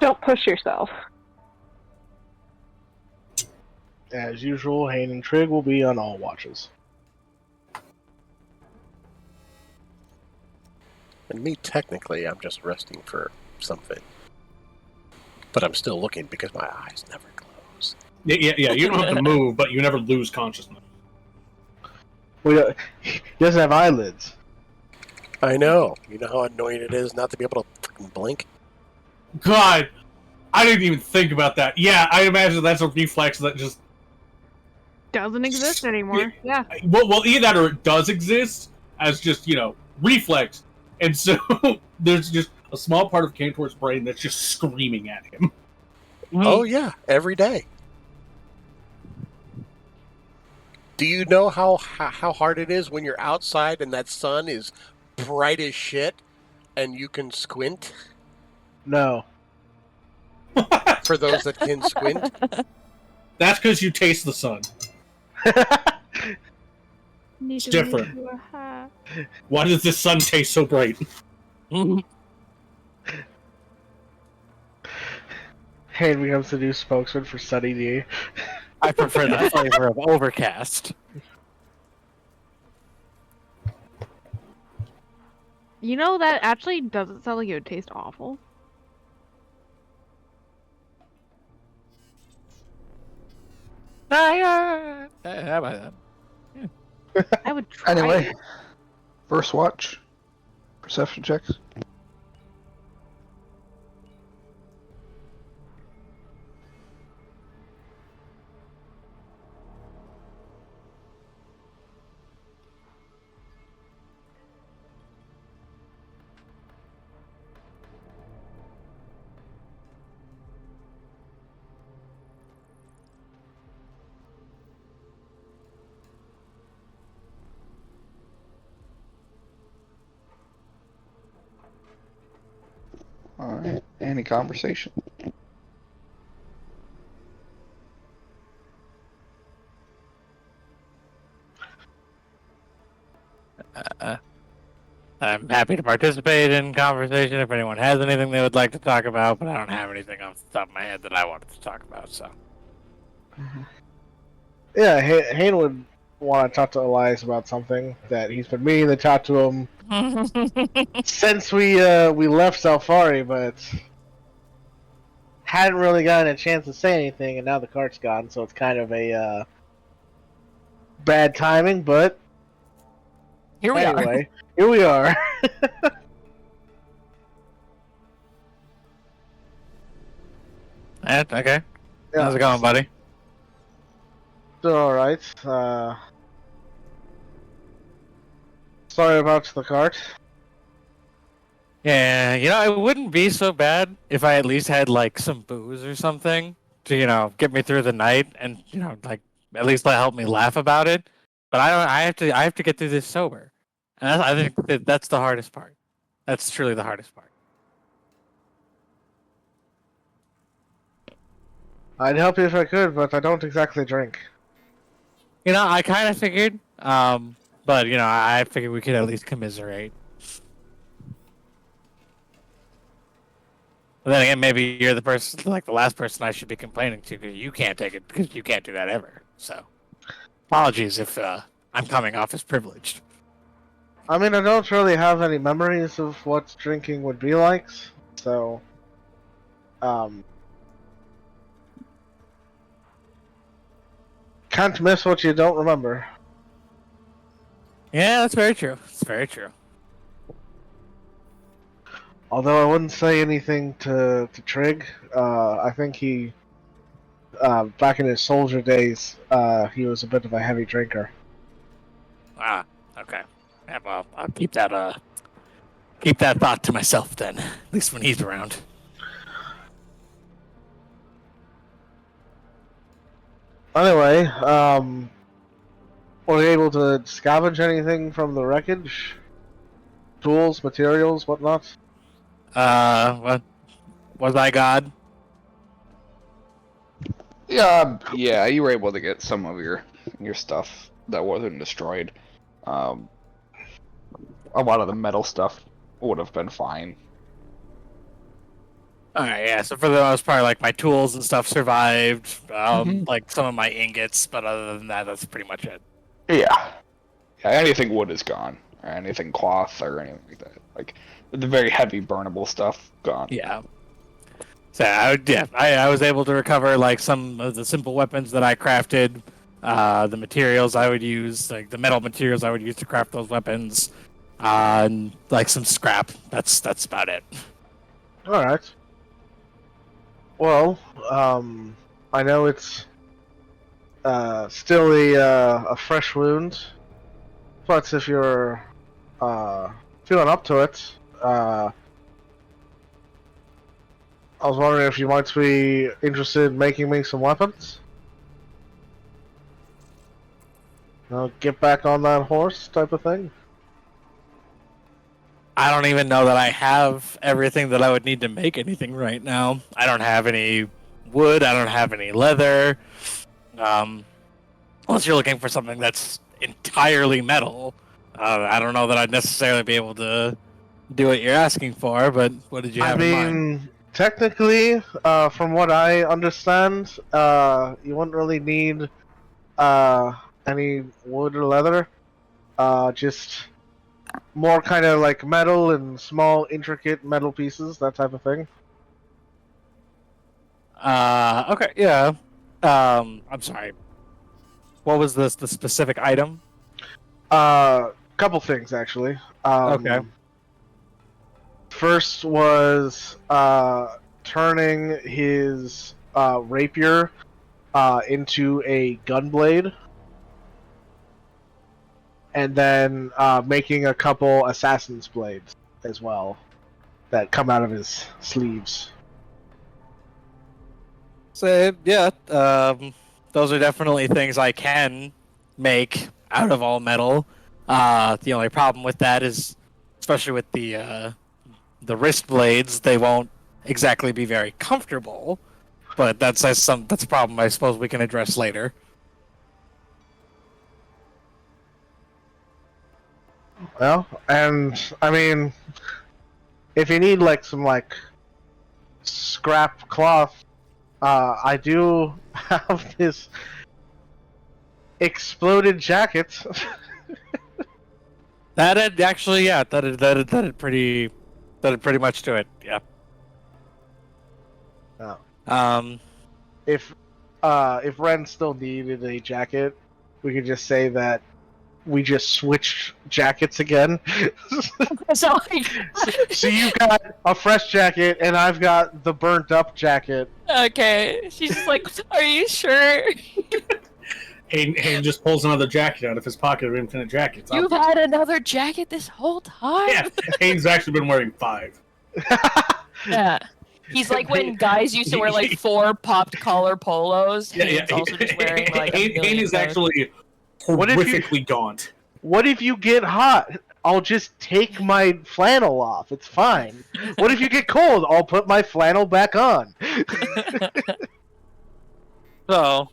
F: don't push yourself.
D: As usual, Hane and Trig will be on all watches.
A: And me, technically, I'm just resting for something. But I'm still looking because my eyes never close.
C: Yeah. You don't have to move, but you never lose consciousness.
D: Well, he doesn't have eyelids.
A: I know. You know how annoying it is not to be able to fucking blink?
C: God, I didn't even think about that. Yeah, I imagine that's a reflex that just
G: Doesn't exist anymore. Yeah.
C: well, either that or it does exist as just reflex, and so there's just a small part of Cantor's brain that's just screaming at him.
A: Oh, yeah. Every day. Do you know how hard it is when you're outside and that sun is bright as shit and you can squint?
D: No.
A: For those that can squint?
C: That's because you taste the sun.
G: Need
C: It's
G: to
C: different.
G: make you a hat.
C: Why does the sun taste so bright?
D: Hane becomes the new spokesman for Sunny D.
H: I prefer the flavor of overcast.
G: You know, that actually doesn't sound like it would taste awful.
H: How about that?
G: I would try.
E: Anyway, first watch. Perception checks. Alright, any conversation?
H: I'm happy to participate in conversation if anyone has anything they would like to talk about, but I don't have anything off the top of my head that I wanted to talk about, so.
D: Yeah, Hane would want to talk to Elias about something that he's been meaning to talk to him since we left Salfari, but hadn't really gotten a chance to say anything, and now the cart's gone, so it's kind of a bad timing, but
B: Here we are.
D: anyway, here we are.
H: Okay.
D: Yeah.
H: How's it going, buddy?
D: Alright, sorry about the cart.
H: Yeah, it wouldn't be so bad if I at least had, like, some booze or something to, get me through the night and, like, at least help me laugh about it. But I have to get through this sober. And I think that's the hardest part. That's truly the hardest part.
D: I'd help you if I could, but I don't exactly drink.
H: I kind of figured, but, I figured we could at least commiserate. But then again, maybe you're the person, like the last person I should be complaining to, because you can't take it, because you can't do that ever. So, apologies if I'm coming off as privileged.
D: I mean, I don't really have any memories of what drinking would be like, so, can't miss what you don't remember.
H: Yeah, that's very true. It's very true.
D: Although I wouldn't say anything to Trig. I think he, back in his soldier days, he was a bit of a heavy drinker.
H: Ah, okay. Yeah, well, I'll keep that thought to myself then, at least when he's around.
D: Anyway, were you able to scavenge anything from the wreckage? Tools, materials, whatnot?
H: What was I God?
E: Yeah, you were able to get some of your stuff that wasn't destroyed. A lot of the metal stuff would have been fine.
H: All right, yeah. So for the most part, like my tools and stuff survived,
E: Mhm.
H: like some of my ingots, but other than that, that's pretty much it.
E: Yeah. Yeah, anything wood is gone, or anything cloth, or anything like that. Like the very heavy burnable stuff gone.
H: Yeah. So I was able to recover like some of the simple weapons that I crafted, the materials I would use, like the metal materials I would use to craft those weapons, and like some scrap. That's about it.
D: All right. Well, I know it's still a fresh wound, but if you're feeling up to it, I was wondering if you might be interested in making me some weapons. Get back on that horse type of thing.
H: I don't even know that I have everything that I would need to make anything right now. I don't have any wood. I don't have any leather. Um, unless you're looking for something that's entirely metal, I don't know that I'd necessarily be able to do what you're asking for. But what did you
D: I
H: have in mind?
D: mean, technically, from what I understand, you wouldn't really need any wood or leather. Just more kind of like metal and small, intricate metal pieces, that type of thing.
H: Okay, yeah. I'm sorry. What was the specific item?
D: Couple things actually.
H: Okay.
D: First was turning his rapier into a gunblade, and then making a couple assassin's blades as well that come out of his sleeves.
H: So yeah, those are definitely things I can make out of all metal. The only problem with that is, especially with the wrist blades, they won't exactly be very comfortable. But that's that's a problem I suppose we can address later.
D: Well, and I mean, if you need like some like scrap cloth, I do have this exploded jacket.
H: That'd actually, yeah, that'd pretty much do it. Yeah.
D: Oh.
H: Um.
D: If Ren still needed a jacket, we could just say that we just switched jackets again.
B: So
D: So you've got a fresh jacket, and I've got the burnt up jacket.
B: okay, she's just like, "Are you sure
C: Hayden just pulls another jacket out of his pocket of infinite jackets.
B: you've had another jacket this whole time?"
C: Yeah, Hayden's actually been wearing 5.
B: Yeah. He's like when guys used to wear like 4 popped collar polos. Hayden's also just wearing like a
C: Hayden
B: million
C: is
B: coats.
C: actually
D: What if you-
C: horrifically gaunt.
D: What if you get hot? I'll just take my flannel off. It's fine. What if you get cold? I'll put my flannel back on.
H: So,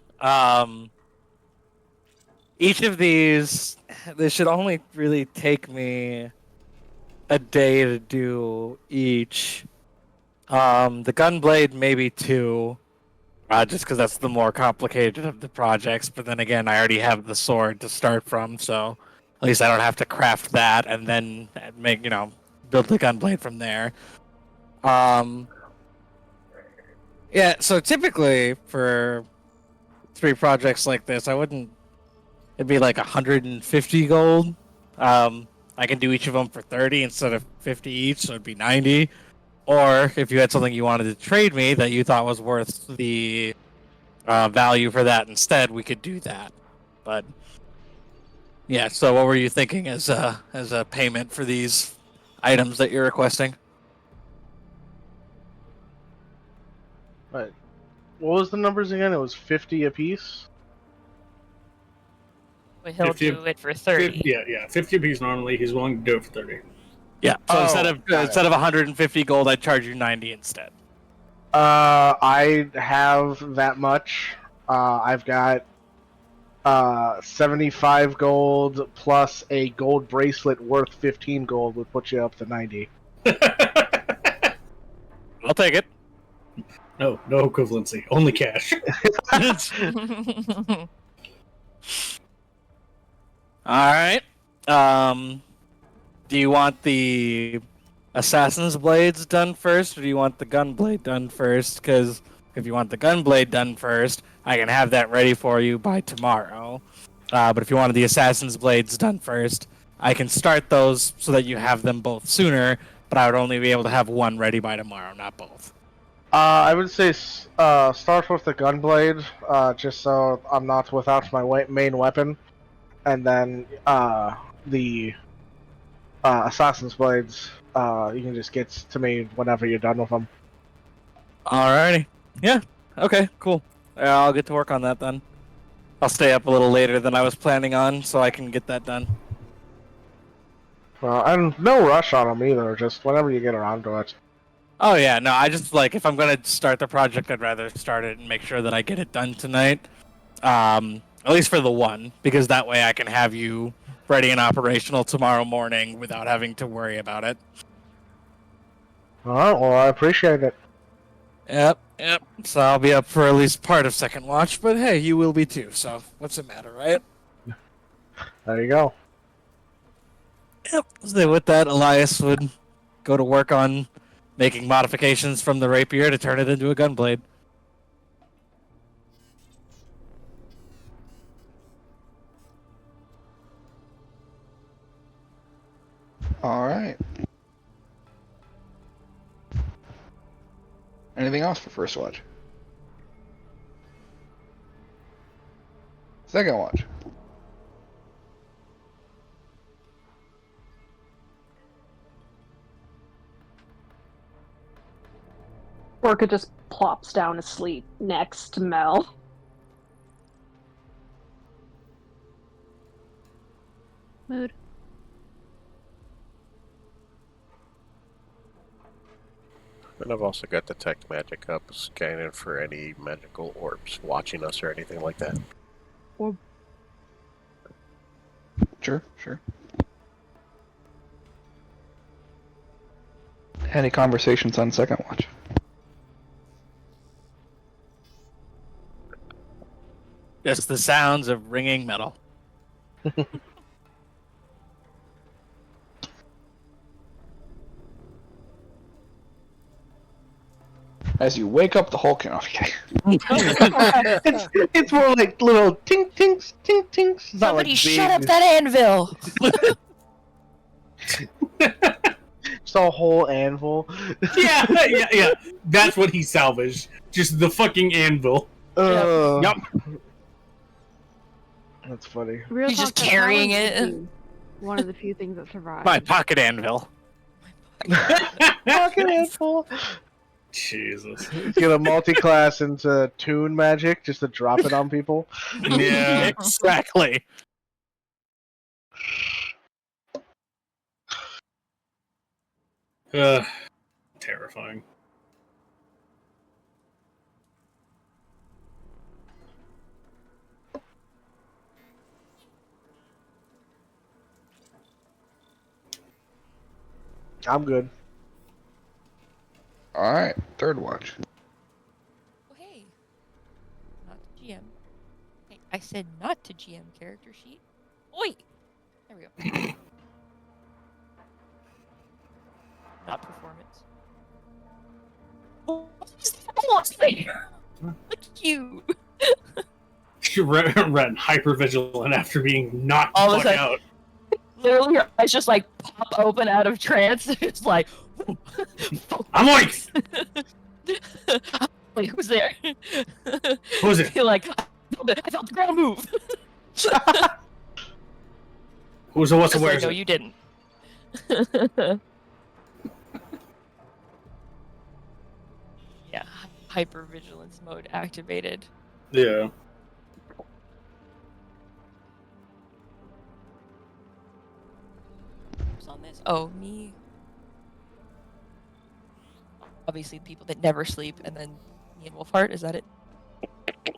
H: each of these, this should only really take me a day to do each. The gunblade maybe 2, just because that's the more complicated of the projects. But then again, I already have the sword to start from, so at least I don't have to craft that and then make build the gunblade from there. Yeah. So typically for 3 projects like this, I wouldn't. It'd be like 150 gold. I can do each of them for 30 instead of 50 each, so it'd be 90. Or if you had something you wanted to trade me that you thought was worth the value for that instead, we could do that. But yeah, so what were you thinking as a payment for these items that you're requesting?
D: Right. What was the numbers again? It was 50 apiece.
B: But he'll
C: 50
B: do it for 30.
C: Yeah, 50 apiece normally. He's willing to do it for 30.
H: Yeah. So
D: Oh,
H: instead of 150 gold, I'd charge you 90 instead.
D: I have that much. I've got 75 gold plus a gold bracelet worth 15 gold would put you up to 90.
H: I'll take it.
C: No equivalency. Only cash.
H: All right. Do you want the assassin's blades done first, or do you want the gun blade done first? Because if you want the gun blade done first, I can have that ready for you by tomorrow. But if you wanted the assassin's blades done first, I can start those so that you have them both sooner. But I would only be able to have one ready by tomorrow, not both.
D: I would say start with the gunblade, just so I'm not without my main weapon, and then the assassin's blades. You can just get to me whenever you're done with them.
H: Alrighty. Yeah. Okay. Cool. I'll get to work on that then. I'll stay up a little later than I was planning on, so I can get that done.
D: Well, and no rush on them either. Just whenever you get around to it.
H: Oh yeah, no, I just if I'm gonna start the project, I'd rather start it and make sure that I get it done tonight. At least for the one, because that way I can have you ready and operational tomorrow morning without having to worry about it.
D: All right. Well, I appreciate it.
H: Yep. So I'll be up for at least part of second watch, but hey, you will be too. So what's it matter, right?
D: There you go.
H: Yep. So with that, Elias would go to work on making modifications from the rapier to turn it into a gunblade.
E: All right. Anything else for first watch? Second watch.
F: Orca just plops down asleep next to Mel.
G: Mood.
A: And I've also got Detect Magic up, scanning for any magical orbs watching us or anything like that.
E: Sure. Any conversations on second watch?
H: Just the sounds of ringing metal.
E: As you wake up the whole camp. Okay.
D: it's more like little tink tinks, tink tinks. It's not like
B: Somebody shut up
D: big-
B: that anvil!
D: It's a whole anvil.
C: Yeah. That's what he salvaged. Just the fucking anvil.
H: Yup.
D: That's funny.
G: Real
B: He's just
G: talk, that
B: carrying
G: was
B: it.
G: One of the few things that survived.
H: My pocket anvil.
D: Fucking anvil.
C: Jesus.
D: Get a multi-class into tune magic just to drop it on people.
C: Yeah.
H: Exactly.
C: Terrifying.
D: I'm good.
E: All right. Third watch.
B: Oh, hey. Not to GM. Hey, I said not to GM character sheet. Oi! There we go. Not performance. Oh, almost there. Look at you.
C: Ren hyper-vigilant after being knocked
B: All
C: the
B: of a
C: fuck
B: sudden-
C: out.
B: Literally, her eyes just like pop open out of trance. It's like,
C: I'm like,
B: wait, who's there?
C: who's it?
B: You're like, I felt the ground move.
C: Who's the what's the
B: It's
C: where
B: like,
C: is
B: no,
C: it?
B: you didn't. Yeah, hypervigilance mode activated.
C: Yeah.
B: Who's on this? Oh, me. Obviously, people that never sleep, and then me and Wolfheart. Is that it?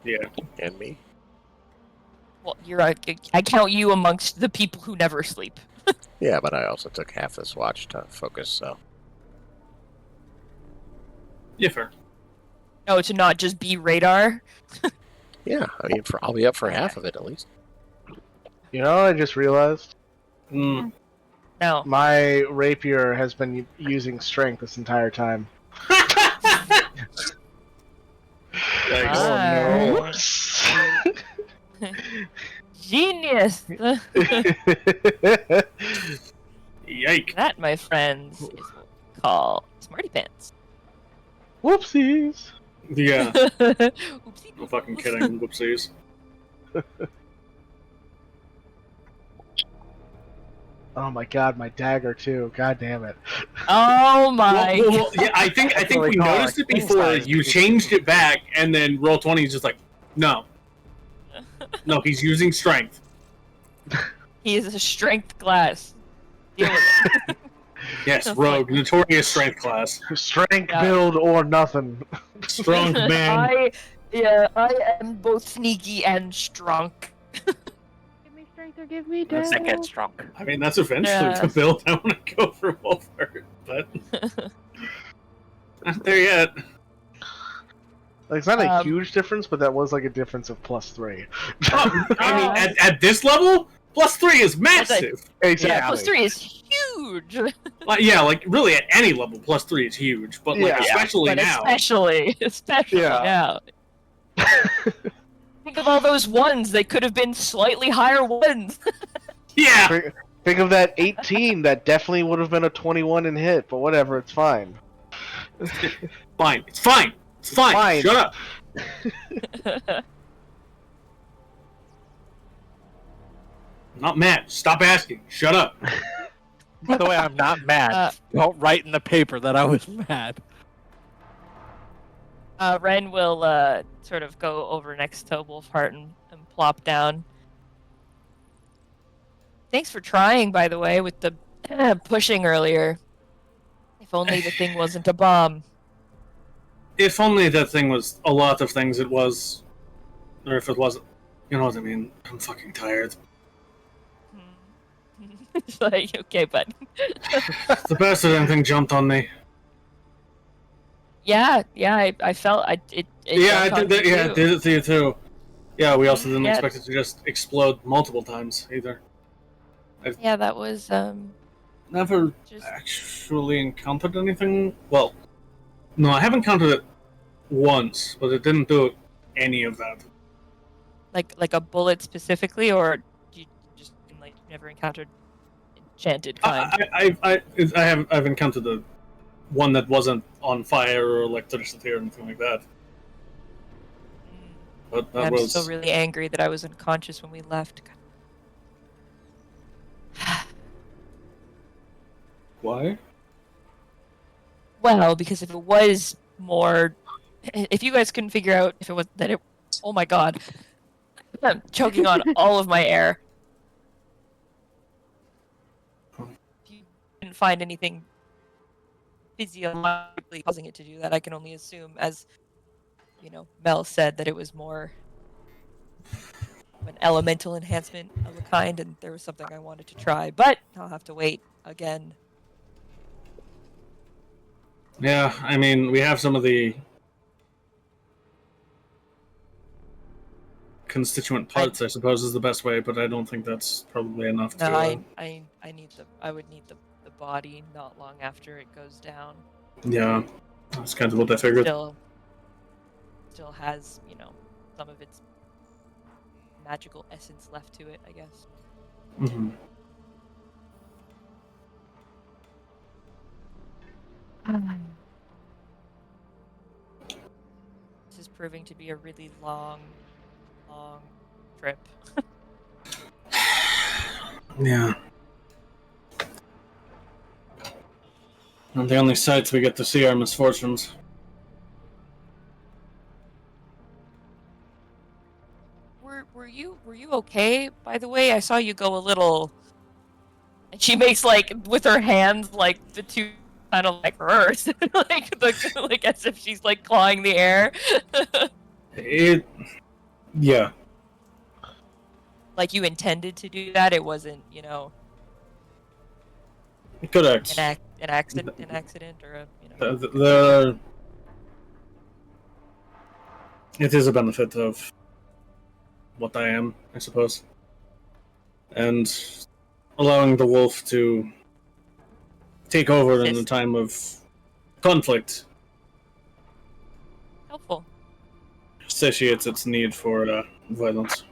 C: Yeah.
A: And me?
B: Well, I count you amongst the people who never sleep.
A: Yeah, but I also took half this watch to focus, so.
C: Yeah, fair.
B: Oh, to not just be radar.
A: Yeah, I mean, I'll be up for half of it at least.
D: You know, I just realized
C: Mm.
B: No.
D: my rapier has been using strength this entire time.
C: Yikes.
D: Oh no!
B: Genius.
C: Yike.
B: That, my friends, is what we call smarty pants.
D: Whoopsies!
C: Yeah,
B: Oopsie
C: no fucking
B: doodles.
C: kidding. Whoopsies.
D: Oh my god, my dagger too. God damn it.
B: Oh my!
C: Well, yeah, I think
A: what
C: we
A: we call
C: noticed
A: a
C: it before.
A: king-size
C: You changed it back, and then roll 20 is just like, no, he's using strength.
B: He is a strength class. Deal with it.
C: Yes, rogue, notorious strength class,
D: Strength
B: Yeah.
D: build or nothing.
C: strong man.
B: I am both sneaky and strong.
G: Give me strength or give me death.
H: Second strong.
C: I mean, that's eventually
B: Yeah.
C: the build I want to go for Wolfheart, but not there yet.
D: Like, it's not a
B: Um,
D: huge difference, but that was like a difference of +3.
C: Oh, I mean, at this level, +3 is massive.
D: Exactly.
B: Yeah, +3 is huge.
C: Like, yeah, like really at any level, +3 is huge, but like
D: Yeah.
C: especially
B: But
C: now.
B: especially
D: Yeah.
B: now. Think of all those ones. They could have been slightly higher ones.
C: Yeah.
D: Think of that 18. That definitely would have been a 21 in hit, but whatever, it's fine.
C: Fine. It's fine. It's fine.
D: Fine.
C: Shut up. I'm not mad. Stop asking. Shut up.
H: By the way, I'm not mad.
B: Uh,
H: Don't write in the paper that I was mad.
B: Ren will sort of go over next to Wolfheart and plop down. Thanks for trying, by the way, with the pushing earlier. If only the thing wasn't a bomb.
C: If only that thing was a lot of things it was, or if it wasn't. You know what I mean? I'm fucking tired.
B: It's like, okay, but
C: The bastard thing jumped on me.
B: yeah, I felt it.
C: Yeah, I
B: jumped on
C: did that.
B: me
C: Yeah, I
B: too.
C: did it to you too. Yeah, we also didn't
B: Yeah.
C: expect it to just explode multiple times either.
B: Yeah, that was
C: Never
B: just
C: actually encountered anything. Well, no, I have encountered it once, but it didn't do any of that.
B: like a bullet specifically, or you just like never encountered enchanted kind.
C: I've encountered the one that wasn't on fire or electricity or anything like that. But that
B: I'm
C: was
B: still really angry that I was unconscious when we left.
C: why?
B: Well, because if it was more, if you guys couldn't figure out if it was that it, oh my god, I'm choking on all of my air. If you didn't find anything physiologically causing it to do that, I can only assume, as you know, Mel said, that it was more of an elemental enhancement of a kind, and there was something I wanted to try, but I'll have to wait again.
C: Yeah, I mean, we have some of the constituent parts, I suppose, is the best way, but I don't think that's probably enough
B: No,
C: to.
B: I need I would need the body not long after it goes down.
C: Yeah, that's kind of what I figured.
B: Still has, you know, some of its magical essence left to it, I guess.
C: Mm-hmm.
B: This is proving to be a really long trip.
C: Yeah. And the only sights we get to see are misfortunes.
B: Were you okay, by the way? I saw you go a little, and she makes like with her hands like the two kind of like hers, like as if she's like clawing the air.
C: Yeah.
B: Like you intended to do that. It wasn't, you know,
C: Correct.
B: an accident or a, you know.
C: The it is a benefit of what I am, I suppose. And allowing the wolf to take over in a
B: Assist.
C: time of conflict
B: Helpful.
C: satiates its need for violence.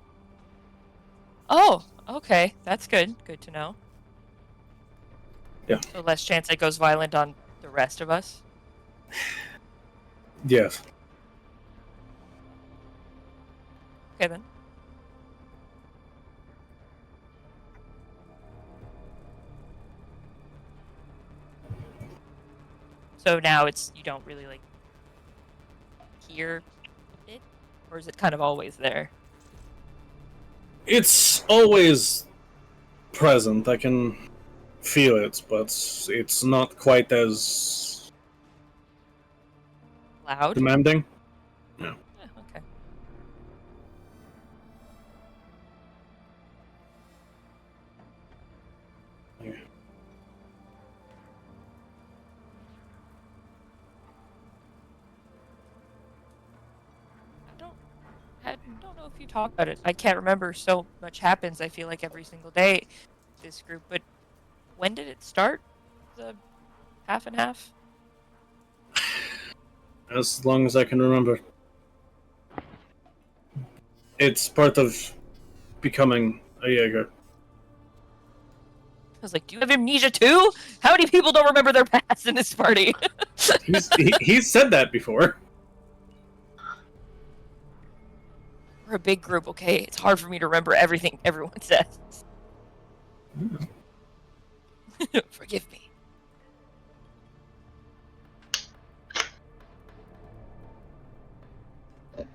B: Oh, okay. That's good. Good to know.
C: Yeah.
B: So less chance it goes violent on the rest of us.
C: Yes.
B: Okay then. So now it's you don't really like hear it, or is it kind of always there?
C: It's always present. I can feel it, but it's not quite as
B: Loud?
C: demanding.
B: Okay.
C: Yeah.
B: I don't know if you talk about it. I can't remember. So much happens. I feel like every single day, this group. But when did it start? The half and half.
C: As long as I can remember. It's part of becoming a Jaeger.
B: I was like, "Do you have amnesia too? How many people don't remember their past in this party?"
C: He's said that before.
B: We're a big group, okay? It's hard for me to remember everything everyone says. Forgive me.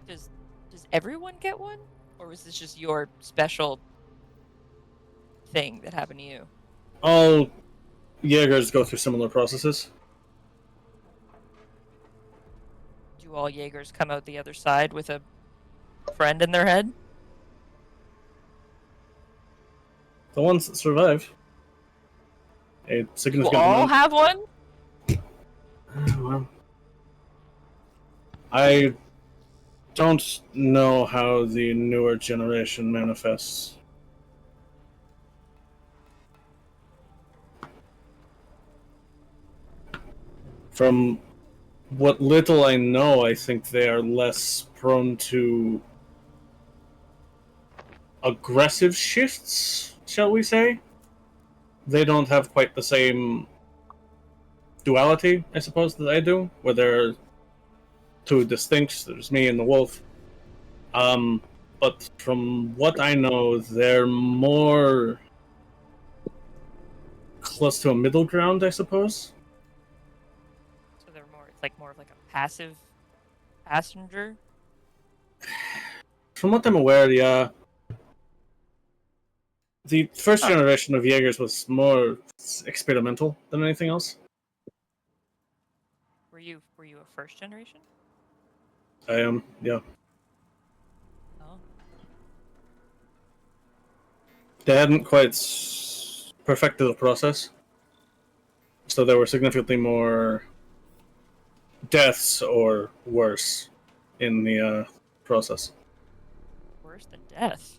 B: Does everyone get one? Or was this just your special thing that happened to you?
C: All Jaegers go through similar processes.
B: Do all Jaegers come out the other side with a friend in their head?
C: The ones that survive. A
B: Do
C: significant
B: all
C: amount.
B: have one?
C: Well, I don't know how the newer generation manifests. From what little I know, I think they are less prone to aggressive shifts, shall we say? They don't have quite the same duality, I suppose, that I do, where they're two distinct. There's me and the wolf. But from what I know, they're more close to a middle ground, I suppose.
B: So they're more it's like more of like a passive passenger.
C: From what I'm aware, yeah. The first generation of Jaegers was more experimental than anything else.
B: Were you a first generation?
C: I am, yeah.
B: Oh.
C: They hadn't quite perfected the process, so there were significantly more deaths or worse in the process.
B: Worse than death.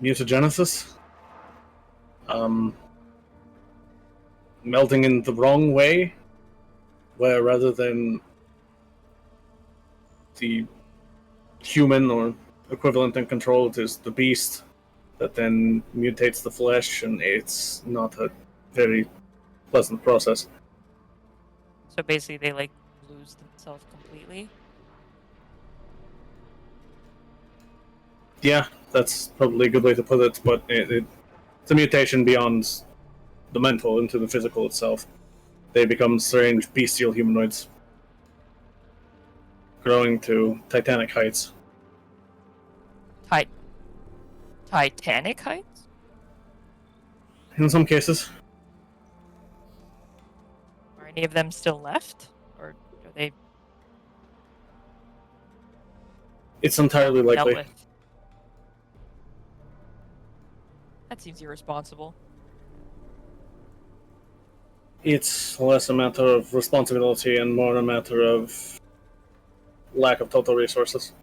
C: Mutagenesis. Melting in the wrong way, where rather than the human or equivalent in control, it is the beast that then mutates the flesh, and it's not a very pleasant process.
B: So basically they like lose themselves completely.
C: Yeah, that's probably a good way to put it, but it's a mutation beyond the mental into the physical itself. They become strange, bestial humanoids, growing to titanic heights.
B: Titanic heights?
C: In some cases,
B: Are any of them still left? Or are they
C: it's entirely
B: dealt
C: likely.
B: with? That seems irresponsible.
C: It's less a matter of responsibility and more a matter of lack of total resources.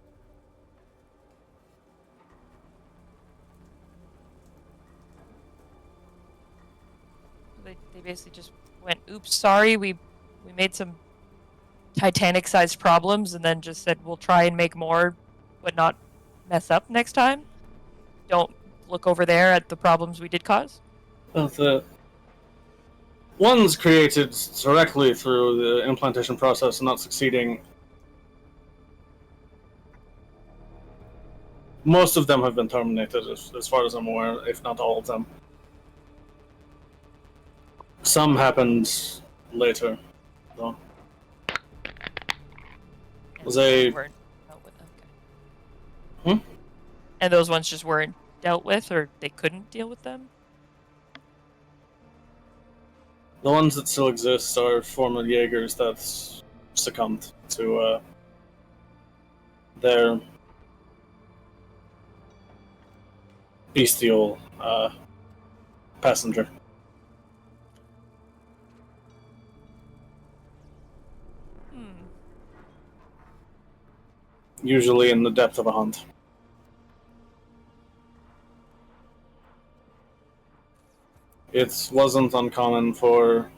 B: They basically just went, "Oops, sorry, we made some Titanic-sized problems," and then just said, "We'll try and make more, but not mess up next time. Don't look over there at the problems we did cause."
C: But the ones created directly through the implantation process not succeeding, most of them have been terminated, as far as I'm aware, if not all of them. Some happened later, though.
B: And
C: They
B: weren't dealt with. Okay.
C: Hmm?
B: And those ones just weren't dealt with, or they couldn't deal with them.
C: The ones that still exist are former Jaegers that succumbed to their bestial passenger.
B: Hmm.
C: Usually in the depth of a hunt. It wasn't uncommon for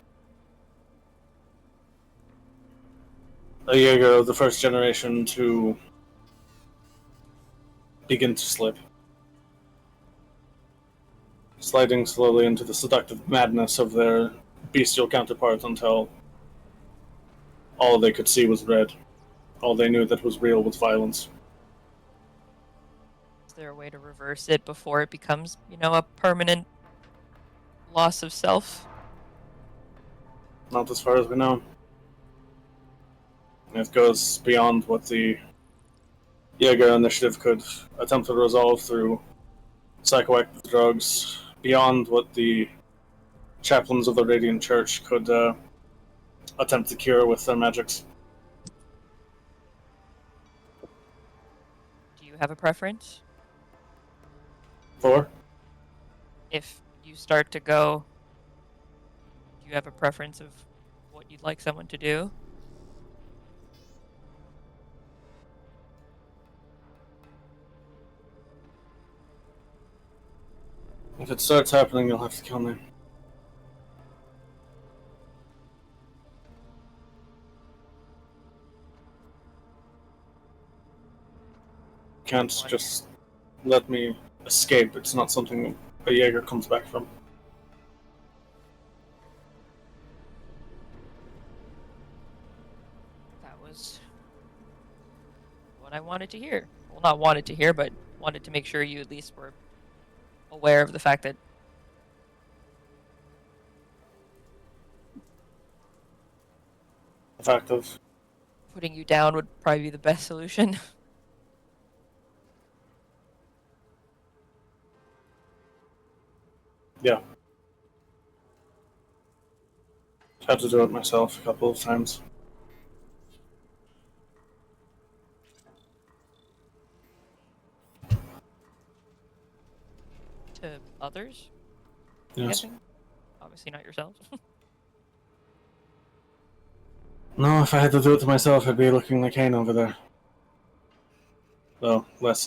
C: a Jaeger of the first generation to begin to slip, sliding slowly into the seductive madness of their bestial counterpart until all they could see was red. All they knew that was real was violence.
B: Is there a way to reverse it before it becomes, a permanent loss of self?
C: Not as far as we know. It goes beyond what the Jaeger initiative could attempt to resolve through psychoactive drugs, beyond what the chaplains of the Radiant Church could attempt to cure with their magics.
B: Do you have a preference?
C: For?
B: If you start to go, do you have a preference of what you'd like someone to do?
C: If it starts happening, you'll have to kill me. Can't just let me escape. It's not something a Jaeger comes back from.
B: That was what I wanted to hear. Well, not wanted to hear, but wanted to make sure you at least were aware of the fact that
C: The fact of
B: putting you down would probably be the best solution.
C: yeah. Had to do it myself a couple of times.
B: To others, I'm
C: Yes.
B: guessing? Obviously not yourselves.
C: No, if I had to do it to myself, I'd be looking like Kane over there. Though, less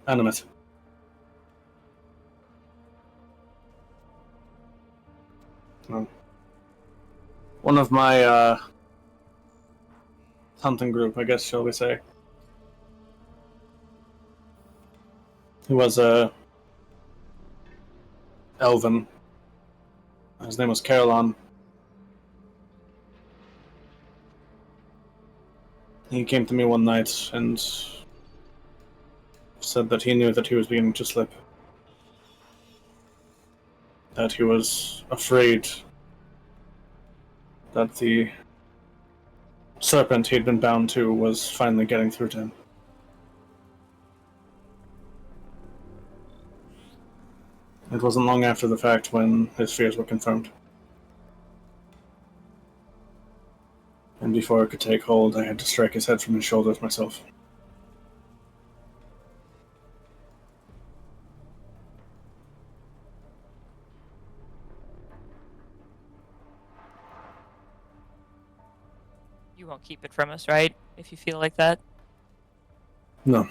C: animate. No. One of my hunting group, I guess, shall we say, who was elven. His name was Karl. He came to me one night and said that he knew that he was beginning to slip. That he was afraid that the serpent he'd been bound to was finally getting through to him. It wasn't long after the fact when his fears were confirmed. And before it could take hold, I had to strike his head from his shoulders myself.
B: won't keep it from us, right? If you feel like that.
C: No.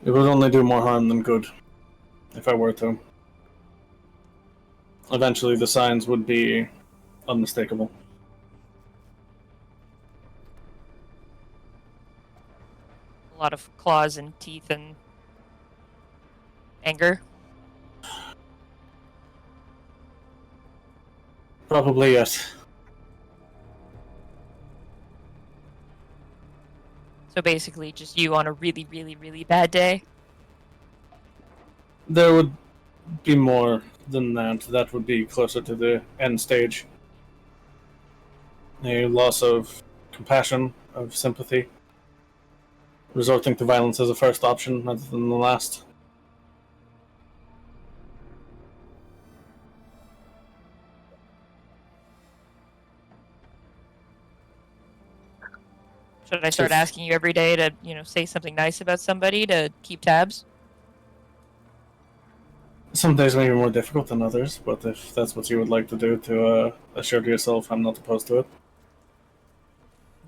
C: It would only do more harm than good if I were to. Eventually, the signs would be unmistakable.
B: A lot of claws and teeth and anger.
C: Probably yes.
B: So basically, just you on a really, really, really bad day.
C: There would be more than that. That would be closer to the end stage. A loss of compassion, of sympathy. Resorting to violence as a first option rather than the last.
B: Should I start asking you every day to, say something nice about somebody to keep tabs?
C: Some days may be more difficult than others, but if that's what you would like to do to assure to yourself, I'm not opposed to it.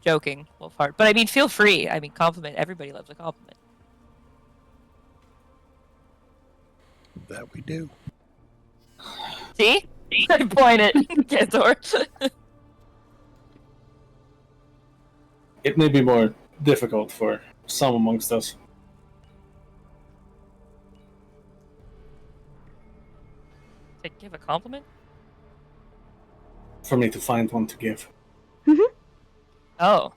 B: Joking, Wolfheart. But I mean, feel free. I mean, compliment. Everybody loves a compliment.
A: That we do.
B: See? I point it, Cantor.
C: It may be more difficult for some amongst us.
B: To give a compliment?
C: For me to find one to give.
B: Oh.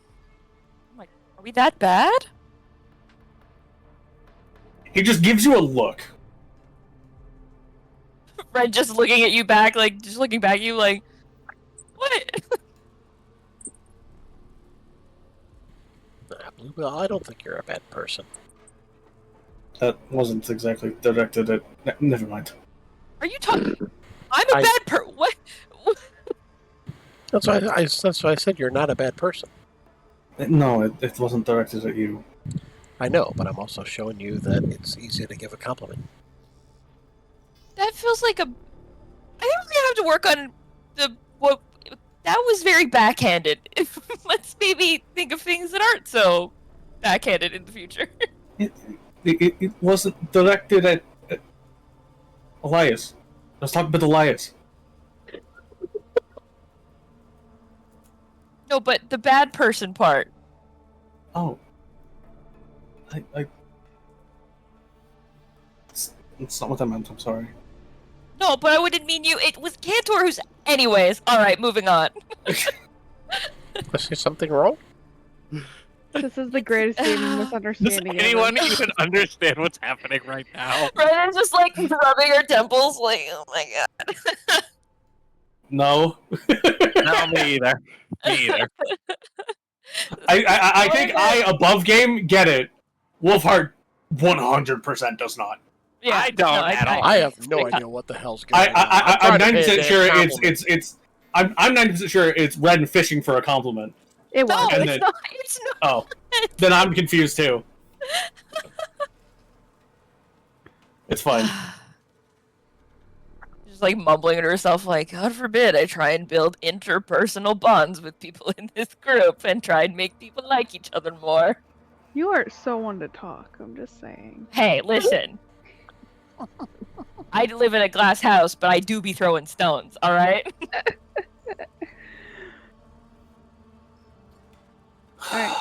B: I'm like, are we that bad?
C: He just gives you a look.
B: Red just looking at you back, just looking back at you like, what?
A: Well, I don't think you're a bad person.
C: That wasn't exactly directed at... Never mind.
B: Are you talking? I'm a bad person. What?
A: That's why I said you're not a bad person.
C: No, it wasn't directed at you.
A: I know, but I'm also showing you that it's easy to give a compliment.
B: That feels like a. I think we're gonna have to work on what. That was very backhanded. Let's maybe think of things that aren't so backhanded in the future.
C: It wasn't directed at Elias. I was talking about Elias.
B: No, but the bad person part.
C: Oh. It's not what I meant, I'm sorry.
B: No, but I wouldn't mean you. It was Cantor who's. Anyways, alright, moving on.
A: Is there something wrong?
G: This is the greatest game of
H: Does
G: misunderstanding
H: anyone
G: ever.
H: even understand what's happening right now?
B: Brendan's just rubbing her temples, oh my god.
C: No.
H: No, me either. Me either.
C: I think I, above game, get it. Wolfheart 100% does not.
B: Yeah,
H: I don't at all.
A: I have no idea what the hell's going on.
C: I'm
A: trying to pay
C: 90%
A: a
C: sure
A: damn compliment.
C: it's I'm 90% sure it's Red and fishing for a compliment.
G: It
B: No,
G: was.
C: And
B: it's
C: then-
B: not. It's not.
C: Oh. Then I'm confused too. It's fine.
B: Just mumbling to herself, God forbid I try and build interpersonal bonds with people in this group and try and make people like each other more.
G: You are so one to talk, I'm just saying.
B: Hey, listen. I live in a glass house, but I do be throwing stones, alright?
G: Alright.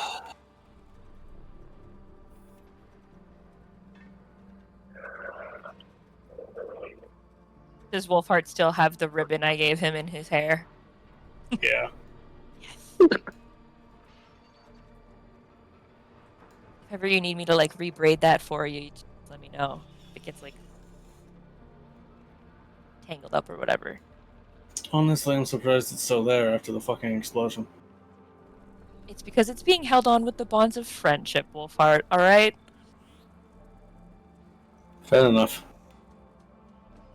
B: Does Wolfheart still have the ribbon I gave him in his hair?
C: Yeah.
B: Yes. If ever you need me to rebraid that for you, just let me know. If it gets tangled up or whatever.
C: Honestly, I'm surprised it's still there after the fucking explosion.
B: It's because it's being held on with the bonds of friendship, Wolfheart, alright?
C: Fair enough.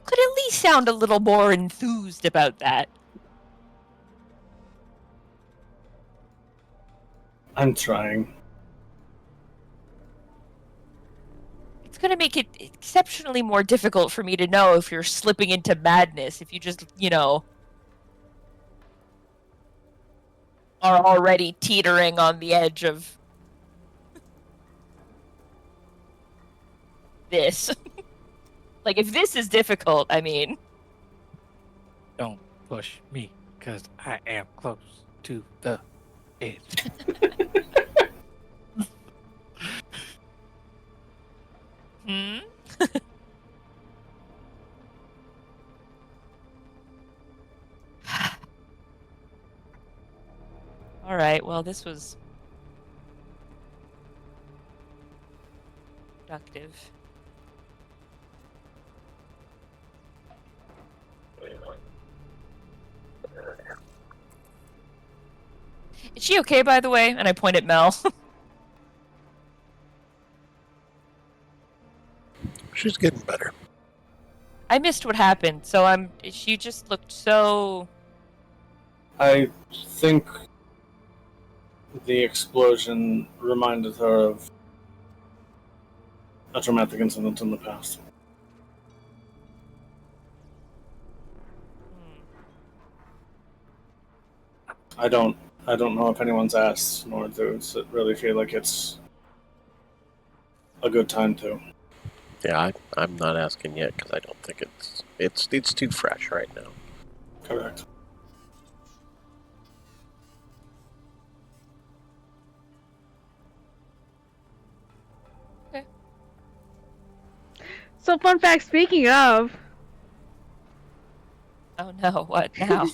B: Could at least sound a little more enthused about that.
C: I'm trying.
B: it's going to make it exceptionally more difficult for me to know if you're slipping into madness, if you just, are already teetering on the edge of this. Like, if this is difficult, I mean...
H: Don't push me, because I am close to the edge.
B: Hmm? Alright, well, this was... productive. Is she okay, by the way? And I point at Mel.
A: She's getting better.
B: I missed what happened, so she just looked so...
C: I think the explosion reminded her of a traumatic incident in the past. I don't know if anyone's asked, nor does it really feel like it's a good time to.
A: Yeah, I'm not asking yet because I don't think it's too fresh right now.
C: Correct.
G: So, fun fact, speaking of...
B: Oh no, what now?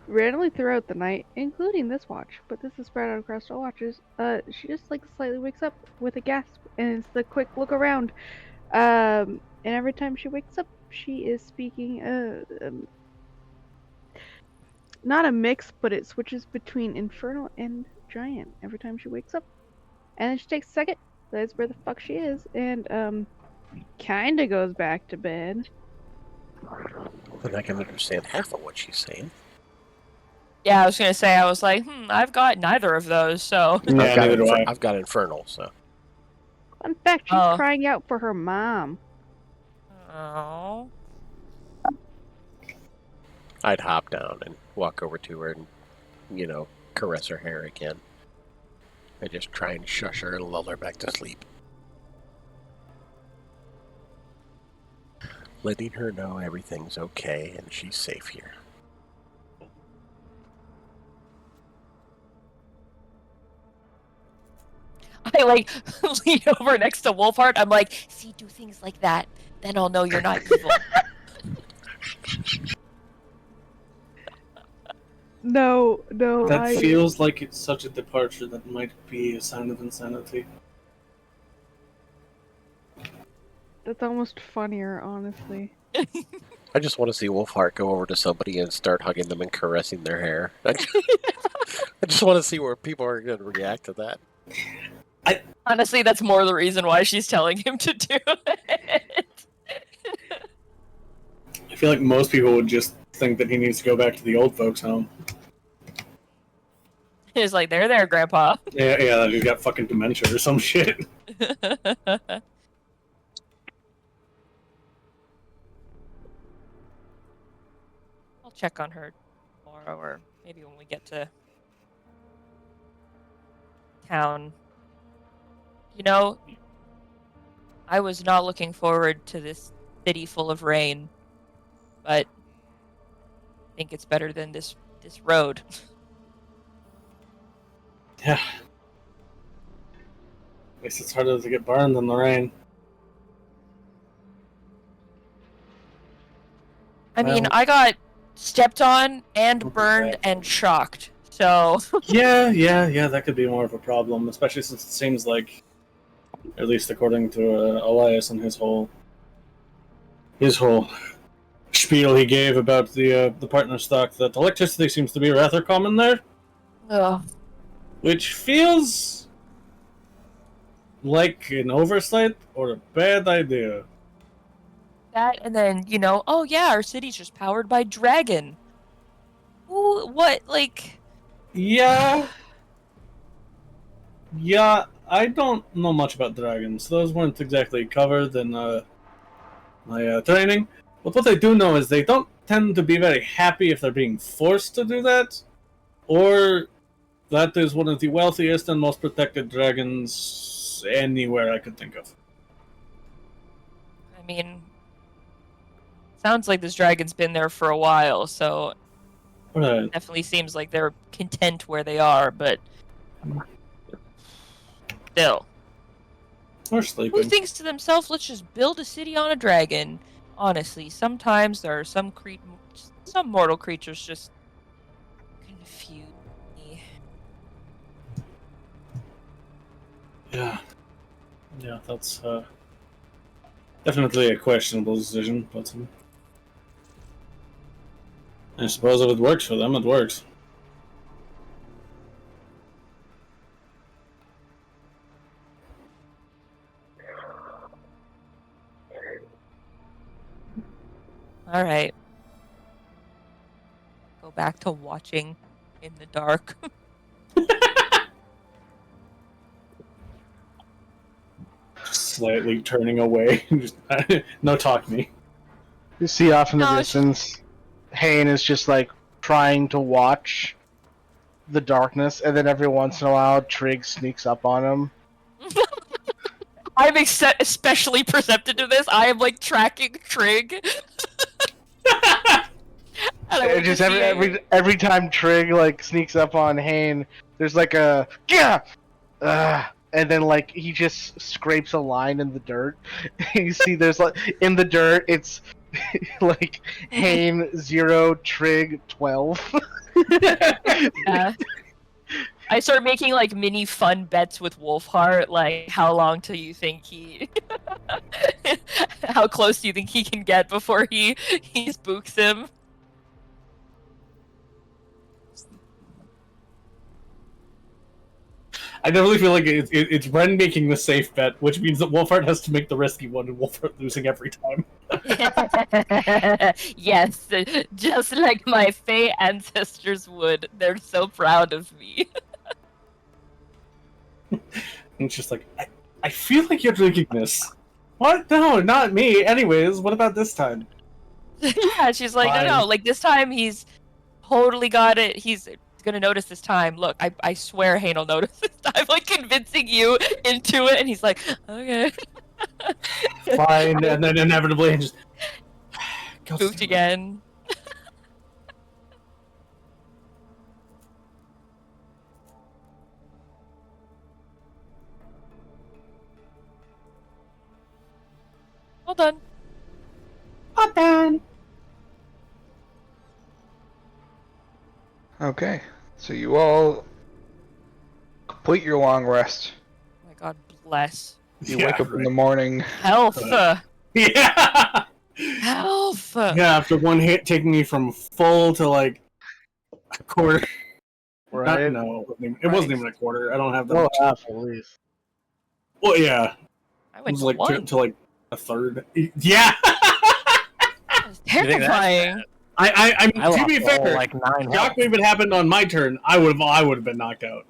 G: Randomly throughout the night, including this watch, but this is spread out across all watches, she just like slightly wakes up with a gasp, and it's the quick look around. And every time she wakes up, she is speaking, not a mix, but it switches between infernal and giant every time she wakes up. And then she takes a second, realizes where the fuck she is, and, kinda goes back to bed.
A: And I can understand half of what she's saying.
B: Yeah, I was gonna say, I was like, I've got neither of those, so...
C: Yeah, neither do I.
A: I've got Infernal, so...
G: Fun fact, she's crying out for her mom.
B: Oh.
A: I'd hop down and walk over to her and, caress her hair again. I just try and shush her and lull her back to sleep. Letting her know everything's okay and she's safe here.
B: I, lean over next to Wolfheart. I'm like, see, do things like that. Then I'll know you're not evil.
G: No,
C: That feels like it's such a departure that might be a sign of insanity.
G: That's almost funnier, honestly.
A: I just want to see Wolfheart go over to somebody and start hugging them and caressing their hair. I just want to see where people are going to react to that.
B: Honestly, that's more the reason why she's telling him to do it.
C: I feel like most people would just think that he needs to go back to the old folks' home.
B: He's like, there, Grandpa.
C: Yeah, he's got fucking dementia or some shit.
B: I'll check on her tomorrow, or maybe when we get to town. I was not looking forward to this city full of rain, but I think it's better than this road.
C: Yeah. At least it's harder to get burned than the rain.
B: I mean, I got stepped on and burned and shocked, so...
C: Yeah, that could be more of a problem, especially since it seems like, at least according to Elias and his whole spiel he gave about the partner stock, that electricity seems to be rather common there.
B: Ugh.
C: Which feels like an oversight or a bad idea.
B: That, and then, oh yeah, our city's just powered by dragon. Ooh, what,
C: Yeah, I don't know much about dragons. Those weren't exactly covered in my training. But what I do know is they don't tend to be very happy if they're being forced to do that, or that is one of the wealthiest and most protected dragons anywhere I could think of.
B: I mean, sounds like this dragon's been there for a while, so
C: Right.
B: definitely seems like they're content where they are, but still.
C: Or
B: Who
C: sleeping.
B: thinks to themselves, let's just build a city on a dragon? Honestly, sometimes there are some mortal creatures just confuse me.
C: Yeah. Yeah, that's definitely a questionable decision, but I suppose if it works for them, it works.
B: All right. Go back to watching in the dark.
C: Slightly turning away. Just, no talk me.
D: You see off in the
B: No,
D: distance, Hayne is just like trying to watch the darkness, and then every once in a while, Trig sneaks up on him.
B: I'm especially perceptive to this. I am like tracking Trig. And I
D: And
B: want
D: just
B: to see
D: every time Trig like sneaks up on Hayne, there's like a and then like he just scrapes a line in the dirt. You see, there's like in the dirt, it's like Hayne 0, Trig 12.
B: Yeah. I start making like mini fun bets with Wolfheart, like how long till you think he how close do you think he can get before he spooks him?
C: I definitely feel like it's Ren making the safe bet, which means that Wolfheart has to make the risky one, and Wolfheart losing every time.
B: Yes, just like my Fey ancestors would. They're so proud of me.
C: And it's just like, I feel like you're drinking this. What? No, not me. Anyways, what about this time?
B: Yeah, she's like,
C: Fine.
B: no, like this time he's totally got it. He's gonna notice this time. Look, I swear Hayne will notice this time. Like convincing you into it, and he's like, okay.
C: Fine, and then inevitably just
B: Spooked again. Well done.
C: Well done.
E: Okay, so you all complete your long rest.
B: Oh my god, bless.
E: You wake up in the morning.
B: Health.
C: Yeah.
B: Health.
C: Yeah, after one hit taking me from full to like a quarter.
D: Right?
C: No, it wasn't even a quarter. I don't have that
D: Well,
C: much.
D: half at least.
C: Well, yeah.
B: I
C: It
B: went
C: was
B: to
C: like
B: one.
C: to like a third. Yeah.
B: That was
H: think that's
B: terrifying.
C: I mean,
H: I
C: to
H: lost
C: be
H: all,
C: fair,
H: like 9 health.
C: Shockwave had happened on my turn. I would have been knocked out.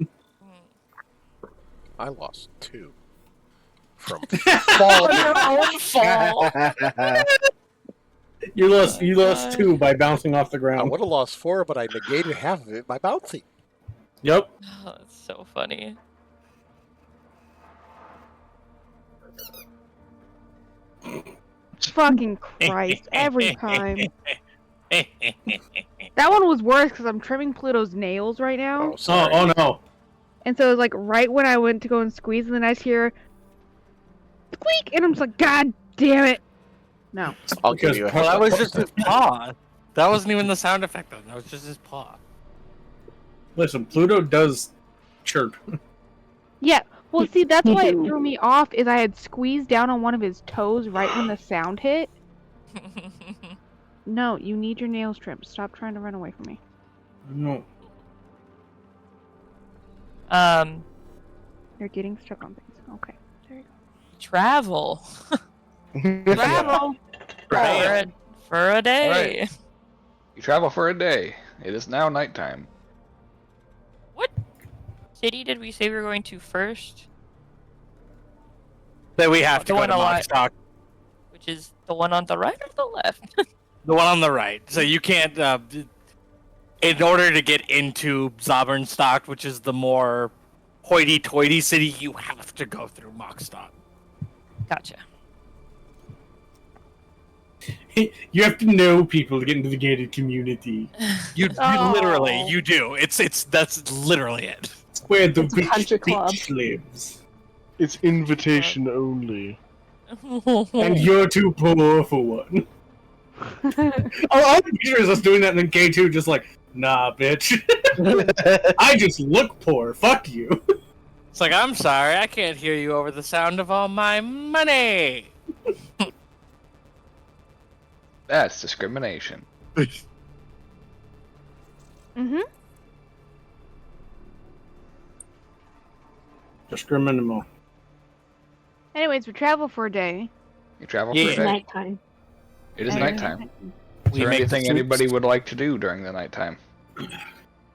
A: I lost 2 from
B: Fall on your own fall.
C: You lost
B: God.
C: 2 by bouncing off the
A: I
C: ground.
A: would have lost 4, but I negated half of it by bouncing.
C: Yep.
B: Oh, that's so funny.
G: Fucking Christ, every time. That one was worse because I'm trimming Pluto's nails right now.
A: Oh, sorry.
C: Oh no.
G: And so it was like right when I went to go and squeeze, and then I just hear squeak, and I'm just like, God damn it. No.
A: I'll give
C: Because-
A: you a
H: Well,
A: heads
H: that
A: up.
H: was just his paw. That wasn't even the sound effect, though. That was just his paw.
C: Listen, Pluto does chirp.
G: Yeah. Well, see, that's why it threw me off. Is I had squeezed down on one of his toes right when the sound hit. No, you need your nails trimmed. Stop trying to run away from me.
C: No.
G: You're getting stuck on things. Okay. There you
B: Travel.
G: go. Travel.
B: For a day.
E: Alright. You travel for a day. It is now nighttime.
B: What city did we say we were going to first?
H: Then we have to
B: The
H: go
B: one
H: to
B: a lot.
H: Mockstock.
B: Which is the one on the right or the left?
H: The one on the right. So you can't. In order to get into Zabernstock, which is the more hoity-toity city, you have to go through Mockstock.
B: Gotcha.
C: You have to know people to get into the gated community.
H: You
F: Oh.
H: literally, you do. That's literally it.
C: It's where the
F: It's a country club.
C: bitch lives.
D: It's invitation only.
C: And you're too poor for one. All the picture is us doing that, and then K2 just like, nah, bitch. I just look poor. Fuck you.
H: It's like, I'm sorry, I can't hear you over the sound of all my money.
E: That's discrimination.
G: Mm-hmm.
C: Discriminable.
G: Anyways, we travel for a day.
E: You travel
H: Yeah.
E: for a
F: It's
E: day.
F: nighttime.
E: It is
G: And-
E: nighttime. Is
H: We
E: there
H: make the
E: anything
H: soups.
E: anybody would like to do during the nighttime?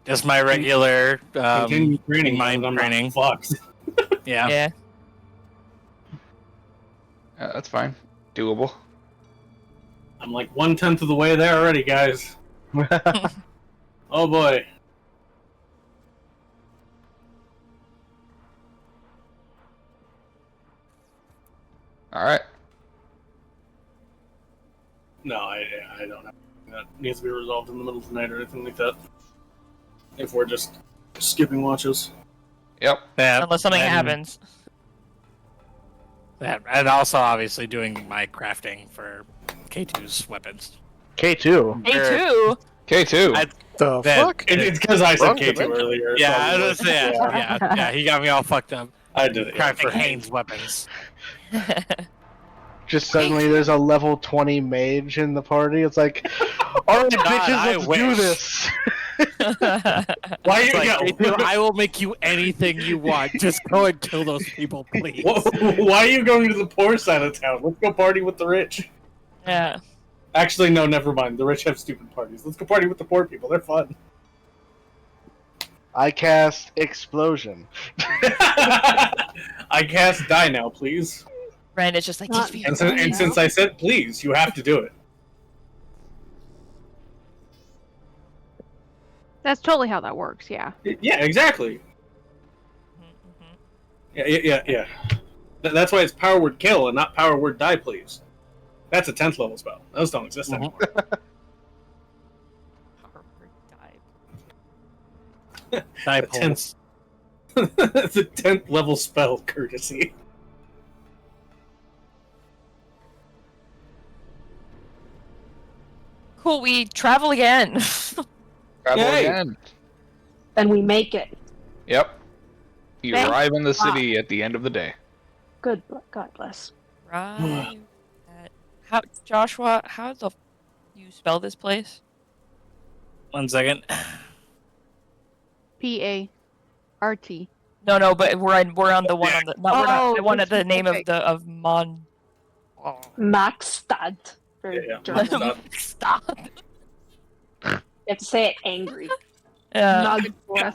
H: Just my regular
C: Continue training.
H: mind
C: I'm
H: training.
C: not fucked.
H: Yeah.
B: Yeah.
E: That's fine. Doable.
C: I'm like 1/10 of the way there already, guys. Oh boy.
E: All right.
C: No, I don't have that needs to be resolved in the middle of the night or anything like that. If we're just skipping watches.
E: Yep.
H: Yeah,
B: Unless something
H: and-
B: happens.
H: That, and also obviously doing my crafting for K2's weapons.
D: K2.
B: Me too.
E: K2.
A: The
H: That-
A: fuck?
C: It's because I said
A: Wrong
C: K2
A: dimension.
C: earlier.
H: Yeah, I
C: probably.
H: was gonna say, yeah, he got me all fucked up.
C: I did it. Yeah,
H: Crafting
C: for
H: Hane's weapons.
D: Just suddenly there's a level 20 mage in the party. It's like, alright,
H: God,
D: bitches,
H: I
D: let's do
H: wish.
D: this.
C: Why
H: It's
C: you
H: like,
C: yeah,
H: K2, I will make you anything you want. Just go and kill those people, please.
C: Why are you going to the poor side of town? Let's go party with the rich.
B: Yeah.
C: Actually, no, never mind. The rich have stupid parties. Let's go party with the poor people. They're fun.
D: I cast Explosion.
C: I cast die now, please.
B: Ren is just like,
F: Not-
B: "Just be
C: And since I said please, you have to do it.
G: That's totally how that works. Yeah.
C: Yeah, exactly. Yeah. That's why it's power word kill and not power word die, please. That's a 10th level spell. Those don't exist anymore.
H: Die
C: A
H: pulls.
C: It's a 10th level spell, courtesy.
B: Cool, we travel again.
E: Travel
C: Yay.
E: again.
F: Then we make it.
E: Yep. You
G: Thank
E: arrive in the city at the end of the day.
F: Good. God bless.
B: Right. How, Joshua? How the you spell this place?
H: 1 second.
G: P-A-R-T.
B: No, but we're on the one on the. No, we're not.
G: Oh,
B: I wanted
G: the
B: the name of
G: specific.
B: the of Mon. Oh.
F: Maxstad. For
C: Yeah.
F: German.
B: Stop.
F: You have to say it angry.
B: Yeah.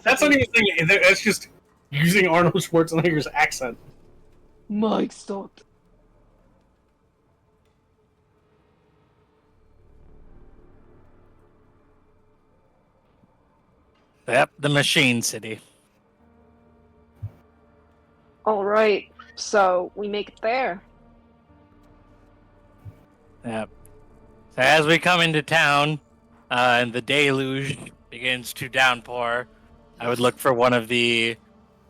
C: That's not even saying it. That's just using Arnold Schwarzenegger's accent.
F: Maxstad.
H: Yep, the Machine City.
F: All right. So we make it there.
H: Yep. So as we come into town, and the deluge begins to downpour, I would look for one of the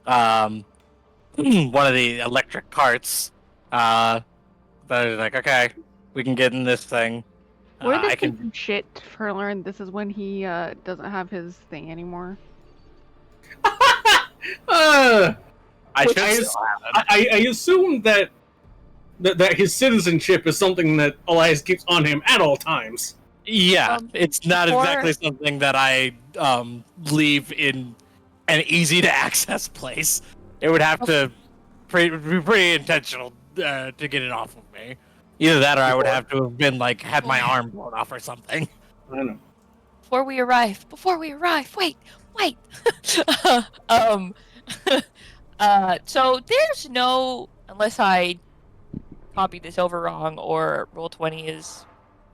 H: electric carts. But I was like, okay, we can get in this thing.
G: Where
H: I
G: did
H: can.
G: some shit for learn? This is when he doesn't have his thing anymore.
C: Uh,
H: I
C: Which
H: should
C: I-
H: still have it.
C: I assume that his citizenship is something that Elias keeps on him at all times.
H: Yeah, it's not
B: before-
H: exactly something that I leave in an easy to access place. It would have to be pretty intentional to get it off of me. Either that, or I would have to have been like had my arm blown off or something.
C: I don't know.
B: Before we arrive, wait. So there's no, unless I copied this over wrong or Roll20 is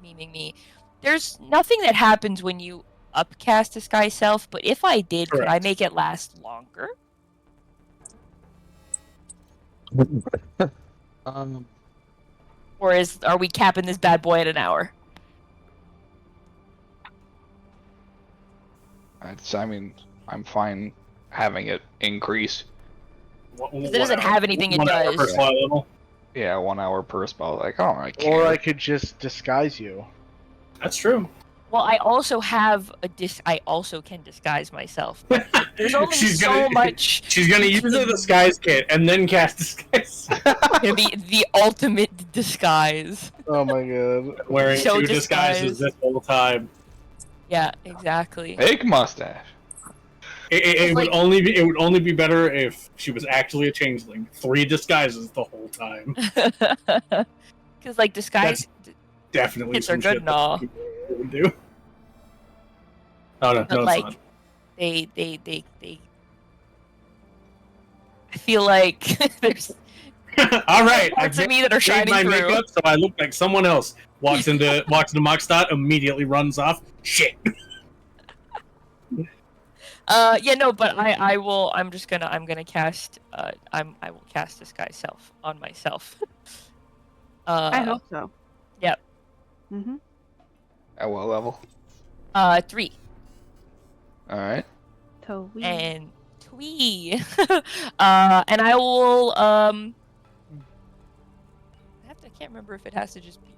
B: memeing me. There's nothing that happens when you upcast Disguise Self, but if I did, could I
C: Correct.
B: make it last longer? Or are we capping this bad boy at an hour?
E: I mean, I'm fine having it increase.
B: Because it doesn't have anything it
C: 1 hour per
B: does.
C: slot level.
E: Yeah, 1 hour per spell. Like, oh, I can't.
D: Or I could just disguise you.
C: That's true.
B: Well, I also have I also can disguise myself. But there's only
C: She's
B: so
C: gonna-
B: much.
C: She's gonna use the disguise kit and then cast disguise.
B: Gonna be the ultimate disguise.
D: Oh my god.
C: Wearing
B: Show
C: 2
B: disguise.
C: disguises this whole time.
B: Yeah, exactly.
E: Fake mustache.
C: It would
B: Like-
C: only be better if she was actually a changeling. 3 disguises the whole time.
B: Because like disguise.
C: Definitely
B: Hits are
C: some
B: good
C: shit
B: and all.
C: that people would do. Oh no,
B: But
C: no,
B: like,
C: it's
B: they. I feel like there's
C: not. All right,
B: parts of
C: I've
B: me that are
C: made
B: shining
C: my
B: through.
C: makeup so I look like someone else. Walks into Moxstot, immediately runs off. Shit.
B: Yeah, no, but I'm gonna cast. I will cast Disguise Self on myself.
G: I hope so.
B: Yep.
G: Mm-hmm.
E: At what level?
B: 3
E: Alright.
B: and twee. And I will I can't remember if it has to just be.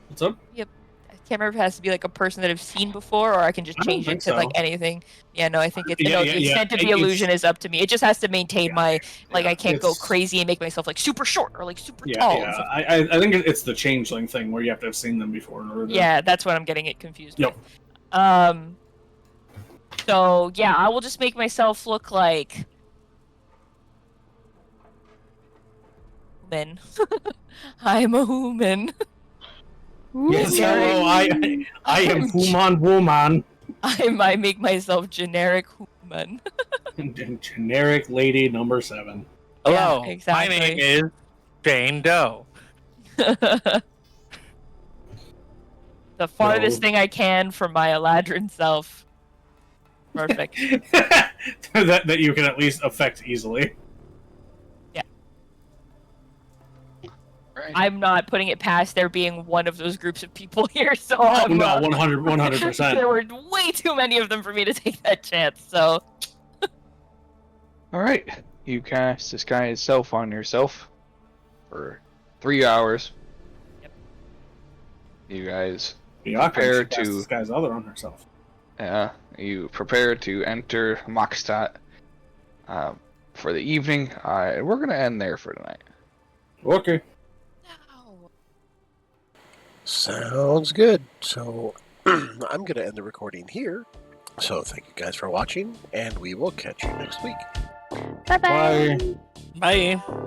C: What's up?
B: I can't remember if it has to be like a person that I've seen before, or I can just
C: I don't
B: change it
C: think
B: to like
C: so.
B: anything. Yeah, no, I think it's
C: Yeah,
B: no.
C: yeah,
B: The
C: yeah.
B: extent of the
C: It's-
B: illusion is up to me. It just has to maintain my like.
C: Yeah,
B: I can't go
C: it's-
B: crazy and make myself like super short or like super
C: Yeah,
B: tall.
C: yeah. I think it's the changeling thing where you have to have seen them before in order to.
B: Yeah, that's what I'm getting it confused
C: Yep.
B: with. So yeah, I will just make myself look like human. I'm a human.
C: Yes,
B: Generic-
C: hello, I am human woman.
B: I make myself generic human.
C: Generic lady number 7.
H: Hello,
B: Yeah, exactly.
H: my name is Jane Doe.
B: The farthest
C: No.
B: thing I can from my Eladrin self. Perfect.
C: that you can at least affect easily.
E: Right.
B: I'm not putting it past there being one of those groups of people here, so
C: Oh,
B: I'm
C: no, 100%.
B: there were way too many of them for me to take that chance. So
E: Alright. You cast Disguise Self on yourself for 3 hours.
B: Yep.
E: You guys,
C: Beyaka
E: Prepare
C: cast
E: to-
C: this guy's other on herself.
E: you prepare to enter Moxstot for the evening. We're gonna end there for tonight.
C: Okay.
A: Sounds good. So I'm going to end the recording here. So thank you guys for watching, and we will catch you next week.
F: Bye-bye.
C: Bye.
H: Bye.